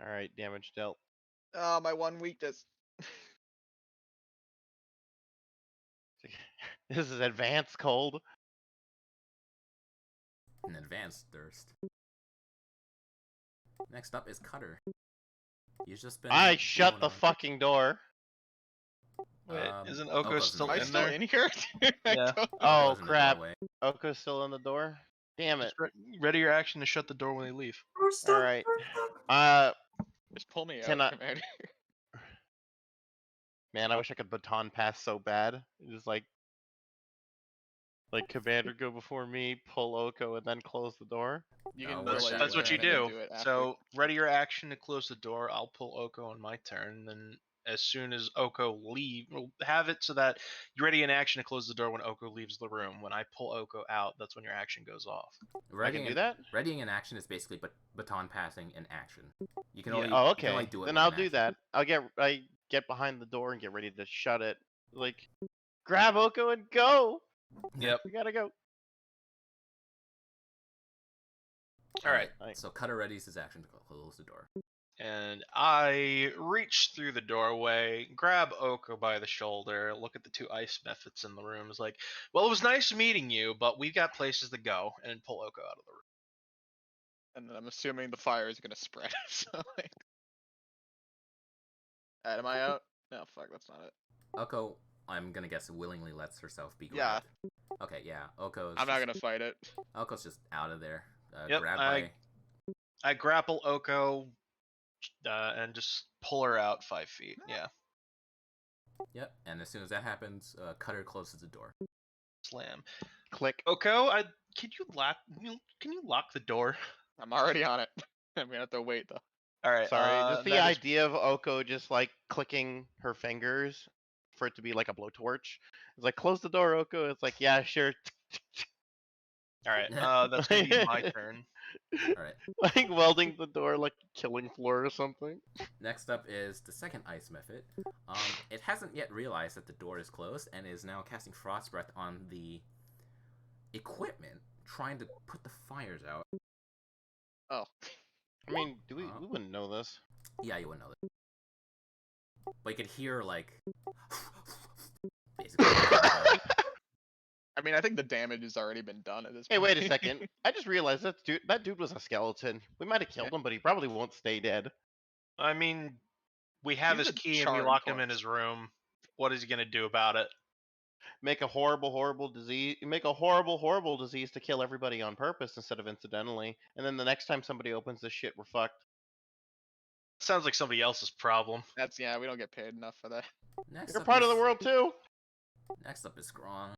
All right, damage dealt. Oh, my one weakness. This is advanced cold. An advanced thirst. Next up is Cutter. He's just been. I shut going the on. fucking door. Wait, Um, isn't Oko Oko's still Am I in still there? in here? Yeah. Oko's Oh in the crap! doorway. Oko's still in the door. Damn it! Just ready your action to shut the door when they leave. All right. Just pull me Can out, I- Commander. Man, I wish I could baton pass so bad. Just like Commander go before me, pull Oko, and then close the door. You Oh, can works delay that That's your what you turn and then do. it after. So ready your action to close the door. I'll pull Oko on my turn. Then as soon as Oko leave, we'll have it so that you're ready in action to close the door when Oko leaves the room. When I pull Oko out, that's when your action goes off. I can do that. Readying an action is basically baton passing in action. You can Yeah. only. Oh, You can only okay. do it Then with I'll an do action. that. I get behind the door and get ready to shut it. Like, grab Oko and go. Yep. We gotta go. All right. Alright. So Cutter readies his action to close the door. And I reach through the doorway, grab Oko by the shoulder, look at the two ice methods in the room. Is like, well, it was nice meeting you, but we've got places to go, and pull Oko out of the room. And then I'm assuming the fire is gonna spread. So like, Alright, am I out? No, fuck, that's not it. Oko, I'm gonna guess, willingly lets herself be Yeah. grabbed. Okay, yeah. Oko's. I'm not gonna fight it. Oko's just out of there. Yep, Grabbed I- by. I grapple Oko and just pull her out 5 feet. Yeah, Yep. And as soon as that happens, Cutter closes the door. slam. Click. Oko, can you lock the door? I'm already on it. I'm gonna have to wait though. All right. Sorry, just the that is- idea of Oko just like clicking her fingers for it to be like a blowtorch. It's like, close the door, Oko. It's like, yeah, sure. all right. That's gonna be my turn. Alright. Like welding the door like a killing floor or something. Next up is the second ice method. It hasn't yet realized that the door is closed and is now casting Frost Breath on the equipment, trying to put the fires out. Oh. I mean, we wouldn't know this. Yeah, you wouldn't know that. But you could hear, like... basically. I mean, I think the damage has already been done at this Hey, point. wait a second. I just realized that dude was a skeleton. We might have killed him, but he probably won't stay dead. I mean, we have He's his a key and we charred locked him in corpse. his room. What is he gonna do about it? Make a horrible disease. Make a horrible disease to kill everybody on purpose instead of incidentally. And then the next time somebody opens this shit, we're fucked. Sounds like somebody else's problem. That's yeah, we don't get paid enough for that. Next You're up part of is- the world too. Next up is Scrong.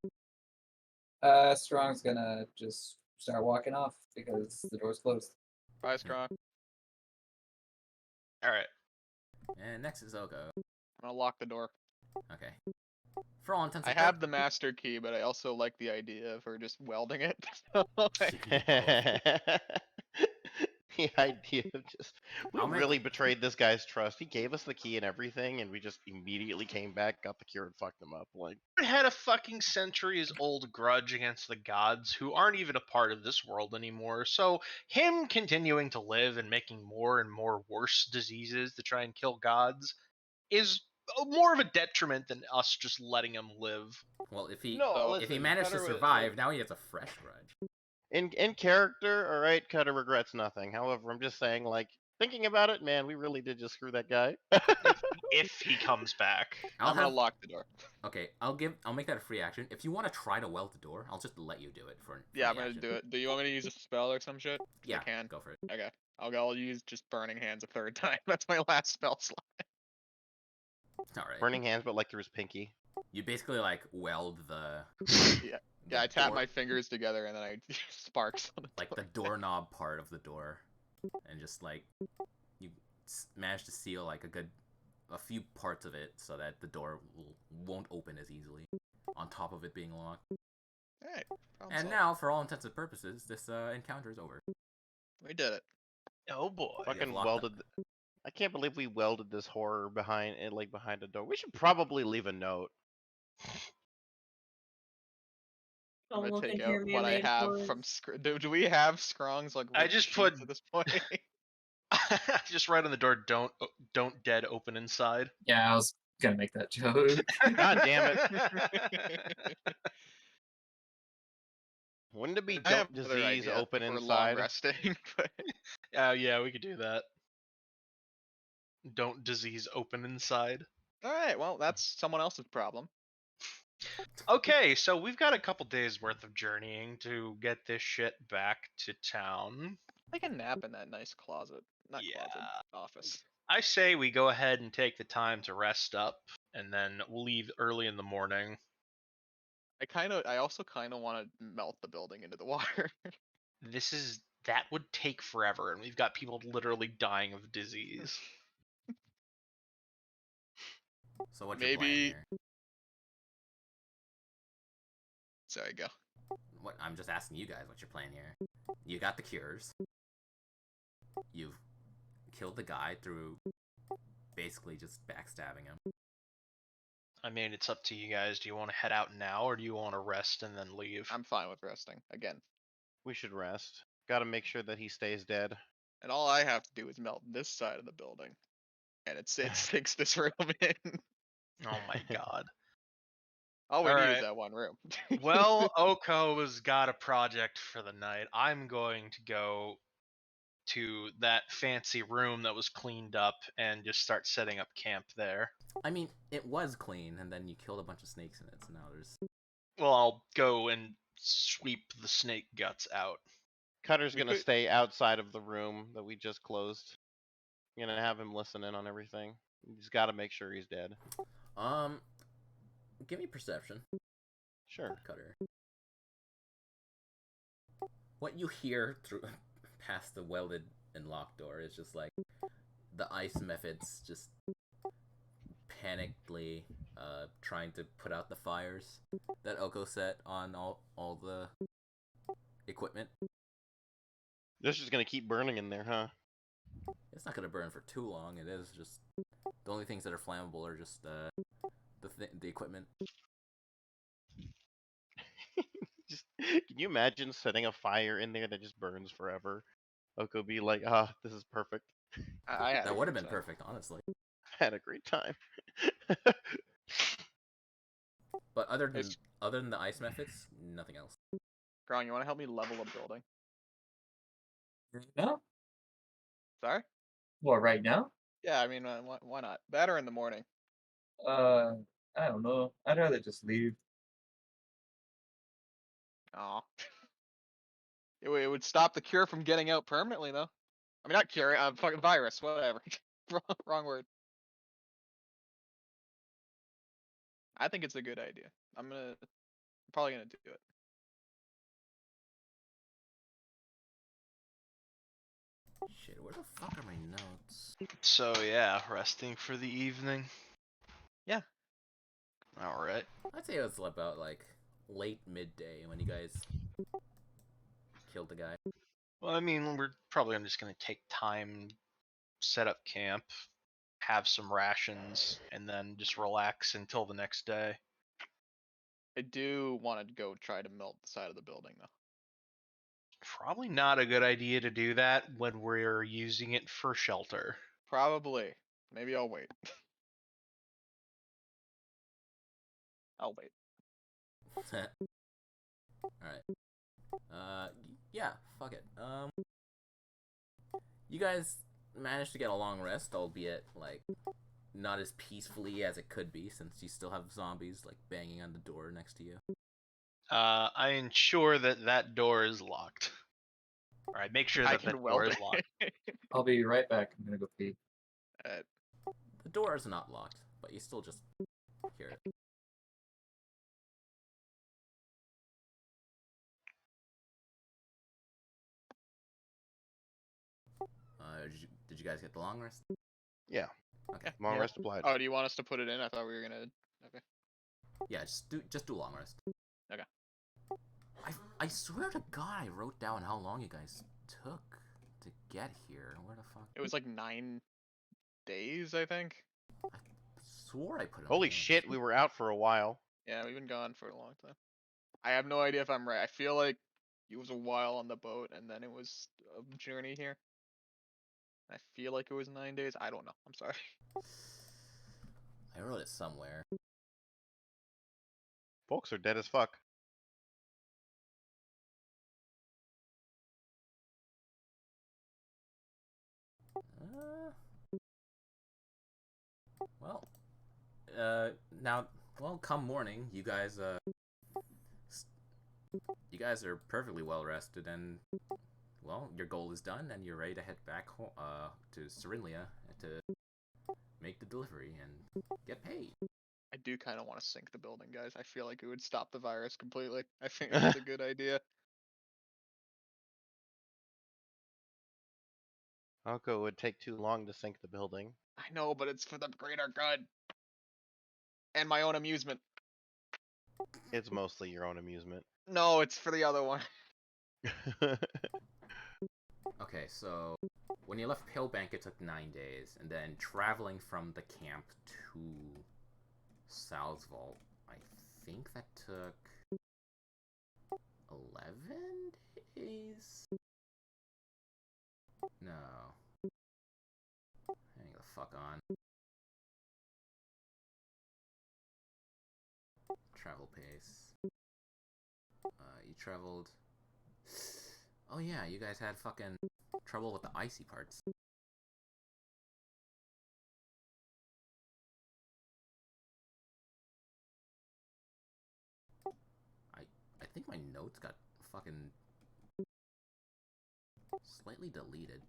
Strong's gonna just start walking off because the door's closed. Bye, Strong. All right. And next is Oko. I'm gonna lock the door. Okay. For all intents I and have the master key, but I also like the idea of her just welding it. So, like, The idea of just we I'll make- really betrayed this guy's trust. He gave us the key and everything, and we just immediately came back, got the cure, and fucked him up. Like, I had a fucking centuries-old grudge against the gods who aren't even a part of this world anymore. So him continuing to live and making more and more worse diseases to try and kill gods is more of a detriment than us just letting him live. Well, if he no, if he listen, managed to Cutter was- survive, now he has a fresh grudge. in character, all right, Cutter regrets nothing. However, I'm just saying, like, thinking about it, man, we really did just screw that guy. If he comes back. I'm gonna lock the door. Okay, I'll make that a free action. If you want to try to weld the door, I'll just let you do it for. Yeah, I'm free gonna action. do it. Do you want me to use a spell or some shit? Yeah, I can. go for it. Okay. I'll use just Burning Hands a third time. That's my last spell slot. All right. Burning hands, but like through his pinky. You basically like weld the. Yeah, the I tap door- my fingers together and then I sparks on the like door. the doorknob part of the door, and just like you manage to seal like a few parts of it so that the door won't open as easily. On top of it being locked. Alright. And now, for all intents and purposes, this encounter is over. we did it. Oh boy. Fucking locked welded. I can't believe we welded this horror behind it, like behind a door. We should probably leave a note. Don't I'm gonna look take in out your what I mermaid have clothes. from do we have Scrong's like I ripped just sheets put- at this point? Just right on the door. Don't dead open inside. Yeah, I was gonna make that joke. God damn it. Wouldn't it be I have don't another disease idea open for long inside? resting, but Yeah, we could do that. Don't disease open inside. all right. Well, that's someone else's problem. Okay, so we've got a couple days worth of journeying to get this shit back to town. Take a nap in that nice closet. Not closet. Yeah. Office. I say we go ahead and take the time to rest up, and then we'll leave early in the morning. I also kind of want to melt the building into the water. That would take forever, and we've got people literally dying of disease. So what's your plan Maybe- here? Sorry, go. What I'm just asking you guys what's your plan here. You got the cures. You've killed the guy through basically just backstabbing him. I mean, it's up to you guys. Do you want to head out now, or do you want to rest and then leave? I'm fine with resting again. We should rest. Gotta make sure that he stays dead. And all I have to do is melt this side of the building, and it sinks this room in. Oh my god. All we need Alright. is that one room. Well, Oko's got a project for the night. I'm going to go to that fancy room that was cleaned up and just start setting up camp there. I mean, it was clean, and then you killed a bunch of snakes in it, so now there's... Well, I'll go and sweep the snake guts out. Cutter's We gonna could- stay outside of the room that we just closed. Gonna have him listen in on everything. He's gotta make sure he's dead. Give me perception, Sure. Cutter. What you hear through past the welded and locked door is just like the ice methods just panickedly trying to put out the fires that Oko set on all the equipment. This is gonna keep burning in there, huh? It's not gonna burn for too long. It is just the only things that are flammable are just the equipment. Just can you imagine setting a fire in there that just burns forever? Oko be like, this is perfect. I had a That would have good been time. perfect, honestly. I had a great time. But other than It's- the ice methods, nothing else. Grong, you want to help me level a building? No? Sorry? What, right now? Yeah, I mean, why not? Better in the morning. I don't know. I'd rather just leave. Aw. It would stop the cure from getting out permanently, though. I mean, not cure, fucking virus, whatever. wrong word. I think it's a good idea. I'm probably gonna do it. Shit, where the fuck are my notes? So yeah, resting for the evening. Yeah. All right. I'd say it was about like late midday when you guys killed the guy. Well, I mean, we're probably just gonna take time, set up camp, have some rations, and then just relax until the next day. I do want to go try to melt the side of the building, though. Probably not a good idea to do that when we're using it for shelter. Probably. Maybe I'll wait. I'll wait. Alright. Yeah, fuck it. You guys managed to get a long rest, albeit, like, not as peacefully as it could be, since you still have zombies, like, banging on the door next to you. I ensure that door is locked. All right, make sure I that can door weld is locked. it. I'll be right back. I'm gonna go pee. The door is not locked, but you still just hear it. Did you guys get the long rest? Yeah. Okay. Long Yeah. rest applied. Oh, do you want us to put it in? I thought we were gonna. Okay. Yeah, just do long rest. Okay. I swear to God, I wrote down how long you guys took to get here. Where the fuck? It was like 9 days, I think. I swore I put it. on Holy the notes. shit, we were out for a while. Yeah, we've been gone for a long time. I have no idea if I'm right. I feel like it was a while on the boat, and then it was a journey here. I feel like it was 9 days. I don't know. I'm sorry. I wrote it somewhere. Folks are dead as fuck. Uh, well, now, well, come morning, you guys are perfectly well rested, and well, your goal is done, and you're ready to head back to Serinlia to make the delivery and get paid. I do kind of want to sink the building, guys. I feel like it would stop the virus completely. I think it's a good idea. Uncle, it would take too long to sink the building. I know, but it's for the greater good. And my own amusement. It's mostly your own amusement. No, it's for the other one. Okay, so when you left Palebank, it took 9 days, and then traveling from the camp to Sal's Vault, I think that took 11 days? No. Hang the fuck on. Travel pace. You traveled... Oh yeah, you guys had fucking trouble with the icy parts. I think my notes got fucking slightly deleted.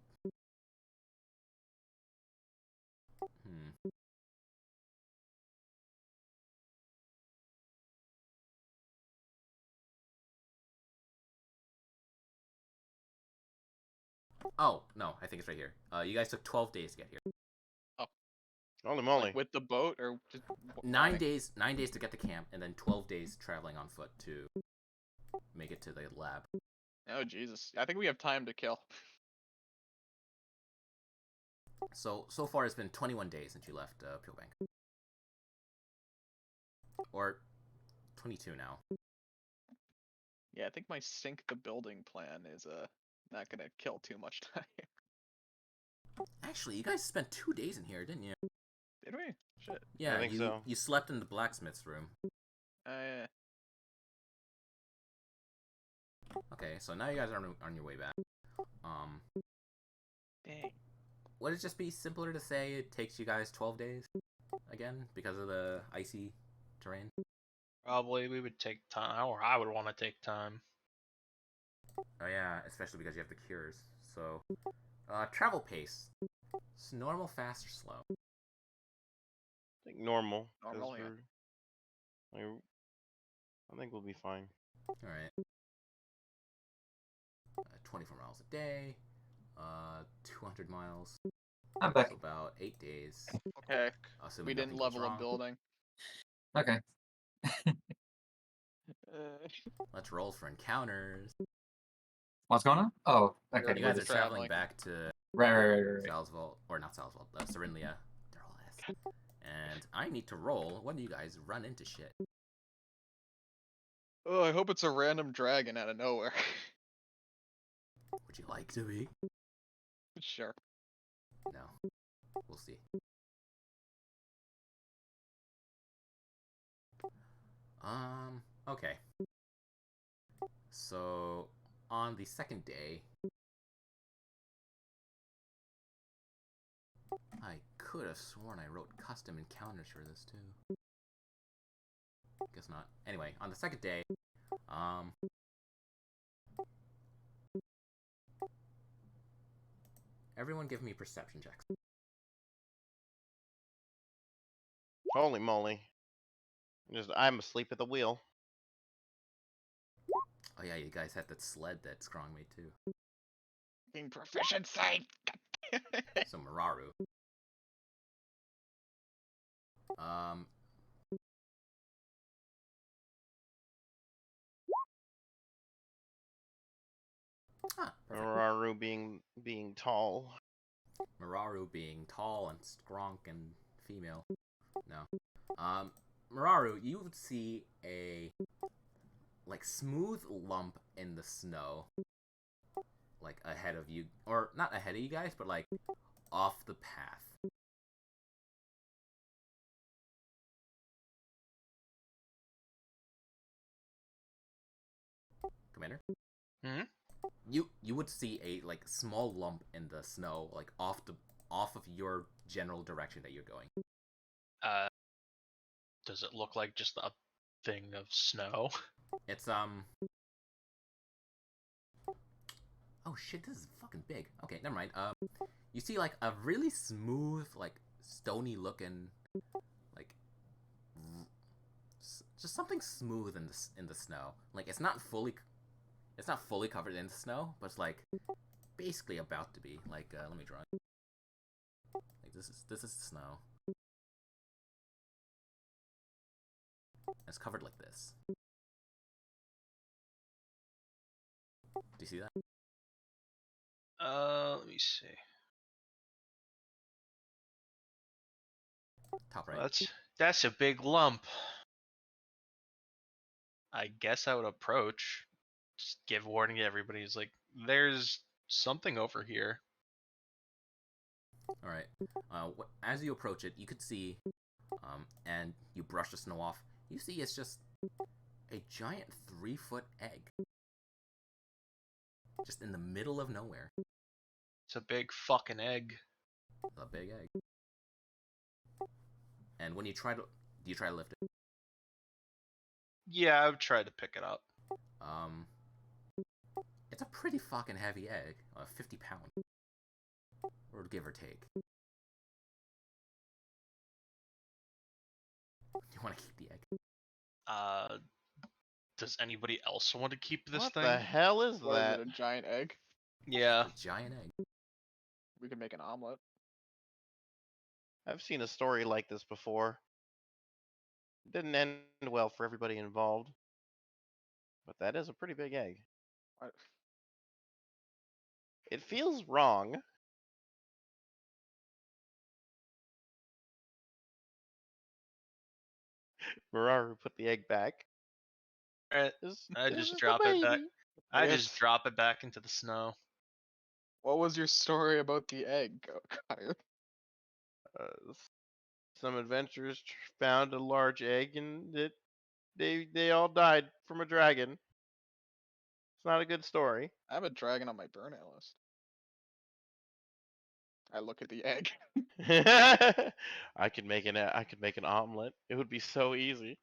Oh, no, I think it's right here. You guys took 12 days to get here. Holy moly. Like with the boat or just 9 days to get to camp, and then 12 days traveling on foot to make it to the lab. Oh Jesus! I think we have time to kill. So far it's been 21 days since you left Palebank. Or 22 now. Yeah, I think my sink the building plan is not gonna kill too much time. Actually, you guys spent 2 days in here, didn't you? Did we? Shit. Yeah, think you so. you slept in the blacksmith's room. Yeah. Okay, so now you guys are on your way back. Dang. Would it just be simpler to say it takes you guys 12 days again because of the icy terrain? Probably we would take time, or I would want to take time. Oh yeah, especially because you have the cures. So, travel pace. It's normal, fast, or slow? I think normal. 'cause Normal, yeah. I think we'll be fine. Alright. 24 miles a day. 200 miles. I'm back. So about 8 days. Okay. Assuming We didn't nothing goes level a wrong. building. Okay. Let's roll for encounters. What's going on? Oh, okay. You guys are Just traveling traveling. back to Right. Sal's Vault, or not Sal's Vault, Serinlia. They're all S. And I need to roll when you guys run into shit. Oh, I hope it's a random dragon out of nowhere. Would you like to be? Sure. No. We'll see. Okay. So, on the second day, I could have sworn I wrote custom encounters for this too. Guess not. Anyway, on the second day, everyone give me perception checks. Holy moly. I'm asleep at the wheel. Oh yeah, you guys had that sled that Scrong made too. Being proficiency. So Mararu. Perfect. Mararu being tall. Mararu being tall and strong and female. No. Mararu, you would see a like smooth lump in the snow like ahead of you, or not ahead of you guys, but like off the path. Commander? Hmm? You would see a like small lump in the snow, like off of your general direction that you're going. Does it look like just a thing of snow? It's oh shit, this is fucking big. Okay, never mind. You see like a really smooth, like stony looking, like just something smooth in the snow. Like it's not fully covered in snow, but it's like basically about to be. Like let me draw it. Like this is snow. It's covered like this. Do you see that? Let me see. Top right. Well, that's a big lump. I guess I would approach. Just give warning to everybody. It's like there's something over here. All right. As you approach it, you could see, and you brush the snow off. You see, it's just a giant 3-foot egg, just in the middle of nowhere. It's a big fucking egg. A big egg. And when do you try to lift it? Yeah, I've tried to pick it up. It's a pretty fucking heavy egg, 50 pounds, or give or take. You want to keep the egg? Does anybody else want to keep this What thing? the hell is What is that? it, a giant egg? Yeah. A giant egg. We could make an omelet. I've seen a story like this before. It didn't end well for everybody involved. But that is a pretty big egg. What? It feels wrong. Mararu put the egg back. Alright, I This just is the drop it back. baby. I Yes. just drop it back into the snow. What was your story about the egg, Kyle? Some adventurers found a large egg and they all died from a dragon. It's not a good story. I have a dragon on my burnout list. I look at the egg. I could make an omelet. It would be so easy.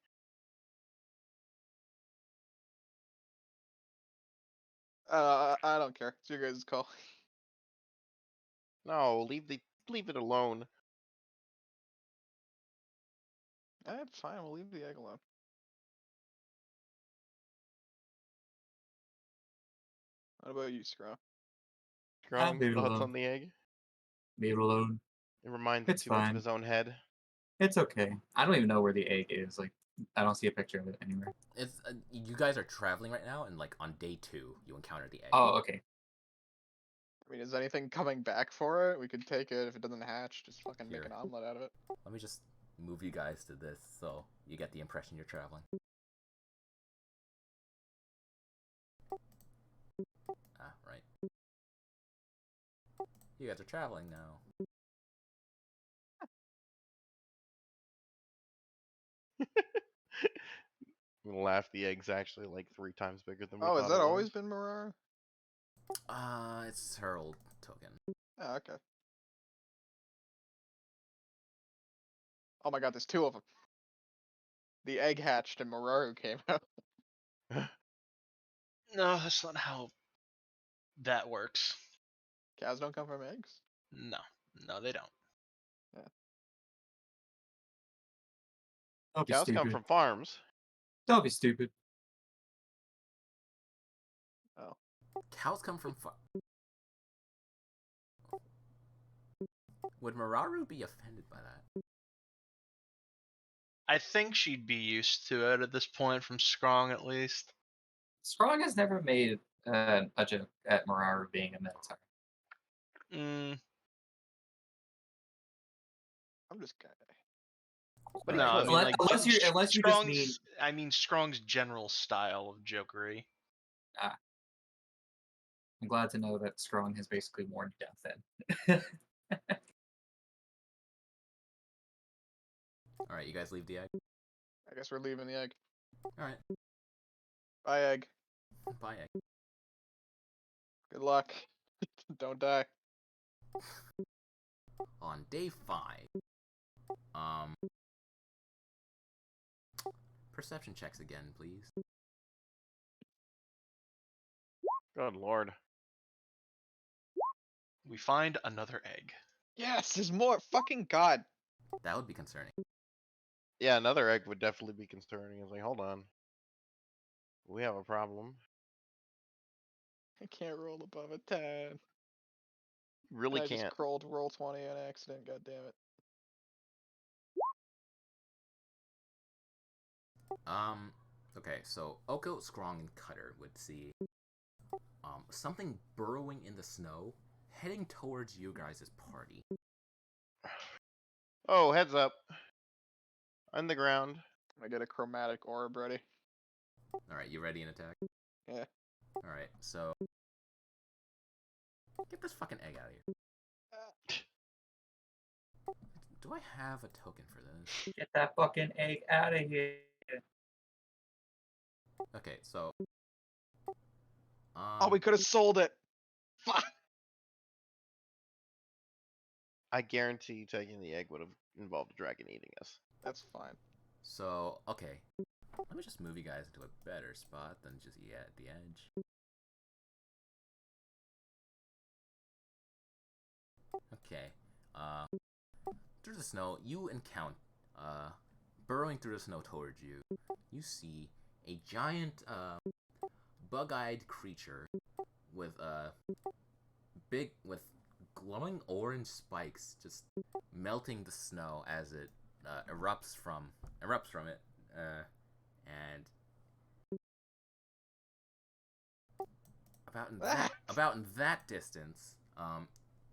I don't care. It's your guys' call. No, leave it alone. It's fine. We'll leave the egg alone. What about you, Scraw? Strong leave it thoughts alone. on the egg. Leave it alone. It reminds him It's too much of fine. his own head. It's okay. I don't even know where the egg is. Like, I don't see a picture of it anywhere. It's you guys are traveling right now, and like on day 2, you encounter the egg. Oh, okay. I mean, is anything coming back for it? We could take it if it doesn't hatch. Just fucking make Here. an omelet out of it. Let me just move you guys to this so you get the impression you're traveling. Ah, right. You guys are traveling now. I'm gonna laugh. The egg's actually like 3 times bigger than we Oh, thought has that it always was. been Marara? It's her old token. Oh, okay. Oh my god, there's 2 of them. The egg hatched and Mararu came out. No, that's not how that works. Cows don't come from eggs? No, they don't. Don't be Cows come stupid. from farms. Don't be stupid. Oh. Cows come from Would Mararu be offended by that? I think she'd be used to it at this point, from Strong at least. Strong has never made a joke at Mararu being a Minotaur. I'm just kidding. But No, I he mean, could. like, unless you just Strong's, mean I mean Strong's general style of jokery. I'm glad to know that Strong has basically worn you down thin. All right, you guys leave the egg. I guess we're leaving the egg. All right, Bye, egg. bye egg. Good luck. Don't die. On day 5, perception checks again, please. Good lord. We find another egg. Yes, there's more. Fucking god. That would be concerning. Yeah, another egg would definitely be concerning. It's like, hold on. We have a problem. I can't roll above a 10. Really I can't. just rolled roll 20 on accident. God damn it. Okay, so Oko, Scrong, and Cutter would see something burrowing in the snow, heading towards you guys' party. Oh, heads up. On the ground. I get a chromatic orb ready. All right, you ready in attack? Yeah. All right, so get this fucking egg out of here. Do I have a token for this? Get that fucking egg out of here. Okay, so Oh, we could have sold it. Fuck. I guarantee taking the egg would have involved a dragon eating us. That's fine. So, okay. Let me just move you guys into a better spot than just at the edge. Okay. Through the snow, you encounter, burrowing through the snow towards you, you see a giant, bug-eyed creature with, with glowing orange spikes just melting the snow as it erupts from it, and about in that distance,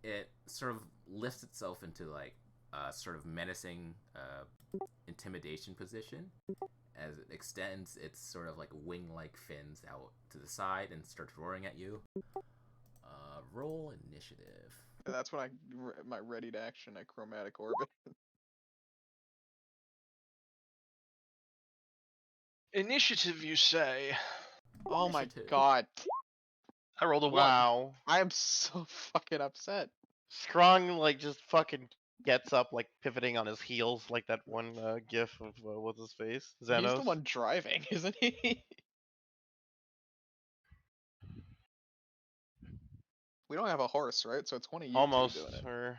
it sort of lifts itself into like a sort of menacing intimidation position as it extends its sort of like wing-like fins out to the side and starts roaring at you. Roll initiative. That's when my ready to action at chromatic orb. Initiative, you say? Oh my Initiative. god. I rolled a 1. Wow. I am so fucking upset. Strong, like, just fucking gets up, like, pivoting on his heels, like that one gif of, what's his face? He's the Xenos. one driving, isn't he? We don't have a horse, right? So it's one of you Almost. two doing it. Or...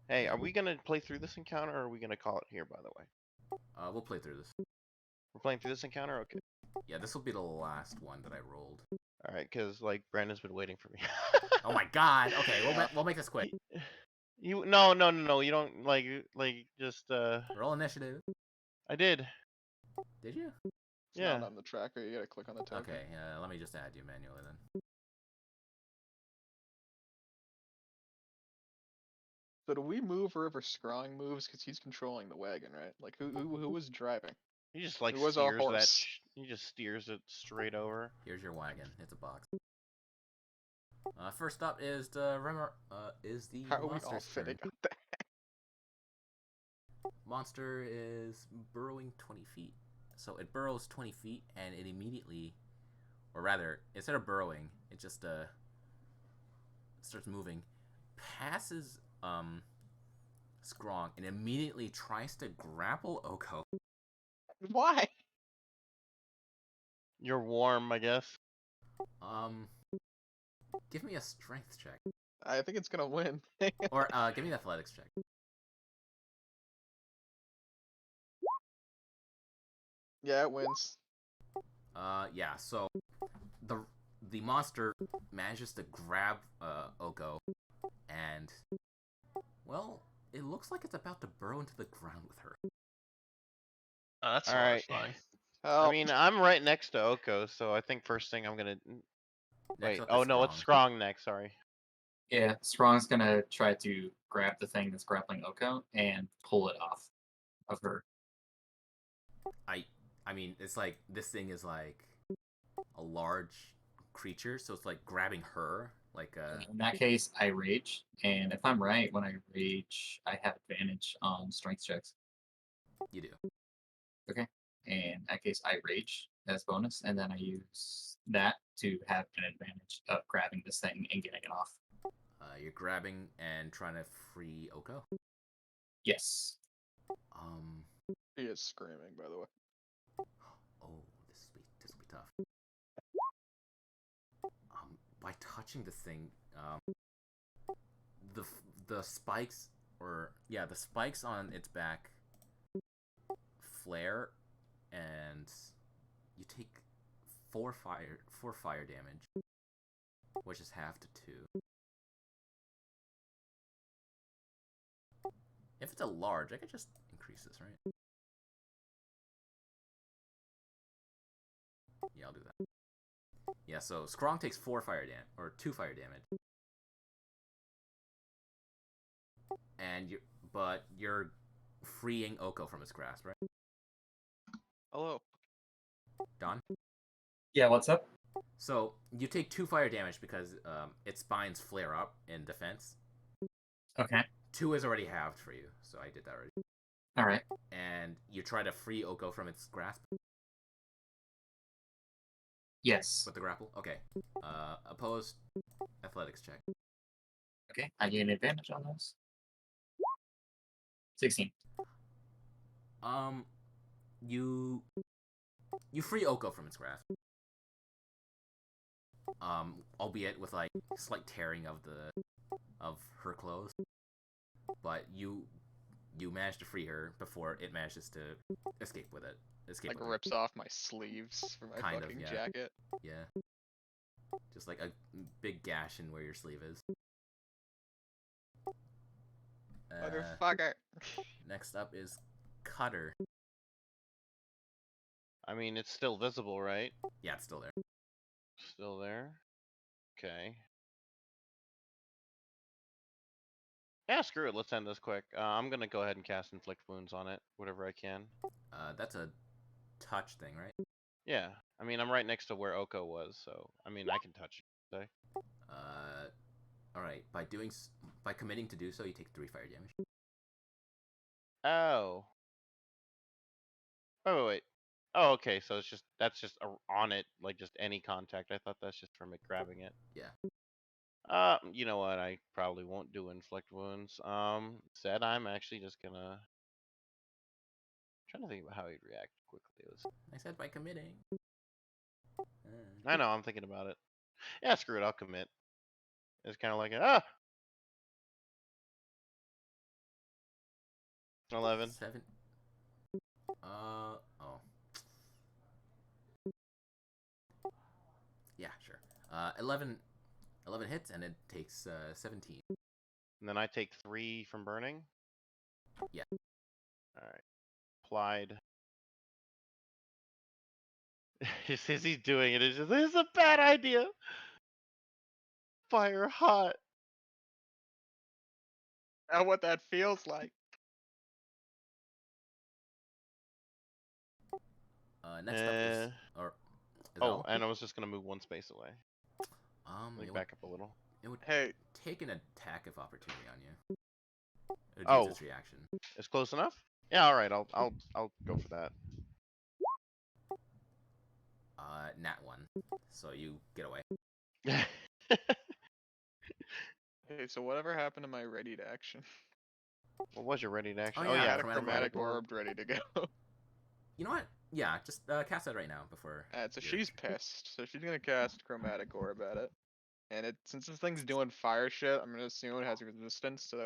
Hey, are we gonna play through this encounter, or are we gonna call it here, by the way? We'll play through this. We're playing through this encounter? Okay. Yeah, this will be the last one that I rolled. Alright, because, like, Brandon's been waiting for me. Oh my god! Okay, we'll make this quick. No, you don't, just, Roll initiative. I did. Did you? It's Yeah. not on the tracker. You gotta click on the token. Okay, let me just add you manually then. So do we move wherever Scrong moves? Because he's controlling the wagon, right? Like, who was driving? He just, like, It was our steers that... horse. He just steers it straight over. Here's your wagon. It's a box. First up is the How are we all monster's turn. fitting on that? Monster is burrowing 20 feet. So it burrows 20 feet and it immediately, or rather, instead of burrowing, it just starts moving, passes Scrong, and immediately tries to grapple Oko. Why? You're warm, I guess. Give me a strength check. I think it's gonna win. Or give me an athletics check. Yeah, it wins. Yeah, so the monster manages to grab Oko, and well, it looks like it's about to burrow into the ground with her. That's All right. horrifying. Oh, I mean, I'm right next to Oko, so I think first thing I'm gonna... Next Wait, up oh is no, it's Scrong. Scrong next, sorry. Yeah, Strong's gonna try to grab the thing that's grappling Oko and pull it off of her. I mean, it's like this thing is like a large creature, so it's like grabbing her. Like In that case, I rage, and if I'm right, when I rage, I have advantage on strength checks. you do. In that case, I rage as bonus, and then I use that to have an advantage of grabbing this thing and getting it off. You're grabbing and trying to free Oko. Yes. He is screaming, by the way. Oh, this will be tough. By touching the thing, the spikes, the spikes on its back flare, and you take 4 fire damage, which is half to 2. If it's a large, I could just increase this, right? Yeah, I'll do that. Yeah, so Skrong takes 2 fire damage. And you're freeing Oko from its grasp, right? Hello. Don? Yeah, what's up? So you take 2 fire damage because its spines flare up in defense. Okay. 2 is already halved for you, so I did that already. Alright. And you try to free Oko from its grasp Yes. with the grapple? Okay. Opposed athletics check. Okay, I gain advantage on those. 16. You free Oko from its grasp. Albeit with like slight tearing of her clothes. But you manage to free her before it manages to escape with it. Like with her. rips off my sleeves for my Kind of, fucking yeah. jacket. Yeah. Just like a big gash in where your sleeve is. Motherfucker. Next up is Cutter. I mean, it's still visible, right? Yeah, it's still there. Still there. Okay. Yeah, screw it. Let's end this quick. I'm gonna go ahead and cast Inflict Wounds on it, whatever I can. That's a touch thing, right? Yeah. I mean, I'm right next to where Oko was, so I mean, I can touch it. Say. All right. By committing to do so, you take 3 fire damage. Oh. Oh wait. Oh, okay. So that's just on it, like just any contact. I thought that's just from it grabbing it. Yeah. You know what? I probably won't do Inflict Wounds. Instead, I'm actually just gonna. Trying to think about how he'd react quickly. I said by committing. I know. I'm thinking about it. Yeah, screw it. I'll commit. It's kind of like 11. 7. Oh. Yeah, sure. 11 hits, and it takes 17. And then I take 3 from burning. Yeah. All right. Applied. Just as he's doing it, it's just, this is a bad idea. Fire hot. Know what that feels like. Next up is oh, and I was just gonna move 1 space away. Like it back up a little. It would Hey, take an attack of opportunity on you. It would Oh. use its reaction. It's close enough. Yeah. All right. I'll go for that. Nat 1. So you get away. hey, so whatever happened to my ready to action? What was your ready to action? Oh, I yeah, had a chromatic chromatic orb. orb ready to go. You know what? Yeah, just cast that right now before. So your she's turn. pissed. So she's gonna cast chromatic orb at it. And since this thing's doing fire shit, I'm gonna assume it has resistance. So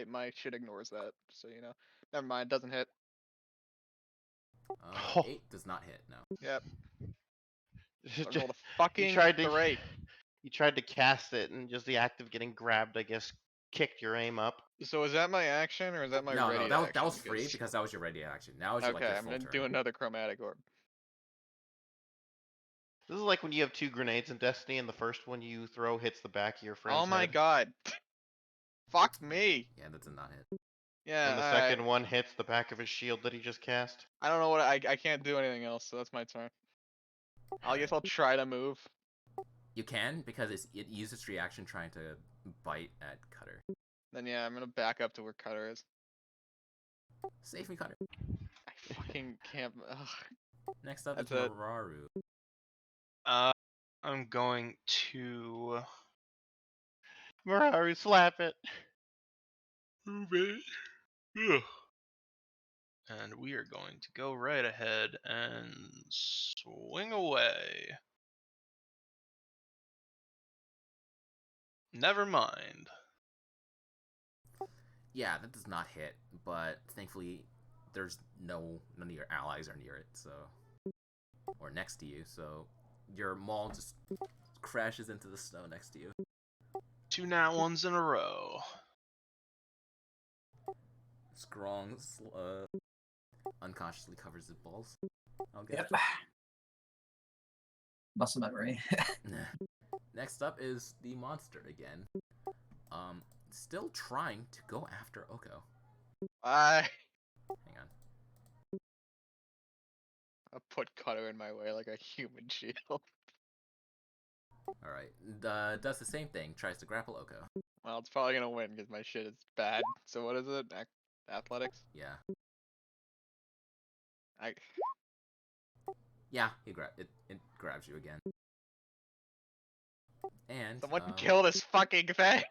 my shit ignores that. So you know, never mind. Doesn't hit. 8 does not hit. No. Yep. I Just- rolled a fucking you tried to 3. you tried to cast it, and just the act of getting grabbed, I guess, kicked your aim up. So is that my action or is that my No, ready that action? was free because that was your ready action. Now is Okay, like your I'm full gonna turn. do another chromatic orb. This is like when you have 2 grenades in Destiny, and the first one you throw hits the back of your friend's Oh my head. god. Fuck me. Yeah, that did not hit. Yeah. And the alright. second one hits the back of his shield that he just cast. I don't know what I can't do anything else, so that's my turn. I guess I'll try to move. You can, because it used its reaction trying to bite at Cutter. Then yeah, I'm gonna back up to where Cutter is. Save me, Cutter. I fucking can't. Ugh. Next up That's is it. Mararu. I'm going to Mararu, slap it. move it. Ugh. And we are going to go right ahead and swing away. Never mind. Yeah, that does not hit, but thankfully there's none of your allies are near it, so or next to you, so your maul just crashes into the snow next to you. 2 nat ones in a row. Scrong unconsciously covers his balls. I'll get Yep. Muscle memory. Next up is the monster again. Still trying to go after Oko. I Hang on. put Cutter in my way like a human shield. Alright. Does the same thing. Tries to grapple Oko. Well, it's probably gonna win because my shit is bad. So what is it? Athletics? Yeah. I Yeah, it grabs you again. And someone kill this fucking thing.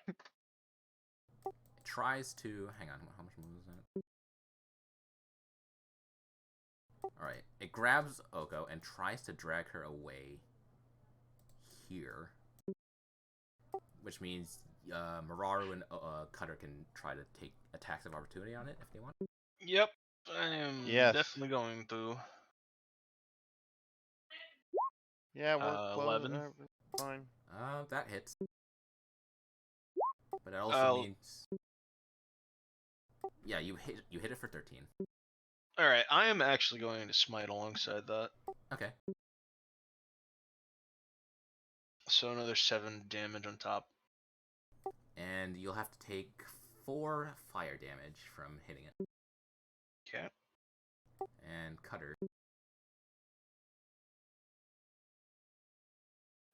it tries to hang on, how much moves is that? Alright. It grabs Oko and tries to drag her away here. Which means Mararu and Cutter can try to take attacks of opportunity on it if they want. Yep, I am Yes. definitely going to. Yeah, we're close. 11. Fine. That hits. But it also means yeah, you hit it for 13. Alright, I am actually going to smite alongside that. Okay. So another 7 damage on top. And you'll have to take 4 fire damage from hitting it. Okay. And Cutter.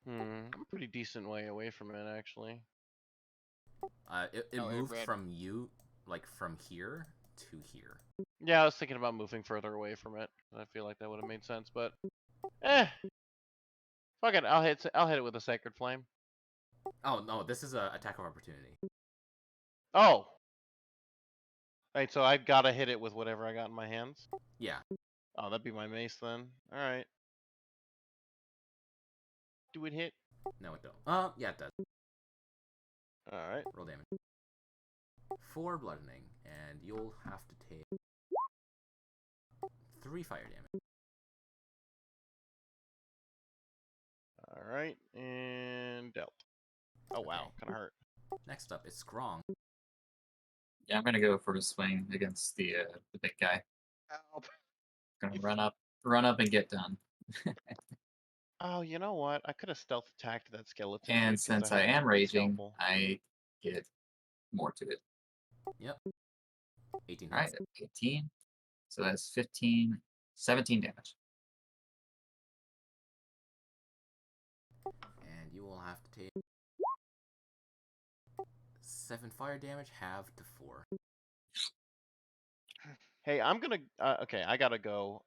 I'm a pretty decent way away from it, actually. It Oh, it moved ran- from you, like from here to here. Yeah, I was thinking about moving further away from it. I feel like that would have made sense, but fuck it. I'll hit it with a sacred flame. Oh no, this is a attack of opportunity. Oh. Right, so I gotta hit it with whatever I got in my hands. Yeah. Oh, that'd be my mace then. All right. Do it hit? No, it don't. Yeah, it does. All right. Roll damage. 4 bludgeoning, and you'll have to take 3 fire damage. All right, and dealt. Oh wow, Okay. kind of hurt. Next up is Scrong. Yeah, I'm gonna go for a swing against the big guy. Help. Gonna run up and get done. Oh, you know what? I could have stealth attacked that skeleton. And dude, 'cause since I had am the raging, scalpel. I get more to it. Yep. 18 All right, hits. 18. So that's 15, 17 damage. And you will have to take 7 fire damage, halved to 4. Hey, I'm gonna. Okay, I gotta go.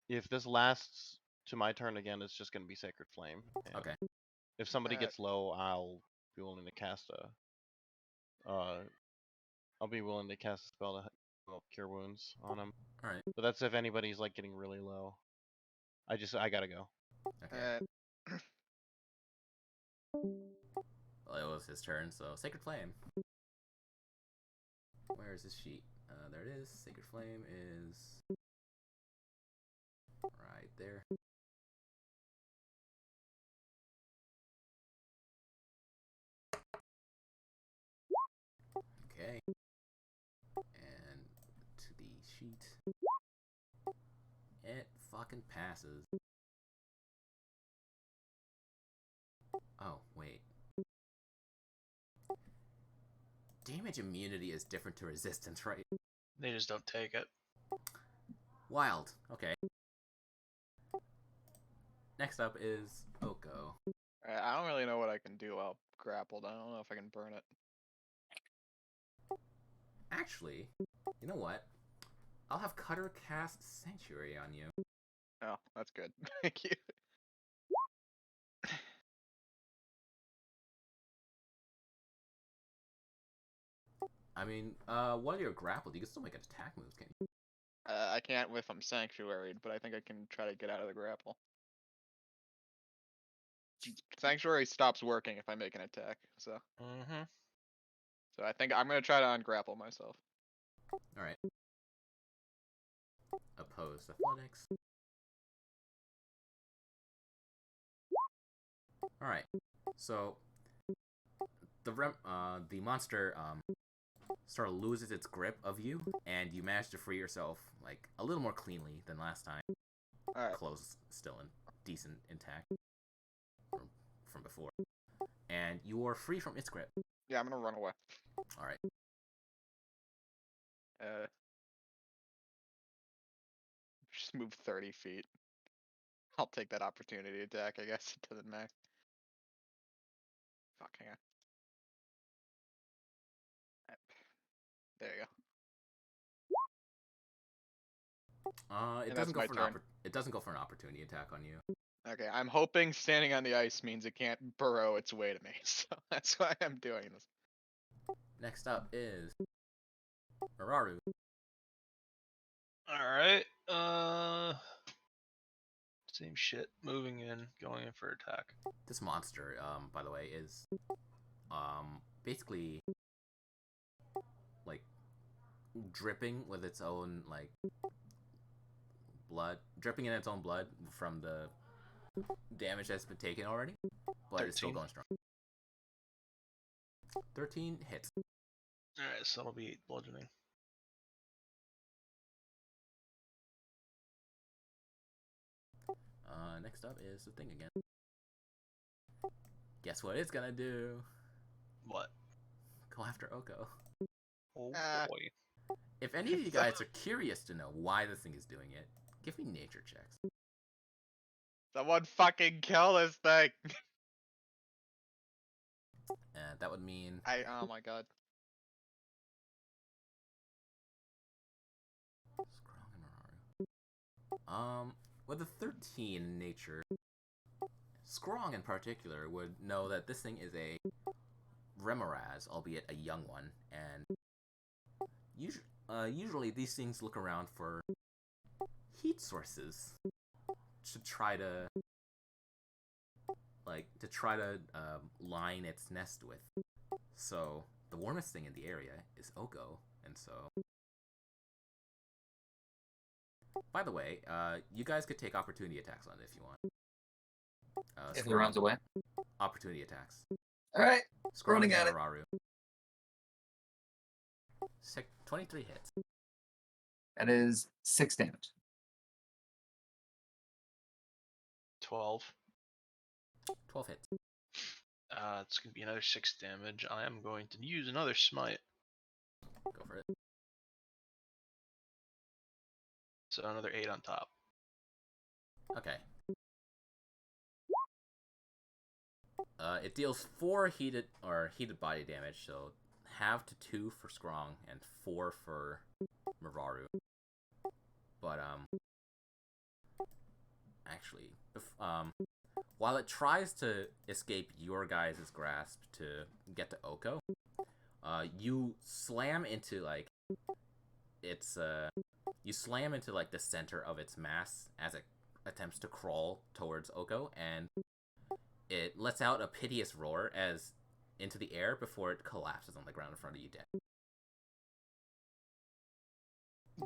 If this lasts to my turn again, it's just gonna be Sacred Flame. and Okay. If somebody Alright. gets low, I'll be willing to cast a. I'll be willing to cast a spell to help cure wounds on him. Alright. But that's if anybody's like getting really low. I gotta go. Okay. Well, it was his turn, so Sacred Flame. Where is his sheet? There it is. Sacred Flame is right there. Okay. And to the sheet. It fucking passes. Oh, wait. Damage immunity is different to resistance, right? They just don't take it. Wild. Okay. Next up is Oko. I don't really know what I can do while grappled. I don't know if I can burn it. Actually, you know what? I'll have Cutter cast Sanctuary on you. Oh, that's good. Thank you. I mean, while you're grappled, you can still make an attack moves, can you? I can't if I'm sanctuaried, but I think I can try to get out of the grapple. Sanctuary stops working if I make an attack, so Mm-hmm. I think I'm gonna try to ungrapple myself. Alright. Opposed athletics. Alright. So the monster sort of loses its grip of you, and you manage to free yourself like a little more cleanly than last time. Alright. Clothes still in decent intact from before. And you are free from its grip. Yeah, I'm gonna run away. Alright. Just move 30 feet. I'll take that opportunity attack, I guess. It doesn't matter. Fuck, hang on. There you go. It And doesn't that's go my for turn. it doesn't go for an opportunity attack on you. Okay, I'm hoping standing on the ice means it can't burrow its way to me, so that's why I'm doing this. Next up is Mararu. Alright. Same shit. Moving in, going in for attack. This monster, by the way, is basically like dripping with its own like blood, dripping in its own blood from the damage that's been taken already, but it's still 13. going strong. 13 hits. Alright, so that'll be 8 bludgeoning. Next up is the thing again. Guess what it's gonna do? What? Go after Oko. Oh boy. If any of you guys are curious to know why this thing is doing it, give me nature checks. Someone fucking kill this thing! And that would mean Oh my god. Scrong and Mararu. With a 13 in nature, Scrong in particular would know that this thing is a Remoraz, albeit a young one, and usually these things look around for heat sources to try to line its nest with. So the warmest thing in the area is Oko, and so. By the way, you guys could take opportunity attacks on it if you want. If it runs away. Opportunity attacks. Alright. Scrong Running and at it. Mararu. 23 hits. That is 6 damage. 12. 12 hits. It's gonna be another 6 damage. I am going to use another smite. Go for it. So another 8 on top. Okay. It deals 4 heated body damage, so half to 2 for Scrong and 4 for Mararu. But actually, while it tries to escape your guys' grasp to get to Oko, you slam into like the center of its mass as it attempts to crawl towards Oko, and it lets out a piteous roar as into the air before it collapses on the ground in front of you dead.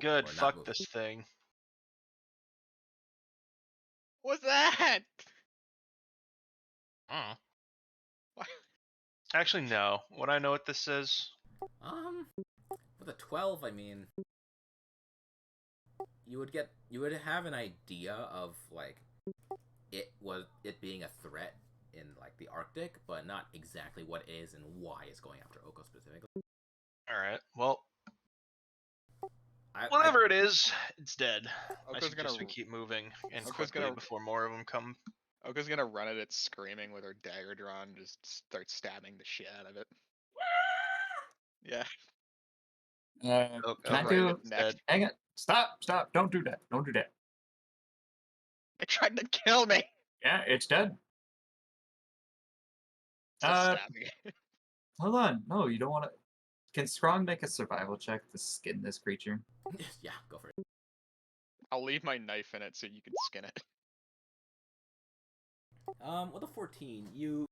Good, Or not fuck move. this thing. What's that? Hmm. What? Actually, no. Would I know what this is? With a 12, I mean, you would have an idea of like it being a threat in like the Arctic, but not exactly what it is and why it's going after Oko specifically. Alright, well, I- whatever it is, it's dead. I Oko's suggest we gonna keep moving and Oko's quickly gonna- before more of them come. Oka's gonna run at it screaming with her dagger drawn, and just start stabbing the shit out of it. Yeah. Oh, Can I right do? in its neck. Hang on. Stop! Stop! Don't do that! Don't do that! It tried to kill me. Yeah, it's dead. Still Uh, stabbing it. Hold on. No, you don't want to. Can Strong make a survival check to skin this creature? Yeah, go for it. I'll leave my knife in it so you can skin it. With a 14, you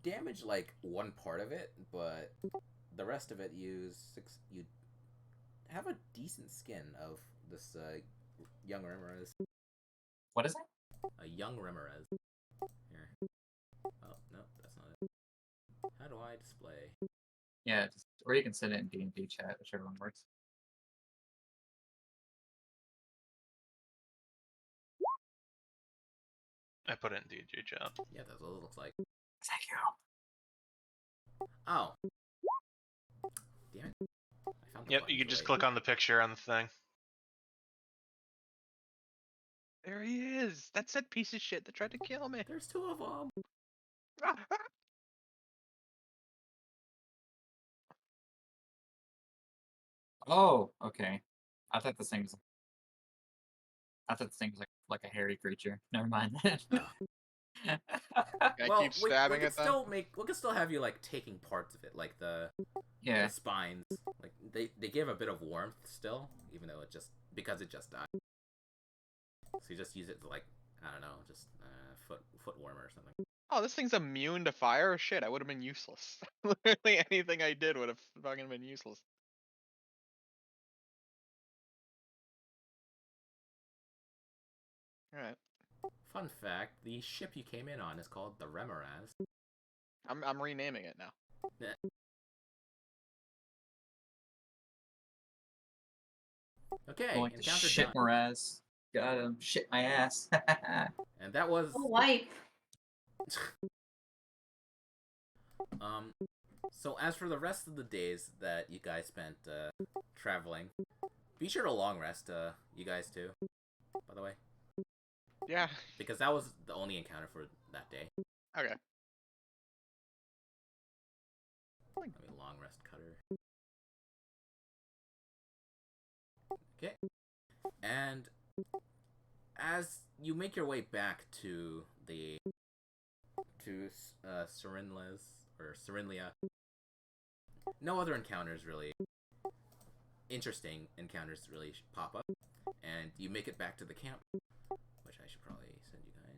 damage like one part of it, but the rest of it you have a decent skin of this young Remoraz. What is it? A young Remoraz. Here. Oh no, that's not it. How do I display? Yeah, or you can send it in D&D chat, whichever one works. I put it in DJ chat. Yeah, that's what it looks like. Thank you. Oh. Damn it. I found the Yep, button you can just right. click on the picture on the thing. There he is. That's that piece of shit that tried to kill me. There's two of them. Oh, okay. I thought this thing was. I thought this thing was like a hairy creature. Never mind that. Can I Well, keep stabbing we it can then? we can still have you like taking parts of it, like the Yeah. spines. Like they give a bit of warmth still, even though it just died. So you just use it to like, I don't know, just foot warmer or something. Oh, this thing's immune to fire? Shit, I would have been useless. Literally anything I did would have fucking been useless. Alright. Fun fact: the ship you came in on is called the Remoraz. I'm renaming it now. Okay, Going to encounter shit done. Moraz. Got him. Shit my ass. And that was Oh, wipe. So as for the rest of the days that you guys spent traveling, be sure to long rest, you guys too. By the way, Yeah. because that was the only encounter for that day. Okay. Let me long rest Cutter. Okay. And as you make your way back to Serinlia, no other encounters really, interesting encounters really pop up, and you make it back to the camp, which I should probably send you guys.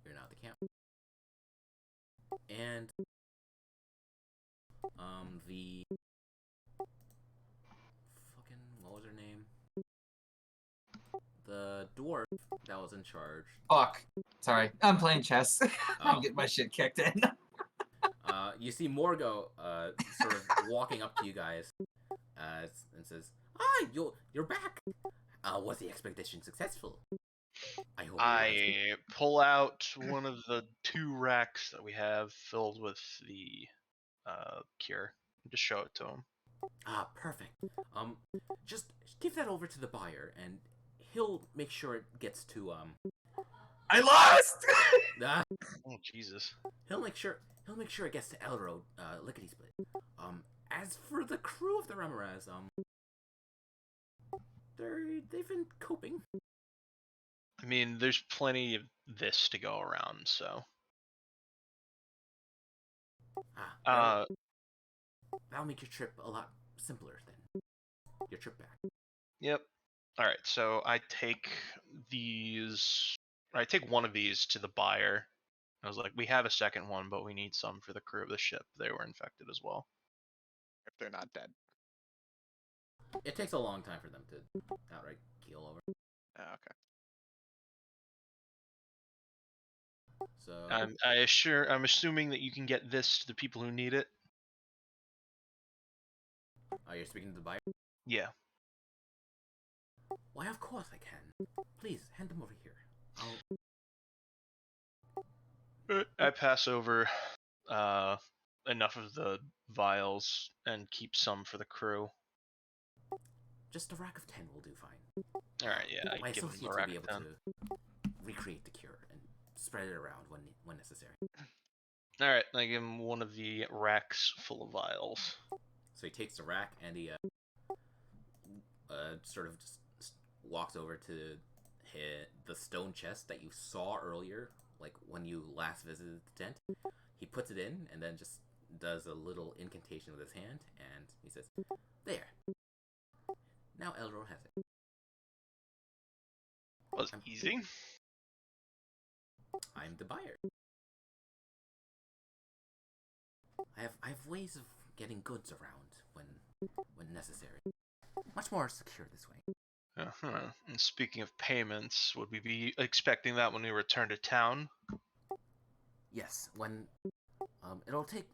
You're now at the camp. And the fucking, what was her name? The dwarf that was in charge. Fuck. Sorry, I'm playing chess. Oh. I'm getting my shit kicked in. You see Morgo sort of walking up to you guys and says, "Ah, you're back. Was the expedition successful? I hope. I pull out one of the 2 racks that we have filled with the cure. Just show it to him. Ah, perfect. Just give that over to the buyer, and he'll make sure it gets to I lost. Oh Jesus! He'll make sure it gets to Elro, lickety split. As for the crew of the Remoraz, they've been coping. I mean, there's plenty of this to go around, so. That'll make your trip a lot simpler then. Your trip back. Yep. All right, so I take one of these to the buyer. I was like, we have a second one, but we need some for the crew of the ship. They were infected as well. If they're not dead. It takes a long time for them to outright keel over. Oh, okay. So I'm assuming that you can get this to the people who need it. Oh, you're speaking to the buyer? Yeah. Why, of course I can. Please, hand them over here. I pass over enough of the vials and keep some for the crew. Just a rack of 10 will do fine. All right, yeah, My I give him associates the will rack be of able 10. to recreate the cure and spread it around when necessary. All right, I give him one of the racks full of vials. So he takes the rack and he sort of just walks over to the stone chest that you saw earlier, like when you last visited the tent. He puts it in and then just does a little incantation with his hand, and he says, "There. Now Elro has it." Was easy. I'm the buyer. I have ways of getting goods around when necessary. Much more secure this way. Uh-huh. And speaking of payments, would we be expecting that when we return to town? Yes, when it'll take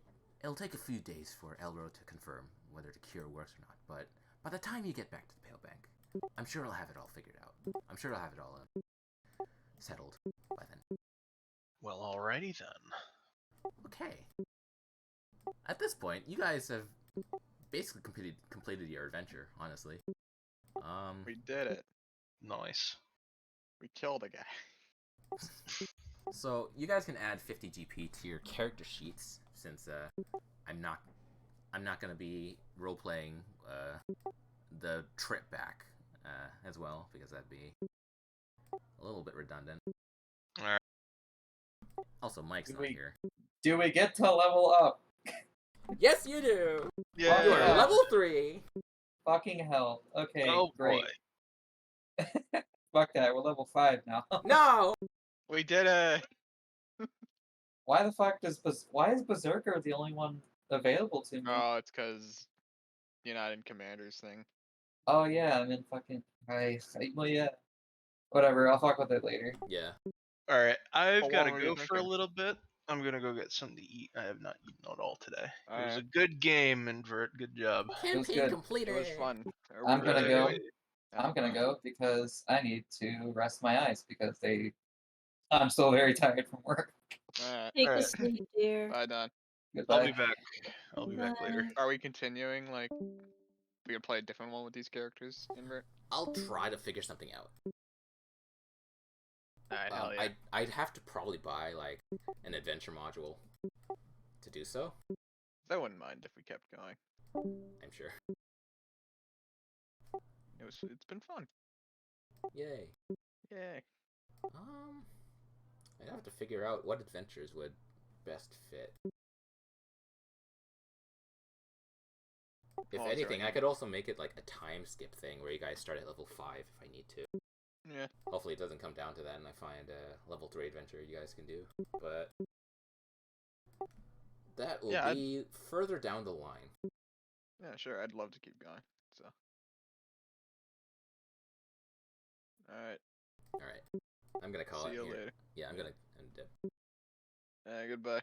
a few days for Elro to confirm whether the cure works or not, but by the time you get back to the Pale Bank, I'm sure I'll have it all figured out. I'm sure I'll have it all settled by then. Well, alrighty then. Okay. At this point, you guys have basically completed your adventure, honestly. We did it. Nice. We killed a guy. So you guys can add 50 GP to your character sheets, since I'm not gonna be role playing the trip back as well, because that'd be a little bit redundant. Alright. Also, Mike's Do not we- here. Do we get to level up? Yes, you do. Yeah. You are Yeah. level 3. Fucking hell. Okay, Oh great. boy. Fuck that, we're level 5 now. No. We did it. Why the fuck why is Berserker the only one available to me? Oh, it's because you're not in Commander's thing. Oh yeah, I'm in fucking. Well, yeah. Whatever, I'll fuck with it later. Yeah. Alright, I've How got to long were you go for a thinking? little bit. I'm gonna go get something to eat. I have not eaten at all today. It was a Alright. good game, Invert. Good job. Campaign good. completed. It was fun. I'm gonna Everybody go. enjoyed it. I'm gonna go because I need to rest my eyes because I'm still very tired from work. Alright. Take a Alright. sleep, dear. Bye, Don. I'll Goodbye. be back. I'll be back later. Are we continuing? Like, we gonna play a different one with these characters, Invert? I'll try to figure something out. Alright, hell yeah. I'd have to probably buy like an adventure module to do so. I wouldn't mind if we kept going. I'm sure. It's been fun. Yay. Yay. I'd have to figure out what adventures would best fit. If Oh, is there anything, I any- could also make it like a time skip thing where you guys start at level 5 if I need to. Yeah. Hopefully it doesn't come down to that and I find a level 3 adventure you guys can do. But that will Yeah, be further down the line. Yeah, sure. I'd love to keep going. So. Alright. Alright. I'm gonna call See it you here. later. Yeah, I'm gonna end it. Goodbye.